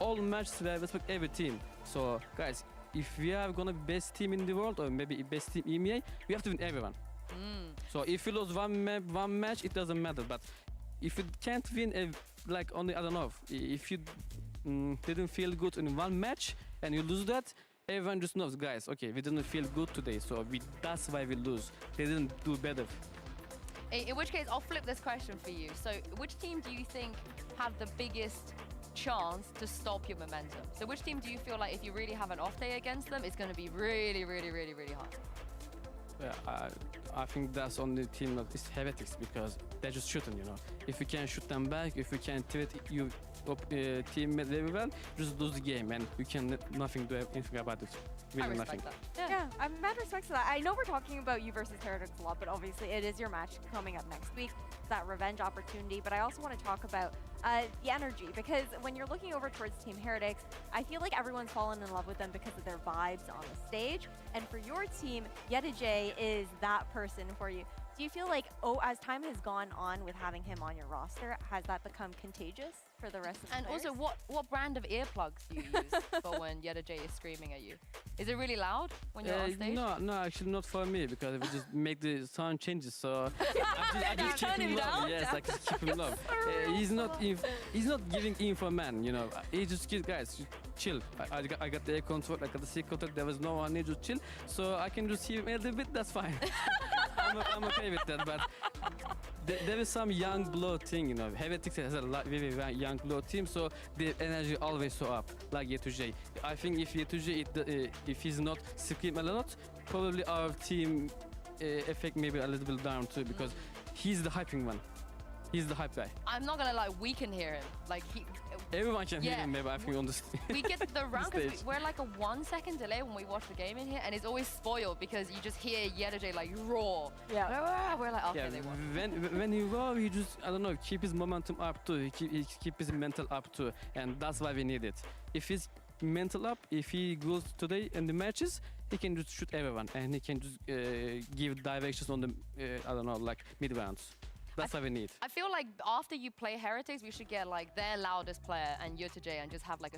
All matches, we respect every team. So, guys, if we are gonna be best team in the world, or maybe best team EMEA, we have to win everyone. So if you lose one match, it doesn't matter. But if you can't win, like only, I don't know, if you didn't feel good in one match and you lose that, everyone just knows, guys, okay, we didn't feel good today, so that's why we lose. They didn't do better. In which case, I'll flip this question for you. So which team do you think have the biggest chance to stop your momentum? So which team do you feel like if you really have an off day against them, it's going to be really, really, really, really hard? Yeah, I think that's on the team that is Heretics, because they're just shooting, you know. If you can shoot them back, if you can treat your teammate very well, just lose the game, and you can nothing do anything about it. Really I respect nothing. that. Yeah, I'm mad respect to that. I know we're talking about you versus Heretics a lot, but obviously it is your match coming up next week. It's that revenge opportunity. But I also want to talk about the energy, because when you're looking over towards Team Heretics, I feel like everyone's fallen in love with them because of their vibes on the stage. And for your team, Yedijay is that person for you. Do you feel like, as time has gone on with having him on your roster, has that become contagious for the rest of the And players? also, what brand of earplugs do you use for when Yedijay is screaming at you? Is it really loud when you're on stage? No, actually not for me, because we just make the sound changes. So I just keep him low. Yes, I just keep him low. He's not giving info, man. You know, he just gives, guys, just chill. I got the air control, I got the C control. There was no one here, just chill. So I can just hear him a little bit. That's fine. I'm okay with that, but there is some young blood thing, you know. Heretics has a very young blood team, so the energy always so up, like Yetujay. I think if Yetujay, if he's not scream a lot, probably our team effect maybe a little bit down too, because he's the hyping one. He's the hype guy. I'm not gonna lie, we can hear him. Like Everyone can hear him, maybe I think on the we get the round stage. because we're like a 1 second delay when we watch the game in here, and it's always spoiled because you just hear Yedijay like roar. Yeah. We're like, okay, Yeah, they won. when he roar, he just, I don't know, keep his momentum up too. He keep his mental up too, and that's why we need it. If mental up. If he goes today in the matches, he can just shoot everyone and he can just give directions on the I don't know, like mid rounds. That's what we need. I feel like after you play Heretics, we should get like their loudest player and Yutej and just have like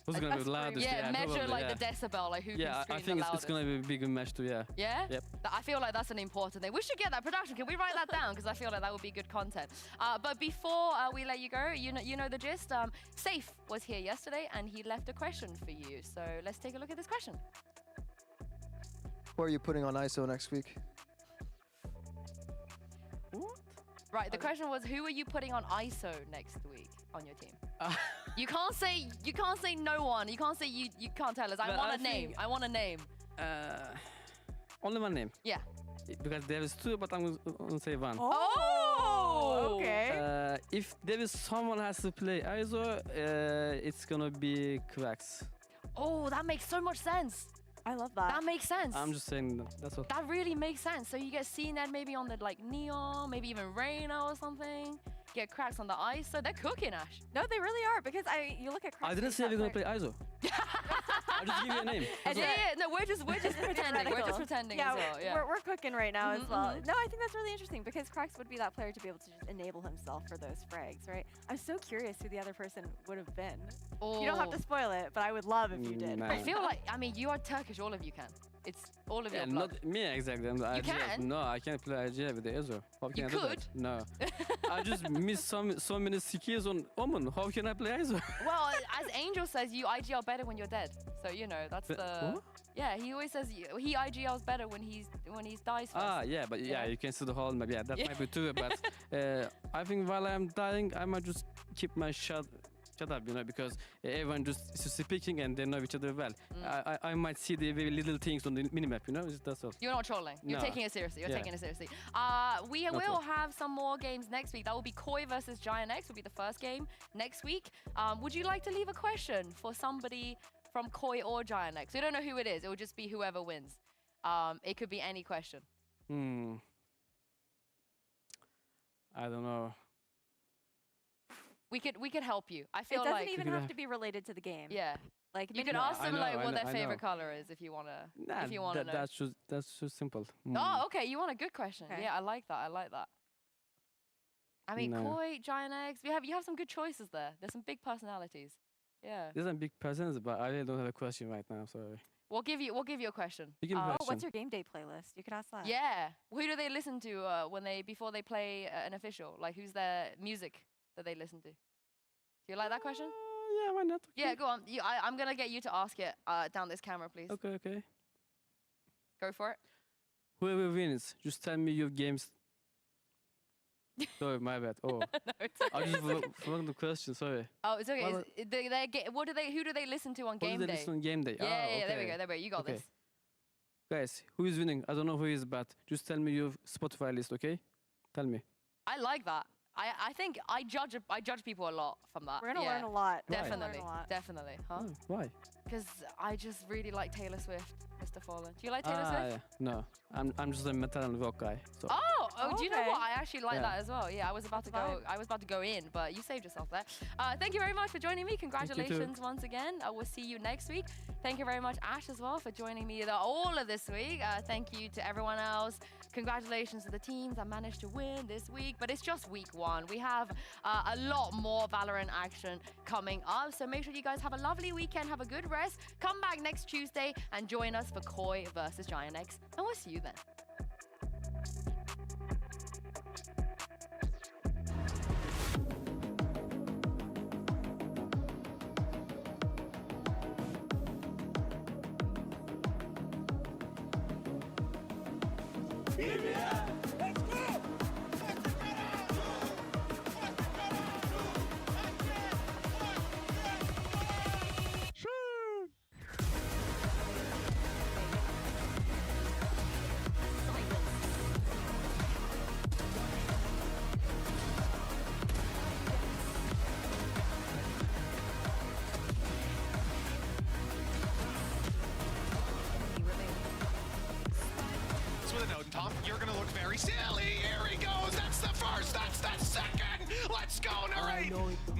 Who's gonna be the loudest? Yeah, measure probably, like the decibel, like who can Yeah, scream I think the loudest. it's gonna be a bigger match too. Yeah. Yeah? Yep. I feel like that's an important thing. We should get that production. Can we write that down? Because I feel like that would be good content. But before we let you go, you know the gist. Safe was here yesterday and he left a question for you. So let's take a look at this question. Who are you putting on ISO next week? Right, the question was, who are you putting on ISO next week on your team? You can't say no one. You can't say you can't tell us. I want a name. I want a name. Only one name. Yeah. Because there is two, but I'm gonna say one. Oh, okay. If there is someone has to play ISO, it's gonna be Cracks. Oh, that makes so much sense. I love that. That makes sense. I'm just saying that's all. That really makes sense. So you get CNED maybe on the like Neon, maybe even Reyna or something. Get Cracks on the ice. So they're cooking, Ash. No, they really are, because you look at Cracks. I didn't say we're gonna play ISO. I'll just give you a name. Yeah, no, we're just pretending. We're just pretending as well. Yeah. We're cooking right now as well. No, I think that's really interesting because Cracks would be that player to be able to just enable himself for those frags, right? I'm so curious who the other person would have been. You don't have to spoil it, but I would love if you did. Nah. I feel like, I mean, you are Turkish, all of you can. It's all of your blood. Not me exactly. You can? No, I can't play IGL with the ISO. How can You I do could. that? No. I just missed so many skills on Omen. How can I play ISO? Well, as Angel says, you IGL better when you're dead. So, you know, that's the... What? Yeah, he always says he IGLs better when he's dies first. Ah, yeah, but yeah, you can see the whole map. Yeah, that might be true. But I think while I'm dying, I might just keep my shut up, you know, because everyone just is speaking and they know each other well. I might see the very little things on the minimap, you know, that's all. You're not trolling. You're No. taking it seriously. You're Yeah. taking it seriously. We Not will trolling. have some more games next week. That will be Koi versus Giant X. Will be the first game next week. Would you like to leave a question for somebody from Koi or Giant X? We don't know who it is. It will just be whoever wins. It could be any question. I don't know. We could help you. I It feel doesn't like even have to be related to the game. Yeah. Like You maybe can ask them I like know, what I their know. favorite color is if you wanna Nah, know. that's just simple. Oh, okay. You want a good question? Okay. Yeah, I like that. I like that. I mean, No. Koi, Giant X. You have some good choices there. There's some big personalities. Yeah. There's a big presence, but I really don't have a question right now. Sorry. We'll give you a question. You can Oh, question. what's your game day playlist? You could ask that. Yeah. Who do they listen to before they play an official? Like, who's their music that they listen to? Do you like that question? Yeah, why not? Yeah, go on. I'm gonna get you to ask it down this camera, please. Okay. Go for it. Whoever wins, just tell me your games. Sorry, my bad. Oh, No, it's I okay. just forgot the question. Sorry. Oh, it's okay. Well, Who do they listen to on What do game they day? listen on game day? Yeah, Ah, yeah, there we okay. go. There we go. You got Okay. this. Guys, who is winning? I don't know who is, but just tell me your Spotify list, okay? Tell me. I like that. I think I judge people a lot from that. We're gonna Yeah. learn a lot. Why? Definitely, Learn a lot. definitely, huh? Oh, why? Because I just really like Taylor Swift, Mr. Fallen. Do you like Taylor Swift? Yeah. No, I'm just a metal and rock guy. So. Do you know Okay. what? I actually like Yeah. that as well. Yeah, I was about to go. I was about to go in, but you saved yourself there. Thank you very much for joining me. Congratulations once again. We'll see you next week. Thank you very much, Ash, as well, for joining me all of this week. Thank you to everyone else. Congratulations to the teams that managed to win this week. But it's just week one. We have a lot more Valorant action coming up. So make sure you guys have a lovely weekend. Have a good rest. Come back next Tuesday and join us for Koi versus Giant X. And we'll see you then. With a note on top, you're gonna look very silly. Here he goes. That's the first. That's the second. Let's go, Narrate!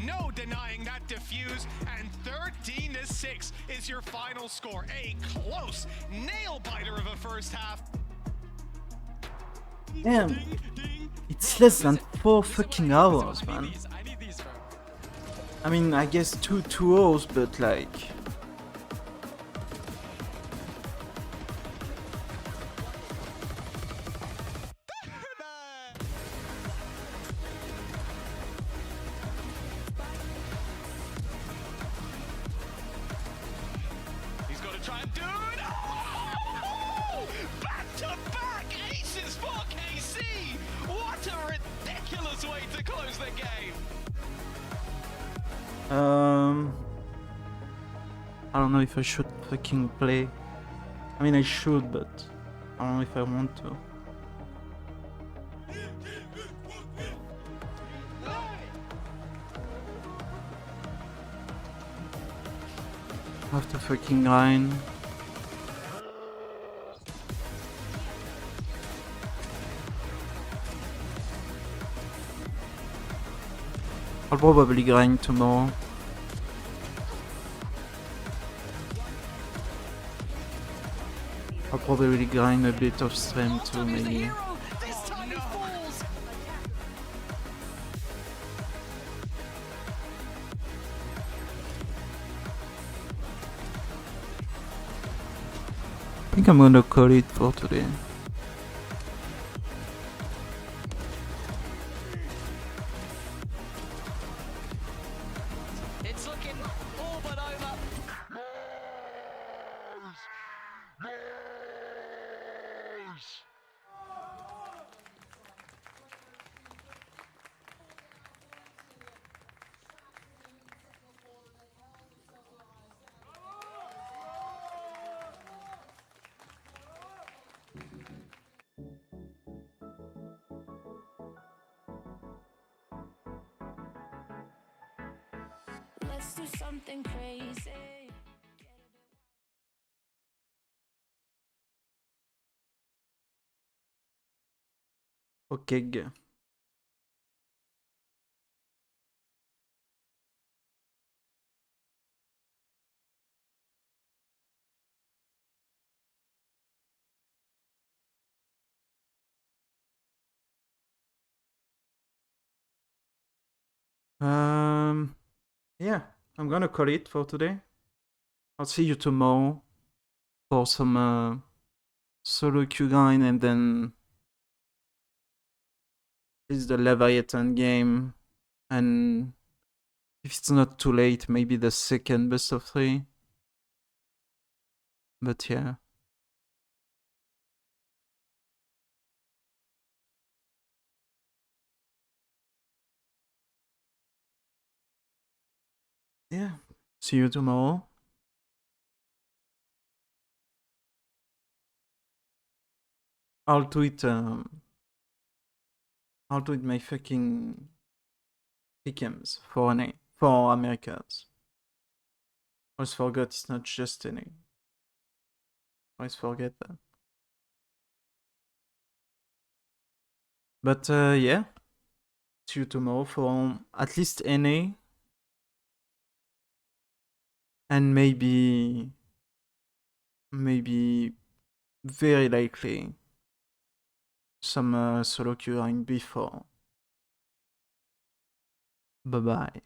No denying that defuse, and 13-6 is your final score. A close nail-biter of a first half. Damn. It's less than 4 fucking hours, man. I mean, I guess 2 hours, but like... He's got to try and do it. Oh! Back-to-back aces for KC. What a ridiculous way to close the game. I don't know if I should fucking play. I mean, I should, but I don't know if I want to. I have to fucking grind. I'll probably grind tomorrow. I'll probably grind a bit of stream too, maybe. I think I'm gonna call it for today. It's looking all but over. Let's do something crazy. Okay. G. Yeah, I'm gonna call it for today. I'll see you tomorrow for some solo queue grind, and then is the Leviathan game, and if it's not too late, maybe the second best of 3. But yeah. Yeah. See you tomorrow. I'll tweet my fucking pick'ems for NA, for Americas. I always forgot it's not just NA. I always forget that. But yeah. See you tomorrow for at least NA. And maybe very likely some solo queuing before. Bye bye.